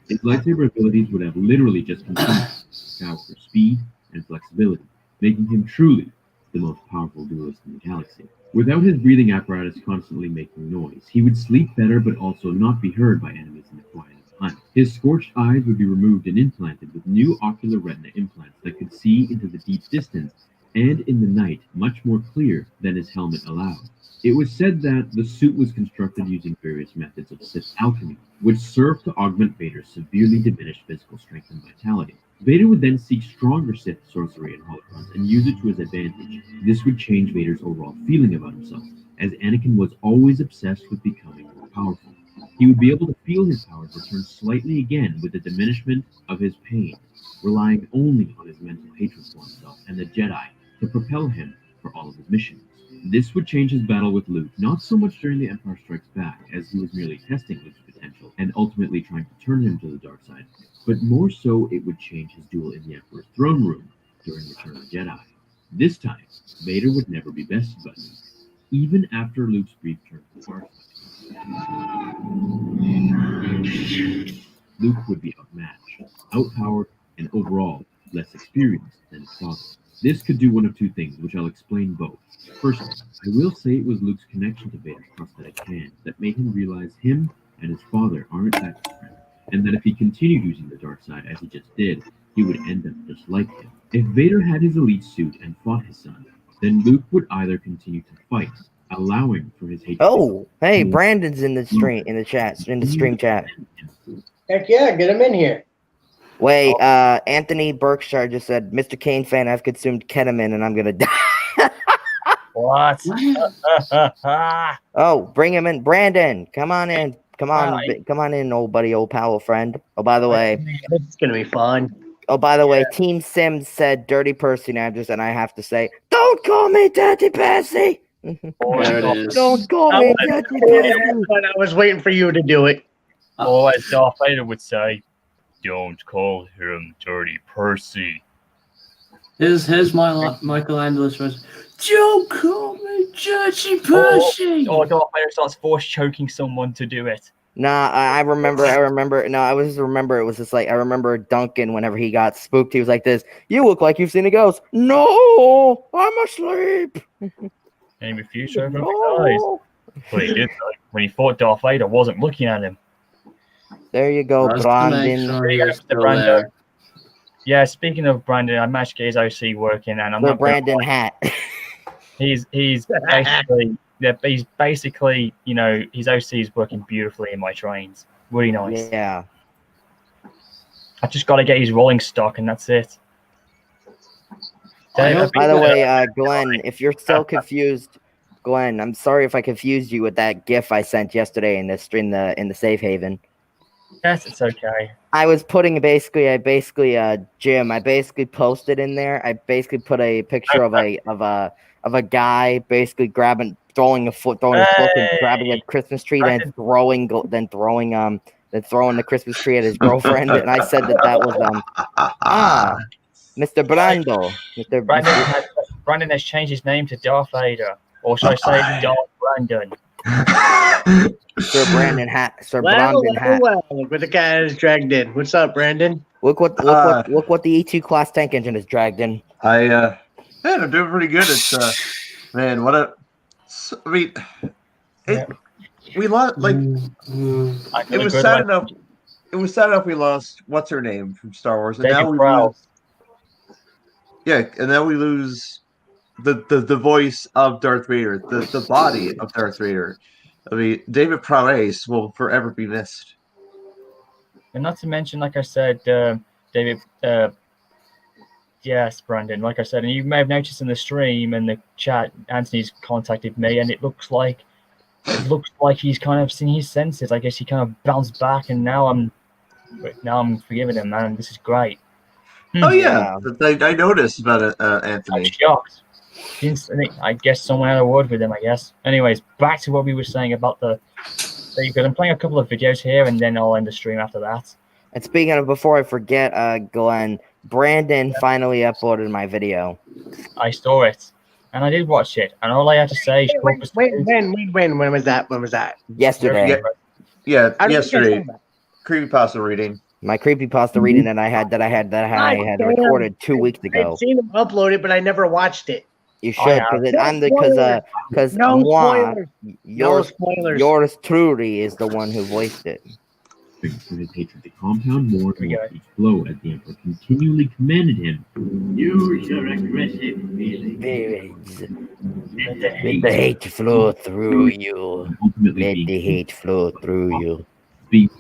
His lightsaber abilities would have literally just continued to power for speed and flexibility, making him truly the most powerful duelist in the galaxy. Without his breathing apparatus constantly making noise, he would sleep better but also not be heard by enemies in the quiet of the hunt. His scorched eyes would be removed and implanted with new ocular retina implants that could see into the deep distance and in the night much more clear than his helmet allowed. It was said that the suit was constructed using various methods of Sith alchemy, which served to augment Vader's severely diminished physical strength and vitality. Vader would then seek stronger Sith sorcery and holocrons and use it to his advantage. This would change Vader's overall feeling about himself, as Anakin was always obsessed with becoming more powerful. He would be able to feel his powers return slightly again with the diminishment of his pain, relying only on his mental hatred for himself and the Jedi to propel him for all of his missions. This would change his battle with Luke, not so much during The Empire Strikes Back, as he was merely testing Luke's potential and ultimately trying to turn him to the dark side, but more so it would change his duel in the Emperor's throne room during Return of the Jedi. This time, Vader would never be bested buddies, even after Luke's brief turn to the dark side. Luke would be outmatched, outpowered, and overall less experienced than his father. This could do one of two things, which I'll explain both. First, I will say it was Luke's connection to Vader's prosthetic hand that made him realize him and his father aren't that different, and that if he continued using the dark side as he just did, he would end up just like him. If Vader had his elite suit and fought his son, then Luke would either continue to fight, allowing for his hatred. Oh, hey, Brandon's in the stream, in the chat, in the stream chat. Heck yeah, get him in here. Wait, Anthony Berkshire just said, Mr. Kane fan, I've consumed ketamine and I'm gonna die. What? Oh, bring him in. Brandon, come on in. Come on in, old buddy, old pal, friend. Oh, by the way. It's going to be fun. Oh, by the way, Team Sims said dirty Percy Andrews, and I have to say, don't call me Dirty Percy. There it is. Don't call me Dirty Percy. But I was waiting for you to do it. Or as Darth Vader would say, don't call him Dirty Percy. Here's Michelangelo's version. Don't call me Dirty Percy. Or Darth Vader starts force choking someone to do it. Nah, I remember. No, I was just remember. It was just like I remember Duncan whenever he got spooked. He was like this. You look like you've seen a ghost. No, I'm asleep. And he refused to open up his eyes. But he did though. When he fought Darth Vader, wasn't looking at him. There you go, Brandon. Yeah, speaking of Brandon, I managed to get his OC working, and I'm the not Brandon hat. He's basically, you know, his OC is working beautifully in my trains. Really nice. Yeah. I just got to get his rolling stock, and that's it. By the way, Glenn, if you're still confused, Glenn, I'm sorry if I confused you with that GIF I sent yesterday in the safe haven. Yes, it's okay. I was putting Jim. I basically posted in there. I basically put a picture of a guy basically throwing a foot and grabbing a Christmas tree, then throwing the Christmas tree at his girlfriend. And I said that was Mr. Brando. Brandon has changed his name to Darth Vader, or should I say Darth Brandon? Sir Brandon hat. Look what the guy is dragged in. What's up, Brandon? Look what the E2 class tank engine is dragged in. Man, I'm doing pretty good. It's man, we lost. Like, it was sad enough. It was sad enough we lost what's her name from Star Wars, and David now we Prowse. and now we lose the voice of Darth Vader, the body of Darth Vader. I mean, David Prowse will forever be missed. And not to mention, like I said, David. Yes, Brandon. Like I said, and you may have noticed in the stream and the chat, Anthony's contacted me, and it looks like he's kind of seen his senses. I guess he kind of bounced back, and now I'm forgiving him, man. This is great. Oh yeah, I noticed about it, Anthony. I'm shocked. I guess someone had a word with him. I guess. Anyways, back to what we were saying about the. Because I'm playing a couple of videos here, and then I'll end the stream after that. And speaking of, before I forget, Glenn, Brandon finally uploaded my video. I saw it, and I did watch it, and all I had to say. When was that? When was that? Yesterday. Yeah, yesterday. Creepypasta reading. My creepypasta reading that I had recorded 2 weeks ago. I've seen him upload it, but I never watched it. You should, because no spoilers. yours truly is the one who voiced it. For his hatred to compound more and more each blow as the Emperor continually commanded him, use your aggressive feelings. Let the hate flow through you. And ultimately Let being the hate flow through you.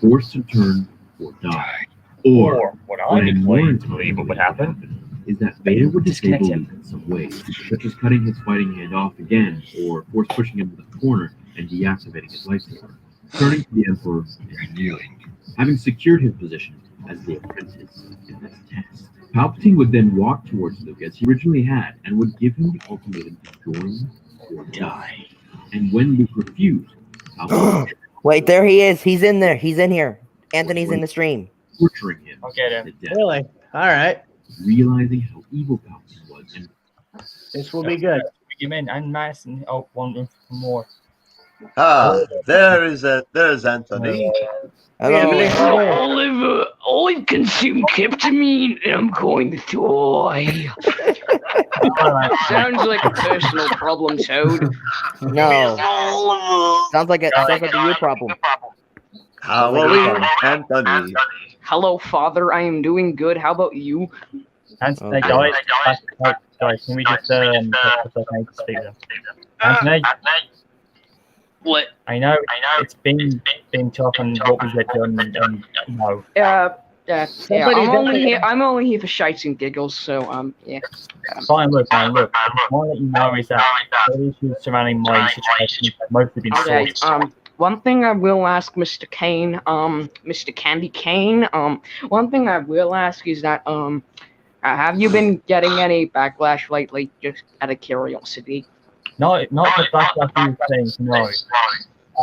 forced to turn or die. Or what what I'm I'm more inclined to inclined believe to would believe happen. is that Vader would Disconnect disable him. Luke in some way, such as cutting his fighting hand off again, or force pushing him to the corner and deactivating his lightsaber, turning to the Emperor and kneeling, having secured his position as the apprentice in this test. Palpatine would then walk towards Luke as he originally had, and would give him the ultimatum to join or die. And when Luke refused, Palpatine Wait, there he is. He's in there. He's in here. Anthony's in the stream. torturing him I'll get him. to death, Really? All right. realizing how evil Palpatine was and This will be good. You mean and Madison? Oh, one more. There's Anthony. Hello. Oliver, I've consumed ketamine and I'm going to die. Sounds like a personal problem, Toad. No. Oliver. Sounds like a you problem. Halloween, Anthony. Hello, Father. I am doing good. How about you? Anthony, Okay. guys, can we just just a second to speak to them? Anthony, What? I know it's been tough on what we get done, and no. Yeah, Somebody I'm only here for shites and giggles. So yeah. Fine, look, man, look. What I want to let you know is that all the issues surrounding my situation have mostly been Okay. sorted. One thing I will ask Mr. Kane, Mr. Candy Kane, one thing I will ask is that, have you been getting any backlash lately, just out of curiosity? No, not the backlash you think, no.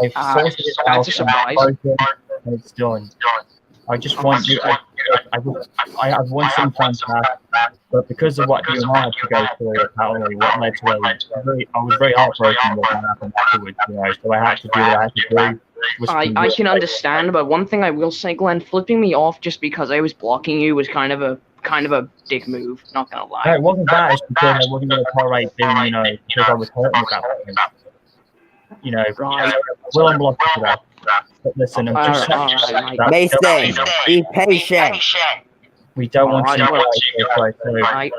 I've sorted it That's out, a surprise. and it's done. I just want you, I've won some fantastic, but because of what you and I had to go through, apparently, what led to I was very heartbroken what happened afterwards, you know, so I had to do what I had to do. I can understand, but one thing I will say, Glenn, flipping me off just because I was blocking you was kind of a dick move, not gonna No, lie. it wasn't that, it's because I wasn't going to tolerate being, you know, because I was hurting about things. You know, Right. well, I'm blocking for that. But listen, I'm just Alright, that- Mason, be patient. we don't want to Alright, right, so Right.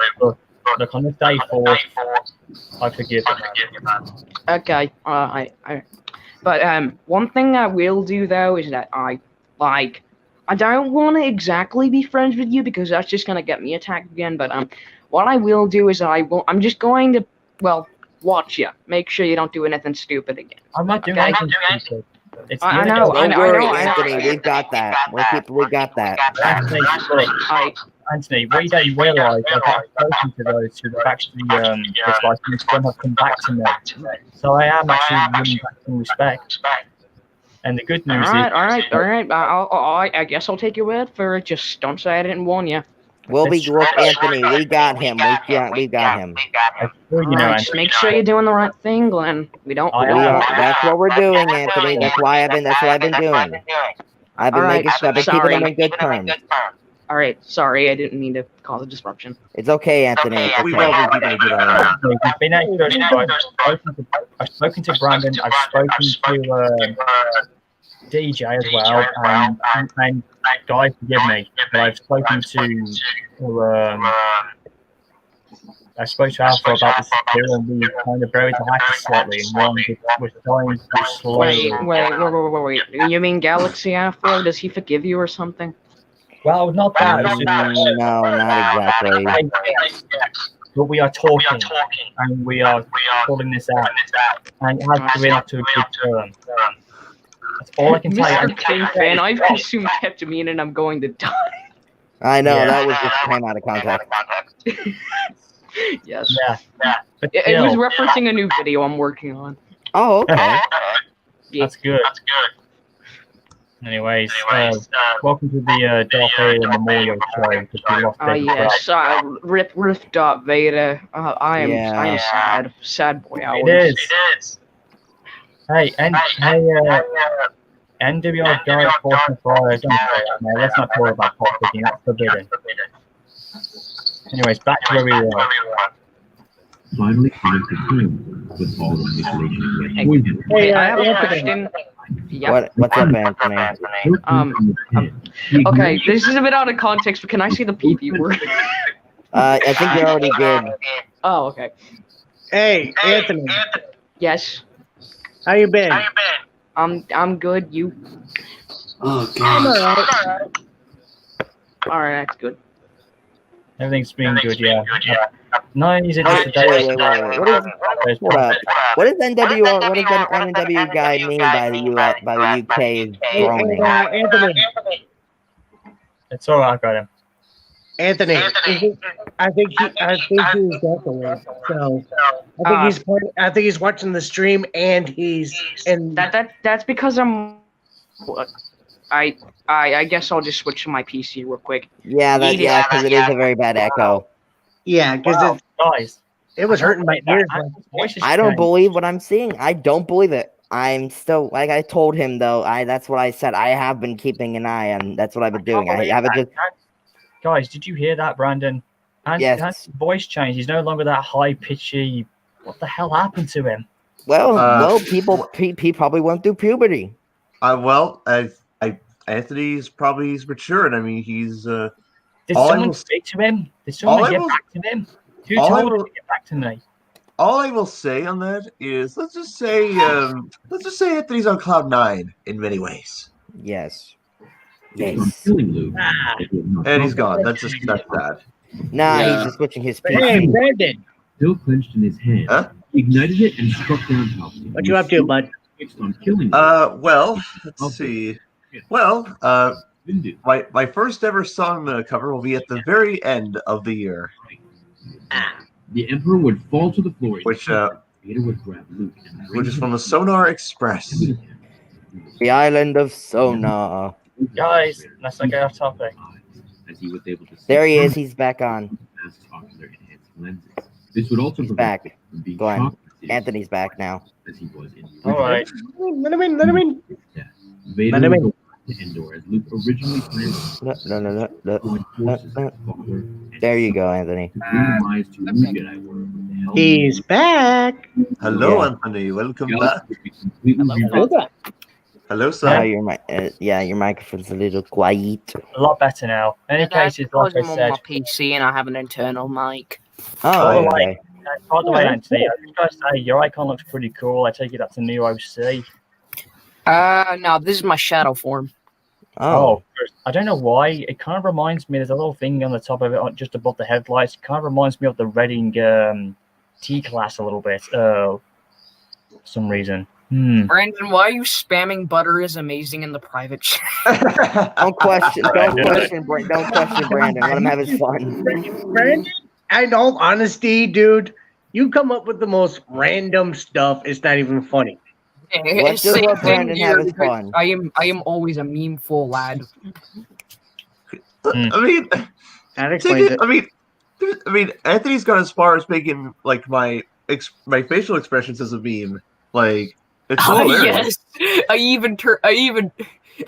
look, on this day 4, I forgive you, man. Okay, but one thing I will do though is that I don't want to exactly be friends with you because that's just gonna get me attacked again. But what I will do is I'm just going to watch you, make sure you don't do anything stupid again. I'm not doing Okay. anything stupid. It's I the know, other Don't worry, Anthony. We've got that. We got that. Anthony, look, Anthony, we don't realise that I've spoken to those who have actually disliked me, some have come back to me. So I am actually winning back some respect. And the good news All right. I guess I'll take your word for it. Just don't say I didn't warn you. Look, Anthony. We got him. We got him. I'm sure you know, Alright, just Anthony. make sure you're doing the right thing, Glenn. We don't. That's what we're doing, Anthony. That's what I've been doing. I've been Alright, keeping them in good terms. All right, sorry, I didn't mean to cause a disruption. It's okay, Anthony. It's We okay. will be doing it. We've been I've spoken to Brandon, I've spoken to DJ as well, and guys, forgive me, but I've spoken to I spoke to Alpha about this too, and we kind of buried the hatchet slightly, and we're trying to slowly. Wait. You mean Galaxy Afro? Does he forgive you or something? Well, not that. It's just, No, not exactly. but we are talking, and we are pulling this out, and it has to be up to a good term. That's all I can tell you. Mr. King fan, I've consumed ketamine and I'm going to die. I know, Yeah. that was just came out of context. Yes. Yeah. But It was still, referencing a new video I'm working on. Oh, okay. that's good. Anyways, welcome to the Darth Vader Memorial Show. Because we lost David Prowse. Yes, Rip Darth Vader. I am sad boy hours. It is. Hey, NWR guy forcing fire. Don't say that, man. Let's not talk about politicking. That's forbidden. Anyways, back to where we were. finally coming to terms with all the manipulation he had poisoned. Hey, I have a Anthony. question. Yeah. What's up, Anthony? Okay, this is a bit out of context, but can I see the PP word? I think you're already good. Oh, okay. Hey, Anthony, Yes. how you been? I'm good. You? Oh I'm god. alright. All right, that's good. Everything's been good, yeah. 90s into Wait. Hold up. What does NWR? What does that NW guy mean by the UK is Hey, groaning? Anthony, It's alright, I got him. Anthony, I think he's definitely. So I think he's watching the stream and That's because I guess I'll just switch to my PC real quick. Yeah, because it is a very bad echo. yeah, because Guys, it was hurting my ears. I don't believe what I'm seeing. I don't believe it. I'm still like I told him though. That's what I said. I have been keeping an eye on. That's what I've been doing. I haven't just. Guys, did you hear that, Brandon? And Yes. his voice changed. He's no longer that high pitchy. What the hell happened to him? Well, he probably went through puberty. Anthony's probably matured. I mean, he's. Did all I someone will- speak to him? Did someone get back to him? Who all I told him will- to get back to me? All I will say on that is, let's just say Anthony's on cloud 9 in many ways. Yes. On killing Luke. And he's gone. That's sad. Nah, Yeah. he's just switching his Hey, PC. Brandon, Still clenched in his hand, Huh? he ignited it and struck down Palpatine. what you up to, bud? Fixed on killing Luke. Well, let's see. Well, Vindu. my first ever song cover will be at the very end of the year, The Emperor would fall to the floor. which Vader would grab Luke and bring is him from the Sonar Express. to him. The island of Sonar. Guys, let's not get off topic. As he was able to see There he is. He's back on. past ocular enhanced lenses. This would also He's prevent back. him from being Go ahead. shocked Anthony's back now. as he was in the All right. Let him in. Let him in. Vader Let him would in. go to Endor as Luke originally planned No. to join forces with his father and There you go, Anthony. to minimize to who Jedi were with the help. He's back. Hello, Yeah. Anthony. Welcome The back. galaxy would be completely rebuilt. Hello, Now sir. your microphone's a little quiet. A lot better now. In any case, like I I'm on said, my PC and I have an internal mic. Oh, Oh, okay. by the way, Anthony, I was going to say your icon looks pretty cool. I take it that's a new OC. No, this is my shadow form. Oh, I don't know why. It kind of reminds me. There's a little thing on the top of it, just above the headlights. It kind of reminds me of the Reading T-class a little bit. For some reason. Brandon, why are you spamming butter is amazing in the private chat? don't question Brandon. Let him have his fun. Brandon, in all honesty, dude, you come up with the most random stuff. It's not even funny. Let's just let Brandon have his fun. I am always a meme-full lad. I mean, That explains it. I mean, Anthony's gone as far as making like my facial expressions as a meme. Like it's hilarious. Yes, I even.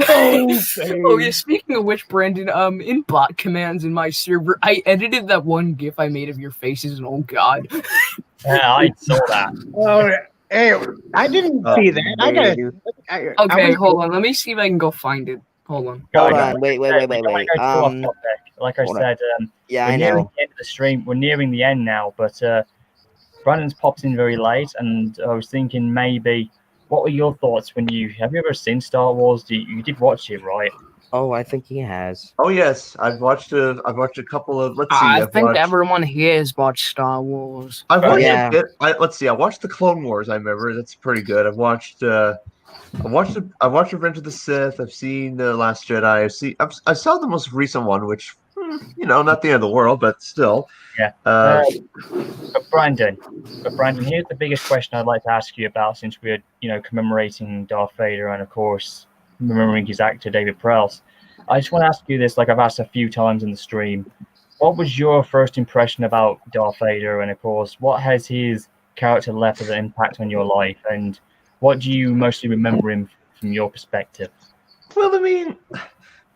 Oh yeah. Speaking of which, Brandon, in bot commands in my server, I edited that one GIF I made of your faces, and oh god. Yeah, I saw that. Oh, hey, I didn't see that. I gotta. Okay, hold on. Let me see if I can go find it. Hold on. Hold Guys, on. Wait. We're not gonna go too off topic. Like I hold on. said, Yeah, we're I nearing know. the end of the stream. We're nearing the end now, but Brandon's popped in very late, and I was thinking maybe, what were your thoughts when have you ever seen Star Wars? You did watch it, right? Oh, I think he has. Oh yes, I've watched a couple of. Let's see. I I've think watched, everyone here has watched Star Wars. I've watched Yeah. a bit. Let's see. I watched the Clone Wars. I remember that's pretty good. I've watched Revenge of the Sith. I've seen The Last Jedi. I saw the most recent one, which not the end of the world, but still. Yeah. Uh, But Brandon, here's the biggest question I'd like to ask you about, since we're commemorating Darth Vader and of course remembering his actor David Prowse. I just want to ask you this, like I've asked a few times in the stream. What was your first impression about Darth Vader, and of course, what has his character left as an impact on your life, and what do you mostly remember him from your perspective? Well, I mean,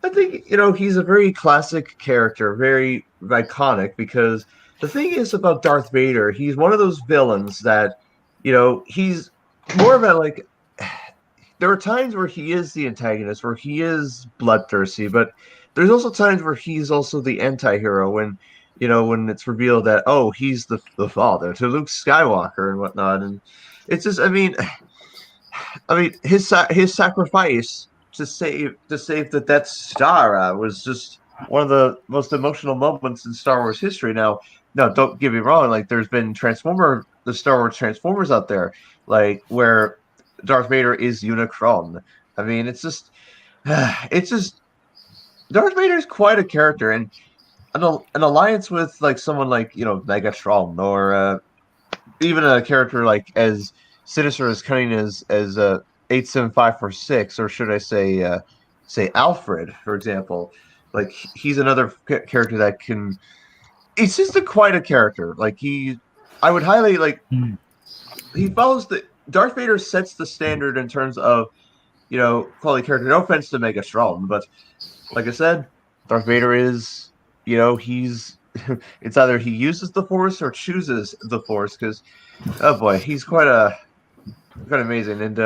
I think he's a very classic character, very iconic, because the thing is about Darth Vader, he's one of those villains that, he's more about like. There are times where he is the antagonist, where he is bloodthirsty, but there's also times where he's also the anti-hero when it's revealed that, oh, he's the father to Luke Skywalker and whatnot. And it's just, his sacrifice to save the Death Star was just one of the most emotional moments in Star Wars history. Now, don't get me wrong, like there's been the Star Wars Transformers out there, like where Darth Vader is Unicron. It's just Darth Vader is quite a character, and an alliance with like someone like Megatron, or even a character like as sinister as cunning as 87546, or should I say Alfred, for example. Like he's another character that can. It's just quite a character. Like I would highly like. He follows Darth Vader sets the standard in terms of, quality character. No offense to Megatron, but like I said, Darth Vader is, he's. It's either he uses the Force or chooses the Force, because, oh boy, he's quite amazing. And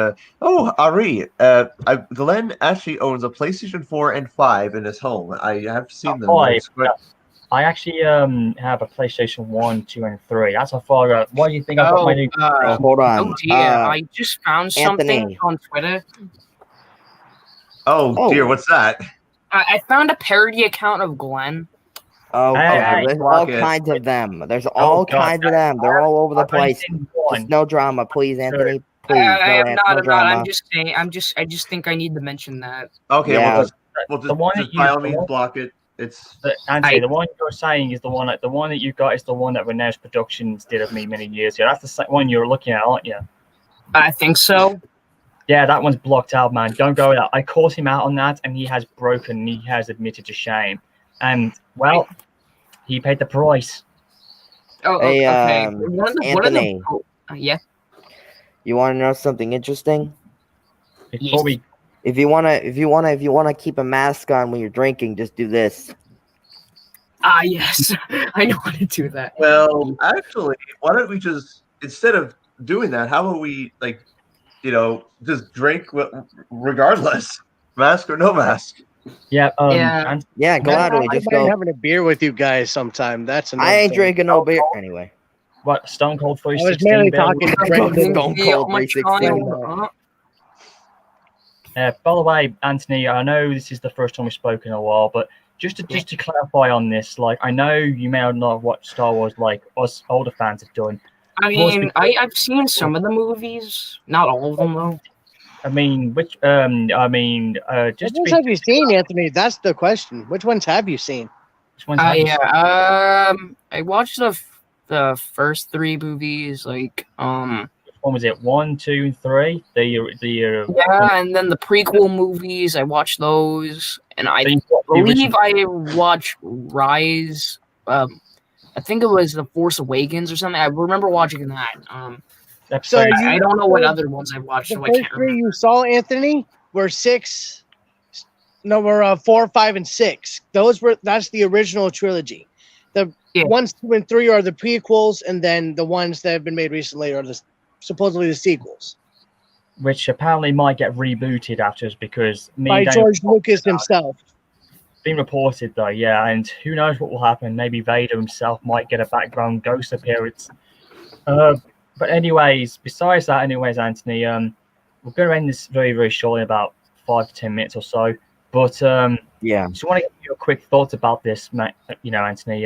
R.I.P. Glenn actually owns a PlayStation 4 and 5 in his home. I have seen them. I actually have a PlayStation 1, 2, and 3. That's how far. What do you think? I've got my new. Hold on. Oh dear! I just found something Anthony. on Twitter. Oh dear, what's that? I found a parody account of Glenn. Oh, Hey, there's all kinds of them. There's all kinds of them. They're all over the place. Just no drama, please, Anthony. Please, I'm no drama. I'm just saying. I just think I need to mention that. Okay, Yeah. we'll just by all means block it. It's Anthony, the one you're saying is the one that you got is the one that Renee's Productions did of me many years ago. That's the one you're looking at, aren't you? I think so. Yeah, that one's blocked out, man. Don't go with that. I called him out on that, and he has admitted to shame. And well, he paid the price. Oh, Hey, okay. Anthony. Yeah. You want to know something interesting? Before we If you wanna keep a mask on when you're drinking, just do this. Yes. I know how to do that. Well, actually, why don't we just, instead of doing that, how about we just drink regardless, mask or no mask? Yeah. Yeah, gladly. I Just mind go. having a beer with you guys sometime. That's another I ain't thing. drinking no beer anyway. What, Stone Cold I was 316? mainly talking to Brendan. Stone Cold 316. By the way, Anthony, I know this is the first time we've spoken in a while, but just to clarify on this, like, I know you may not have watched Star Wars like us older fans have done. I mean, I've seen some of the movies, not all of them though. I mean, Which ones have you seen, Anthony? That's the question. Which ones have you seen? I watched the first three movies, like What was it? 1, 2, and 3. and then the prequel movies. I watched those, and I believe I watched Rise. I think it was The Force Awakens or something. I remember watching that. So I don't know what other ones I watched. The So I first can't three remember. you saw, Anthony, were 4, 5, and 6. That's the original trilogy. The 1, 2, and 3 are the prequels, and then the ones that have been made recently are supposedly the sequels. Which apparently might get rebooted after us because by George Lucas himself. Been reported though, yeah, and who knows what will happen? Maybe Vader himself might get a background ghost appearance. But anyways, besides that, Anthony, we're going to end this very, very shortly, about 5 to 10 minutes or so. But yeah, just want to give you a quick thought about this, Anthony.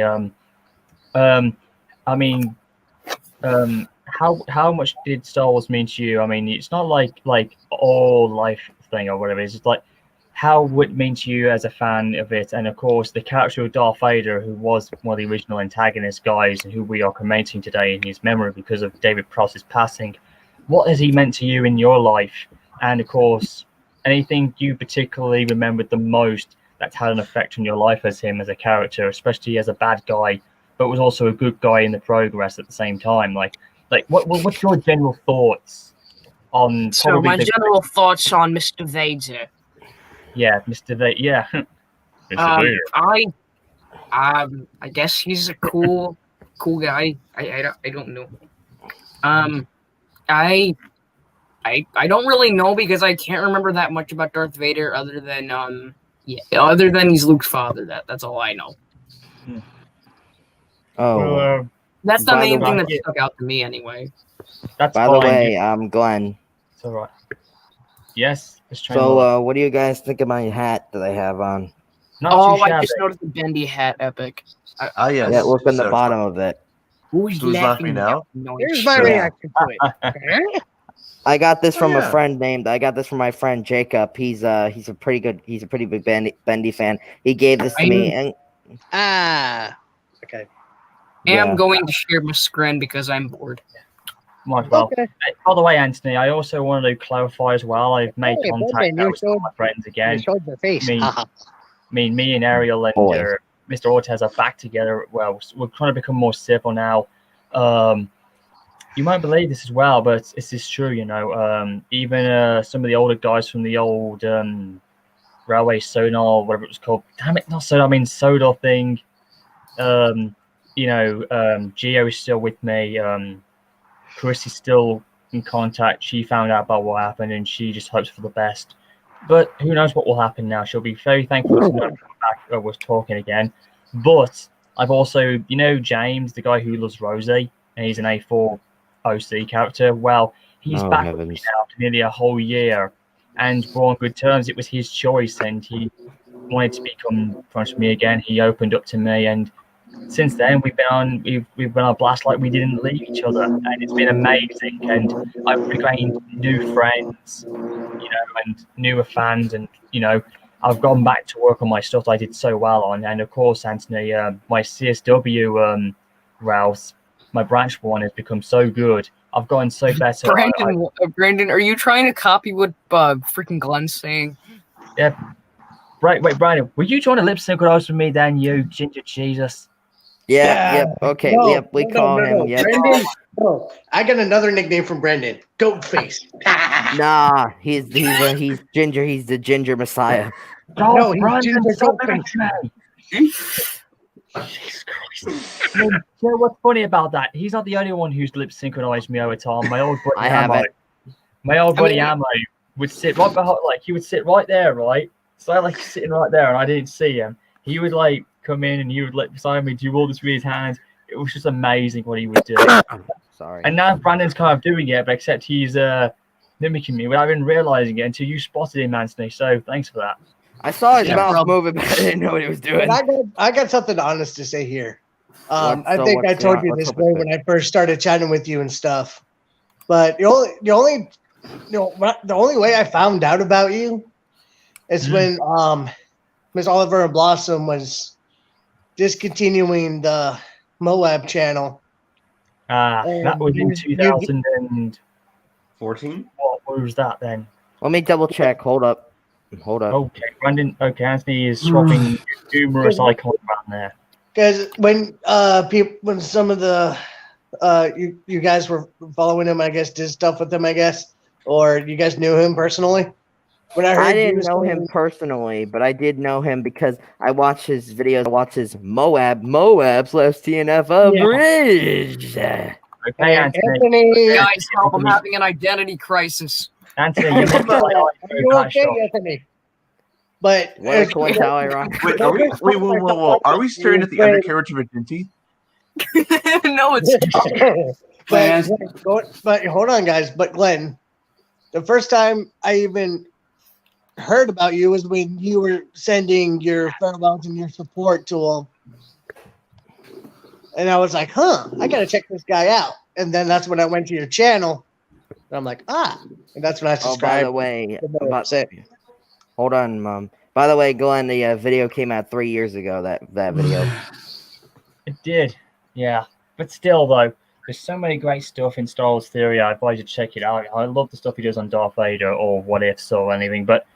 How much did Star Wars mean to you? I mean, it's not like all life thing or whatever. It's just like how would it mean to you as a fan of it? And of course, the character of Darth Vader, who was one of the original antagonist guys, and who we are cremating today in his memory because of David Prowse's passing. What has he meant to you in your life? And of course, anything you particularly remembered the most that had an effect on your life as him as a character, especially as a bad guy, but was also a good guy in the progress at the same time. Like what's your general thoughts on? So my general thoughts on Mr. Vader. Yeah, Mr. Vader. Yeah, I guess he's a cool cool guy. I don't know. I don't really know because I can't remember that much about Darth Vader other than he's Luke's father. That's all I know. Oh, Well, That's the by main the thing way- that stuck out to me anyway. that's by fine. the way, Glenn. It's all right. Yes, Mr. So, Trainlord. what do you guys think of my hat that I have on? Not Oh, too I shabby. just noticed the bendy hat epic. Ah, yes. Yeah, look on the So- bottom of it. Who's Who's laughing now? No, Here's my Yeah. reaction to it. I got this from yeah. a friend my friend Jacob. He's a pretty big Bendy fan. He gave this to me, and Okay. I'm going to share my screen because I'm bored. Might as well. Okay. Hey, by the way, Anthony, I also wanted to clarify as well. I've made Hey, contact Brendan, now you with some of my friends You again. showed your face. Me. Me and Ariel and Boy. Mr. Ortez are back together. Well, we're trying to become more civil now. You won't believe this as well, but this is true. Even some of the older guys from the old Railway Sonar, whatever it was called. Damn it, not Sonar. I mean Sonar thing. Geo is still with me. Chris is still in contact. She found out about what happened, and she just hopes for the best. But who knows what will happen now? She'll be very thankful to know back was talking again. But I've also, James, the guy who loves Rosie, and he's an A4 OC character. Well, he's back with me now for nearly a whole year, and we're on good terms. It was his choice, and he wanted to become friends with me again. He opened up to me, and since then we've been on a blast like we didn't leave each other, and it's been amazing. And I've regained new friends, and newer fans, and I've gone back to work on my stuff that I did so well on, and of course, Anthony, my CSW routes, my branch one has become so good. I've gotten so better. Brandon, are you trying to copy what freaking Glenn's saying? Yeah. Right, wait, Brandon, were you trying to lip synchronize with me then, you ginger Jesus? Yeah. Yep. Okay. No, yep. We call him. Yep. Brendan, no, I got another nickname from Brendan. Goat face. Nah, he's ginger. He's the ginger messiah. No, he's Brandon, ginger stop goat face. it, man. Jesus Christ. You know what's funny about that? He's not the only one who's lip synchronized me over time. My old buddy I haven't. Ammo would sit right behind, he would sit right there, right? So I sitting right there, and I didn't see him. He would come in, and he would beside me do all this with his hands. It was just amazing what he would do. Sorry. And now Brandon's kind of doing it, but except he's mimicking me without even realizing it until you spotted him, Anthony. So thanks for that. I saw his Yeah. mouth moving, but I didn't know what he was doing. But I got something honest to say here. What's I think I told you this way when I first started chatting with you and stuff. But the only way I found out about you is when Miss Oliver and Blossom was discontinuing the Moab channel. That was in 2014. 14? What was that then? Let me double check. Hold up. Okay, Brandon. Okay, Anthony is swapping numerous icons around there. Because when some of the you guys were following him, I guess, did stuff with him, I guess, or you guys knew him personally. When I didn't know him personally, but I did know him because I watched his videos. I watched his Moab / TNF bridge. Okay, Anthony. Guys, help! I'm having an identity crisis. Anthony, you look like you okay, Anthony? But Wait, how ironic. Wait, whoa. Are we staring at the undercarriage of a Dinty? No, it's but hold on, guys. But Glenn, the first time I even heard about you was when you were sending your farewells and your support to him. And I was like, I gotta check this guy out. And then that's when I went to your channel. And I'm like, and that's when I subscribed. By the way, hold on, Mom. By the way, Glenn, the video came out 3 years ago. That video. It did, yeah. But still, though, there's so many great stuff in Star Wars Theory. I advise you to check it out. I love the stuff he does on Darth Vader or What Ifs or anything. But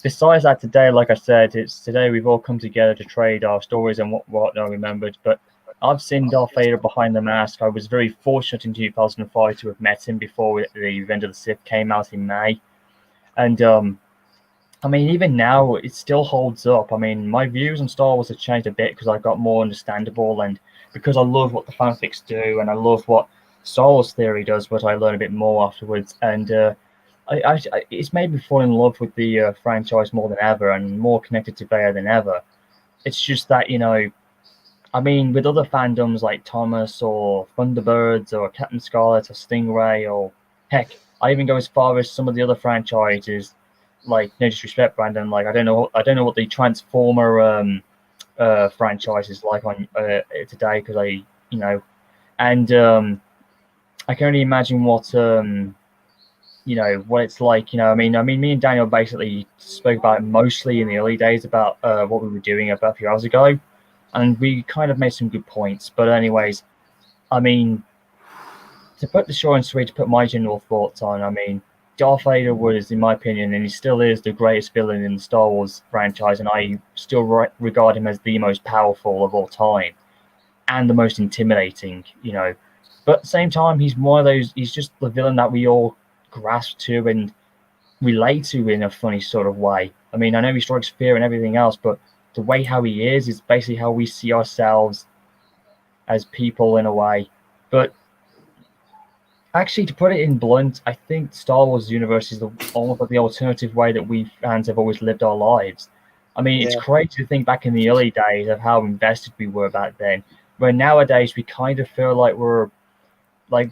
besides that, today, like I said, today we've all come together to trade our stories and what I remembered. But I've seen Darth Vader behind the mask. I was very fortunate in 2005 to have met him before the Revenge of the Sith came out in May. And I mean, even now, it still holds up. I mean, my views on Star Wars have changed a bit because I got more understandable, and because I love what the fanfics do, and I love what Star Wars theory does, but I learn a bit more afterwards. And it's made me fall in love with the franchise more than ever, and more connected to Vader than ever. It's just that, I mean, with other fandoms like Thomas or Thunderbirds or Captain Scarlet or Stingray, or heck, I even go as far as some of the other franchises, like, no disrespect, Brandon, like I don't know what the Transformer franchise is like on today, because and I can only imagine what what it's like. I mean, me and Daniel basically spoke about it mostly in the early days about what we were doing about a few hours ago, and we kind of made some good points. But anyways, I mean, to put the short and sweet, to put my general thoughts on, I mean, Darth Vader was, in my opinion, and he still is, the greatest villain in the Star Wars franchise, and I still regard him as the most powerful of all time, and the most intimidating, But at the same time, he's one of those, he's just the villain that we all grasp to and relate to in a funny sort of way. I mean, I know he strikes fear and everything else, but the way how he is basically how we see ourselves as people in a way. But actually, to put it in blunt, I think Star Wars universe is almost the alternative way that we fans have always lived our lives. I mean, it's crazy to think back in the early days of how invested we were back then, where nowadays we kind of feel like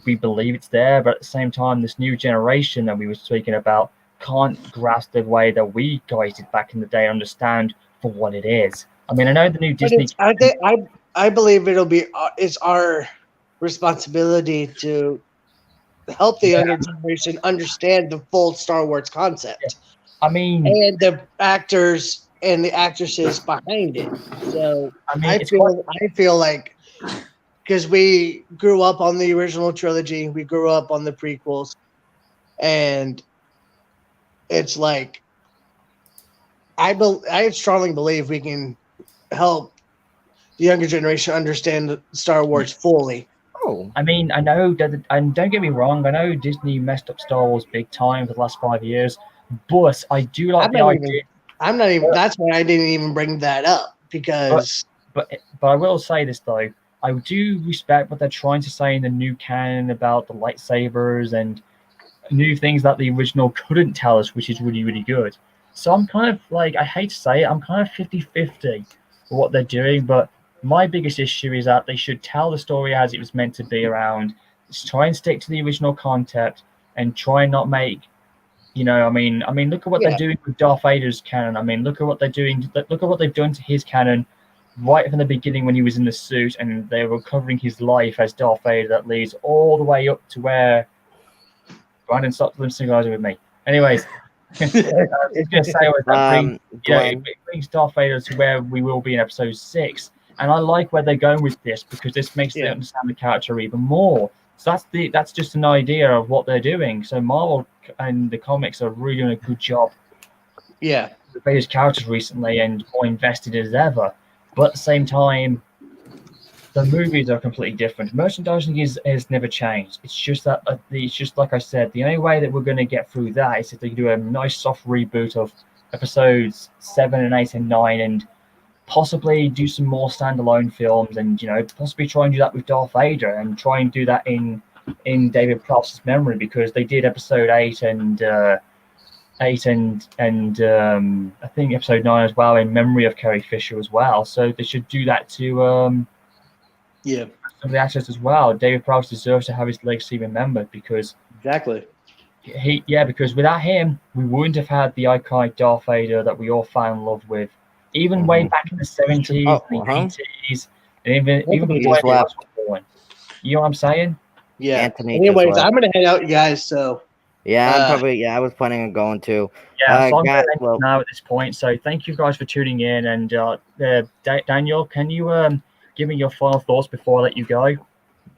we believe it's there, but at the same time, this new generation that we were speaking about can't grasp the way that we guys did back in the day, understand for what it is. I mean, I know the new Disney. I believe it's our responsibility to help the younger generation understand the full Star Wars concept. Yeah. I mean, and the actors and the actresses behind it. So I mean, I feel like, because we grew up on the original trilogy, we grew up on the prequels, and it's like I strongly believe we can help the younger generation understand Star Wars fully. Oh, I mean, I know that, and don't get me wrong, I know Disney messed up Star Wars big time for the last 5 years, but I do like the idea. I'm not even. That's why I didn't even bring that up, because. But I will say this though, I do respect what they're trying to say in the new canon about the lightsabers and new things that the original couldn't tell us, which is really, really good. So I'm kind of like, I hate to say it, I'm kind of 50-50 for what they're doing, but my biggest issue is that they should tell the story as it was meant to be around. Just try and stick to the original concept and try and not make, I mean, look at what they're doing with Darth Vader's canon. I mean, look at what they're doing. Look at what they've done to his canon right from the beginning when he was in the suit, and they were covering his life as Darth Vader. That leads all the way up to where Brandon, stop synchronizing with me. Anyways, I was going to say it brings Darth Vader to where we will be in episode 6. And I like where they're going with this, because this makes them understand the character even more. So that's just an idea of what they're doing. So Marvel and the comics are really doing a good job. Yeah. With Vader's characters recently, and more invested as ever. But at the same time, the movies are completely different. Merchandising has never changed. It's just that it's just like I said. The only way that we're going to get through that is if they do a nice soft reboot of episodes 7 and 8 and 9, and possibly do some more standalone films, and possibly try and do that with Darth Vader, and try and do that in David Prowse's memory, because they did episode 8 and I think episode 9 as well in memory of Carrie Fisher as well. So they should do that to some of the actors as well. David Prowse deserves to have his legacy remembered, because because without him, we wouldn't have had the iconic Darth Vader that we all fell in love with. Even way back in the 70s, the 80s, and even before anyone else was born. You know what I'm saying? Yeah. Anthony Anyways, I'm gonna head out, you guys. So I was planning on going to. Yeah, so I'm going to end now at this point. So thank you guys for tuning in, and Daniel, can you give me your final thoughts before I let you go?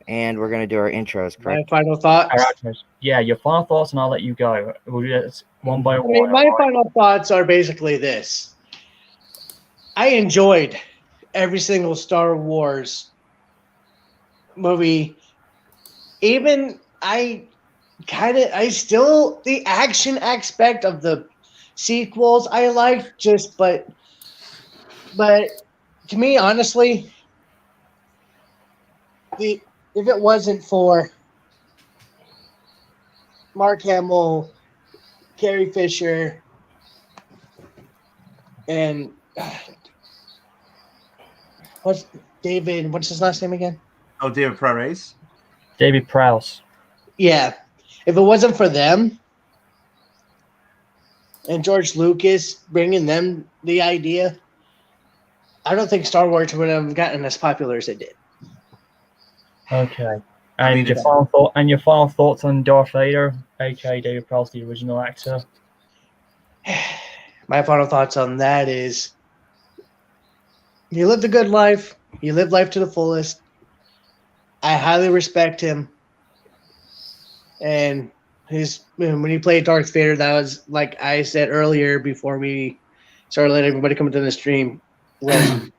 And we're gonna do our intros, correct? My final thoughts. Yeah, your final thoughts, and I'll let you go. We'll do this one by one. My final thoughts are basically this. I enjoyed every single Star Wars movie. Even the action aspect of the sequels I liked, but to me, honestly, if it wasn't for Mark Hamill, Carrie Fisher, and what's his last name again? Oh, David Prowse. David Prowse. Yeah. If it wasn't for them and George Lucas bringing them the idea, I don't think Star Wars would have gotten as popular as it did. Okay. I And mean, your final thoughts on Darth Vader, aka David Prowse, the original actor? My final thoughts on that is he lived a good life. He lived life to the fullest. I highly respect him. And when he played Darth Vader, that was, like I said earlier before we started letting everybody come into the stream, was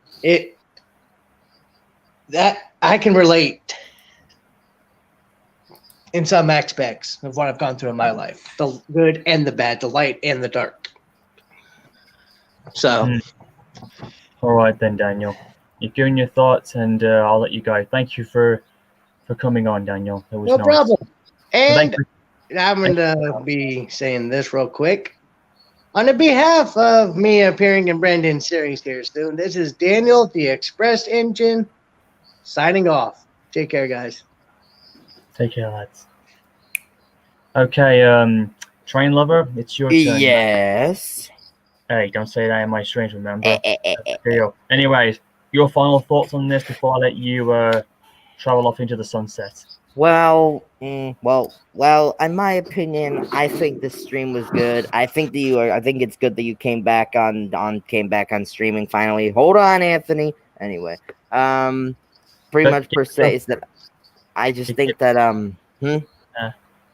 that I can relate in some aspects of what I've gone through in my life. The good and the bad, the light and the dark. So All right then, Daniel. You've given your thoughts, and I'll let you go. Thank you for coming on, Daniel. It was no nice. problem. And Thank I'm going to be saying this real quick. On the behalf of me appearing in Brandon's series here soon, this is Daniel, the Express Engine, signing off. Take care, guys. Take care, lads. Okay, Train Lover, it's your turn. Yes. Hey, don't say that in my streams, remember? Deal. Anyways, your final thoughts on this before I let you travel off into the sunset. Well, in my opinion, I think the stream was good. I think it's good that you came back on streaming finally. Hold on, Anthony. Anyway, pretty much per se is that I just think that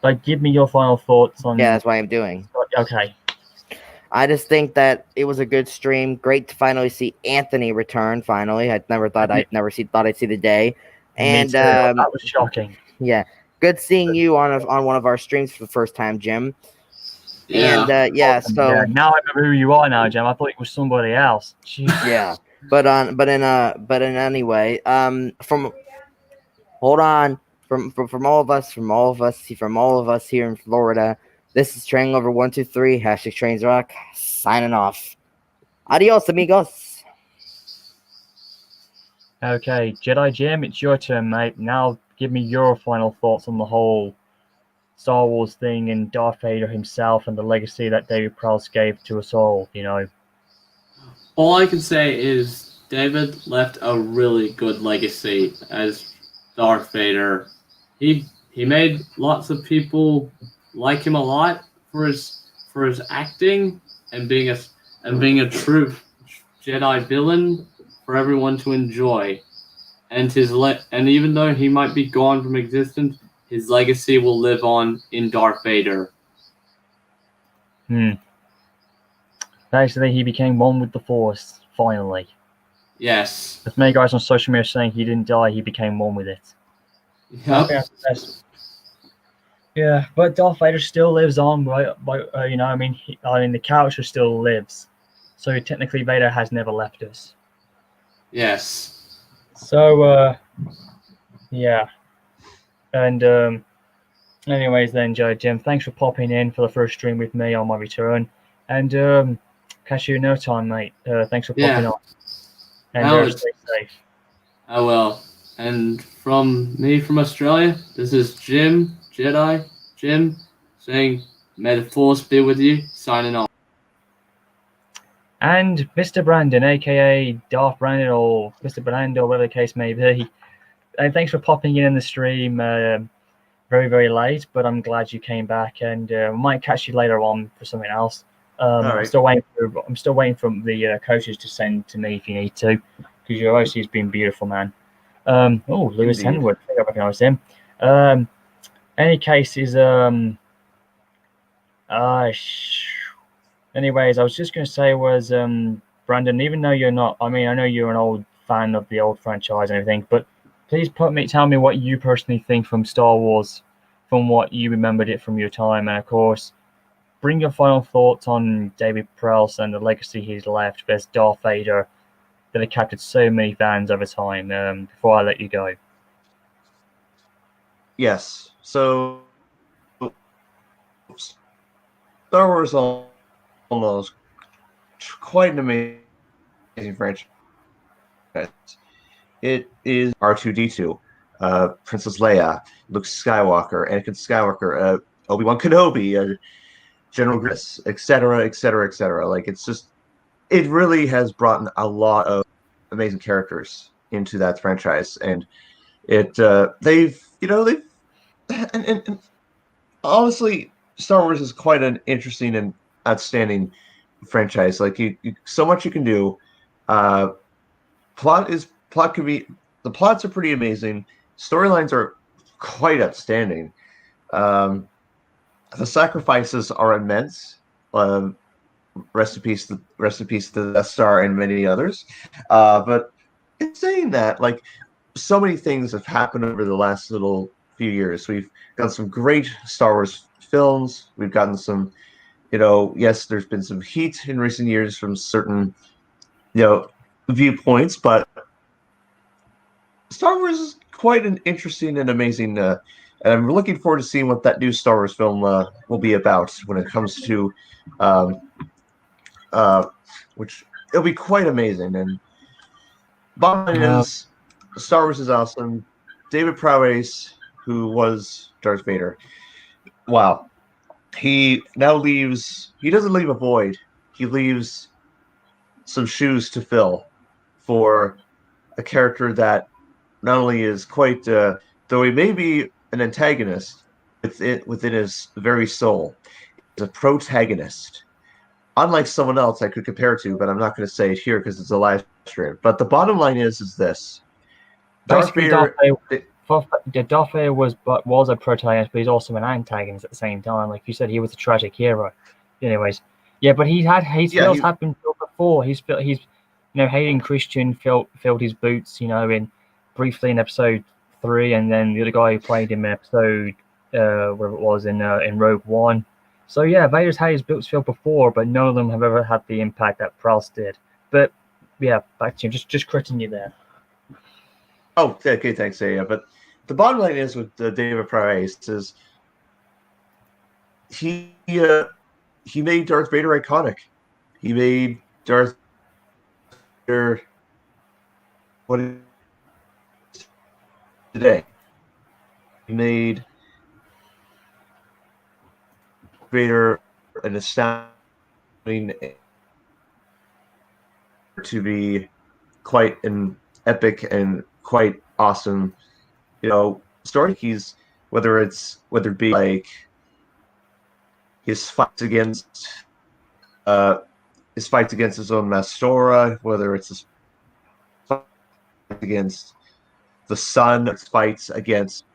Like, give me your final thoughts on. Yeah, that's what I'm doing. Okay. I just think that it was a good stream. Great to finally see Anthony return. Finally, I never thought I'd see the day. And Me too. That was shocking. Yeah, good seeing you on one of our streams for the first time, Jim. Yeah. And so yeah, now I remember who you are now, Jim. I thought it was somebody else. Jeez. yeah, but in anyway, from all of us here in Florida, this is Train Lover 123 # Trains Rock signing off. Adios, amigos. Okay, Jedi Jim, it's your turn, mate. Now give me your final thoughts on the whole Star Wars thing and Darth Vader himself and the legacy that David Prowse gave to us all, you know. All I can say is David left a really good legacy as Darth Vader. He made lots of people like him a lot for his acting and being a true Jedi villain for everyone to enjoy. And even though he might be gone from existence, his legacy will live on in Darth Vader. Actually, he became one with the Force, finally. Yes. As many guys on social media saying he didn't die, he became one with it. Yep. Yeah, but Darth Vader still lives on, right? You know, I mean, the character still lives. So technically, Vader has never left us. Yes. So, yeah. And, anyways, then, Jim, thanks for popping in for the first stream with me on my return. And, catch you in no time, mate. Thanks for popping on. And stay safe. I will. And from me from Australia, this is Jim, Jedi, Jim, saying, may the Force be with you, signing off. And Mr. Brandon, aka Darth Brandon or Mr. Brandon, or whatever the case may be. And thanks for popping in the stream very, very late, but I'm glad you came back, and might catch you later on for something else. Right. I'm still waiting for the coaches to send to me if you need to, because your OC has been beautiful, man. Lewis Indeed. Henwood, I think I recognize him. Any cases, anyways, I was just going to say was, Brandon, even though you're not, I mean, I know you're an old fan of the old franchise and everything, but please tell me what you personally think from Star Wars, from what you remembered it from your time, and of course, bring your final thoughts on David Prowse and the legacy he's left as Darth Vader that have captured so many fans over time. Before I let you go. Yes. So Star Wars almost quite an amazing franchise. It is R2-D2, Princess Leia, Luke Skywalker, Anakin Skywalker, Obi-Wan Kenobi, General Grievous, etc., etc., etc. Like it really has brought in a lot of amazing characters into that franchise, and they've and honestly, Star Wars is quite an interesting and outstanding franchise. Like so much you can do. Plot could be the plots are pretty amazing. Storylines are quite outstanding. The sacrifices are immense. Rest in peace to the Death Star and many others. But in saying that, like so many things have happened over the last little few years. We've gotten some great Star Wars films. We've gotten some, yes, there's been some heat in recent years from certain, viewpoints, but Star Wars is quite an interesting and amazing, and I'm looking forward to seeing what that new Star Wars film will be about when it comes to, which it'll be quite amazing. And bottom line is, Star Wars is awesome. David Prowse, who was Darth Vader, wow, he now leaves. He doesn't leave a void. He leaves some shoes to fill for a character that not only is quite, though he may be an antagonist within his very soul, is a protagonist. Unlike someone else I could compare to, but I'm not going to say it here because it's a live stream. But the bottom line is this: Darth Vader was a protagonist, but he's also an antagonist at the same time. Like you said, he was a tragic hero. Anyways, yeah, but his fills have been filled before. He's Hayden Christensen filled his boots, briefly in episode 3, and then the other guy who played him in episode where it was in Rogue One. So yeah, Vader's had his boots filled before, but none of them have ever had the impact that Prowse did. But yeah, back to you. Just critting you there. Oh, okay, thanks, yeah. But the bottom line is with David Prowse is he made Darth Vader iconic. He made Darth Vader what it is today. He made Vader an astounding to be quite an epic and quite awesome, story. He's whether it be like his fights against his own Mastora, whether it's his fight against the Sun, his fights against,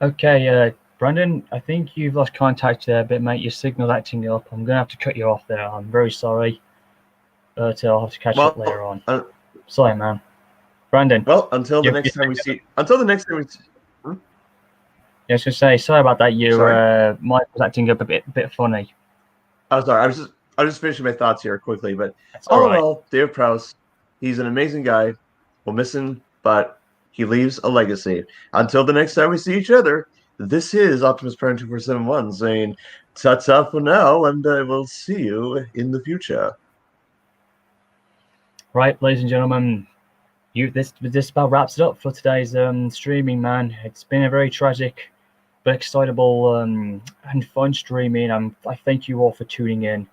Okay, Brandon, I think you've lost contact there a bit, mate. Your signal's acting up. I'm going to have to cut you off there. I'm very sorry. But I'll have to catch up later on. Sorry, man. Brandon. Well, until the next time we see. Yeah, I was going to say, sorry about that. Your mic was acting up a bit funny. I'm sorry. I was just finishing my thoughts here quickly, but all in all, David Prowse, he's an amazing guy. We'll miss him, but he leaves a legacy. Until the next time we see each other, this is Optimus Prime 2471 saying ta-ta for now, and I will see you in the future. Right, ladies and gentlemen, this about wraps it up for today's streaming, man. It's been a very tragic but excitable and fun streaming. I thank you all for tuning in.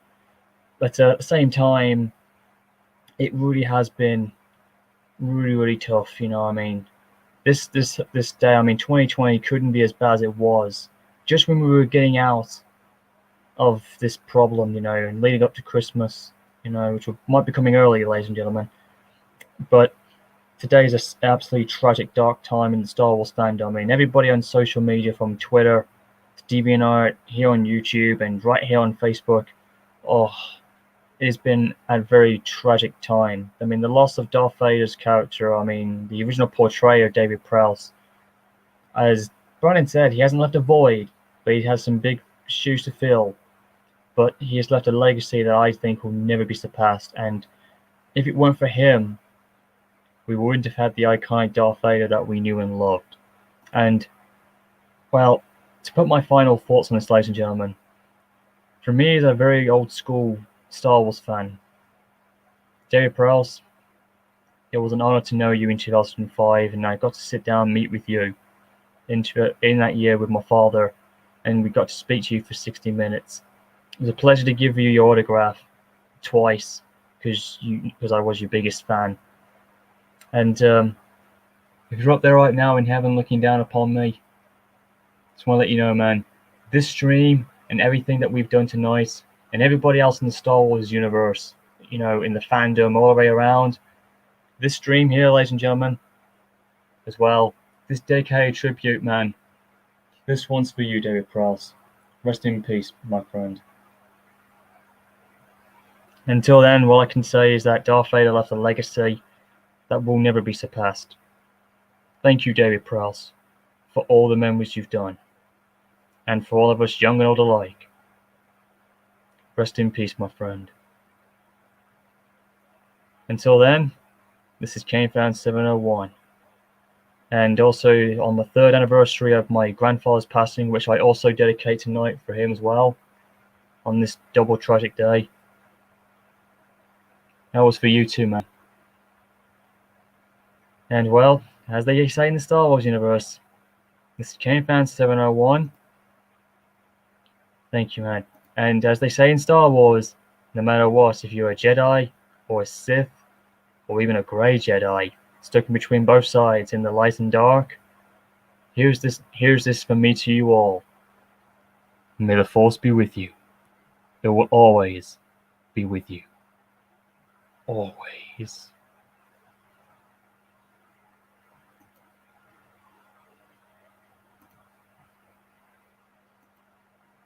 But at the same time, it really has been really tough, This day, 2020 couldn't be as bad as it was. Just when we were getting out of this problem, and leading up to Christmas, which might be coming early, ladies and gentlemen. But today is an absolutely tragic, dark time in the Star Wars fandom. Everybody on social media, from Twitter to DeviantArt, here on YouTube, and right here on Facebook, it has been a very tragic time. The loss of Darth Vader's character, the original portrayer, David Prowse, As Brandon said, he hasn't left a void, but he has some big shoes to fill. But he has left a legacy that I think will never be surpassed. And if it weren't for him, we wouldn't have had the iconic Darth Vader that we knew and loved. And, well, to put my final thoughts on this, ladies and gentlemen, for me as a very old school Star Wars fan, David Prowse, it was an honor to know you in 2005, and I got to sit down and meet with you in that year with my father, and we got to speak to you for 60 minutes. It was a pleasure to give you your autograph twice, because I was your biggest fan. And if you're up there right now in heaven looking down upon me, just want to let you know, man, this stream and everything that we've done tonight, and everybody else in the Star Wars universe, in the fandom all the way around, this stream here, ladies and gentlemen, as well, this dedicated tribute, man, this one's for you, David Prowse. Rest in peace, my friend. Until then, all I can say is that Darth Vader left a legacy that will never be surpassed. Thank you, David Prowse, for all the memories you've done, and for all of us young and old alike. Rest in peace, my friend. Until then, this is CaneFan701. And also on the 3rd anniversary of my grandfather's passing, which I also dedicate tonight for him as well, on this double tragic day. That was for you too, man. And well, as they say in the Star Wars universe, this is CaneFan701. Thank you, man. And as they say in Star Wars, no matter what, if you're a Jedi or a Sith or even a Grey Jedi, stuck in between both sides in the light and dark, here's this from me to you all. May the Force be with you. It will always be with you. Always.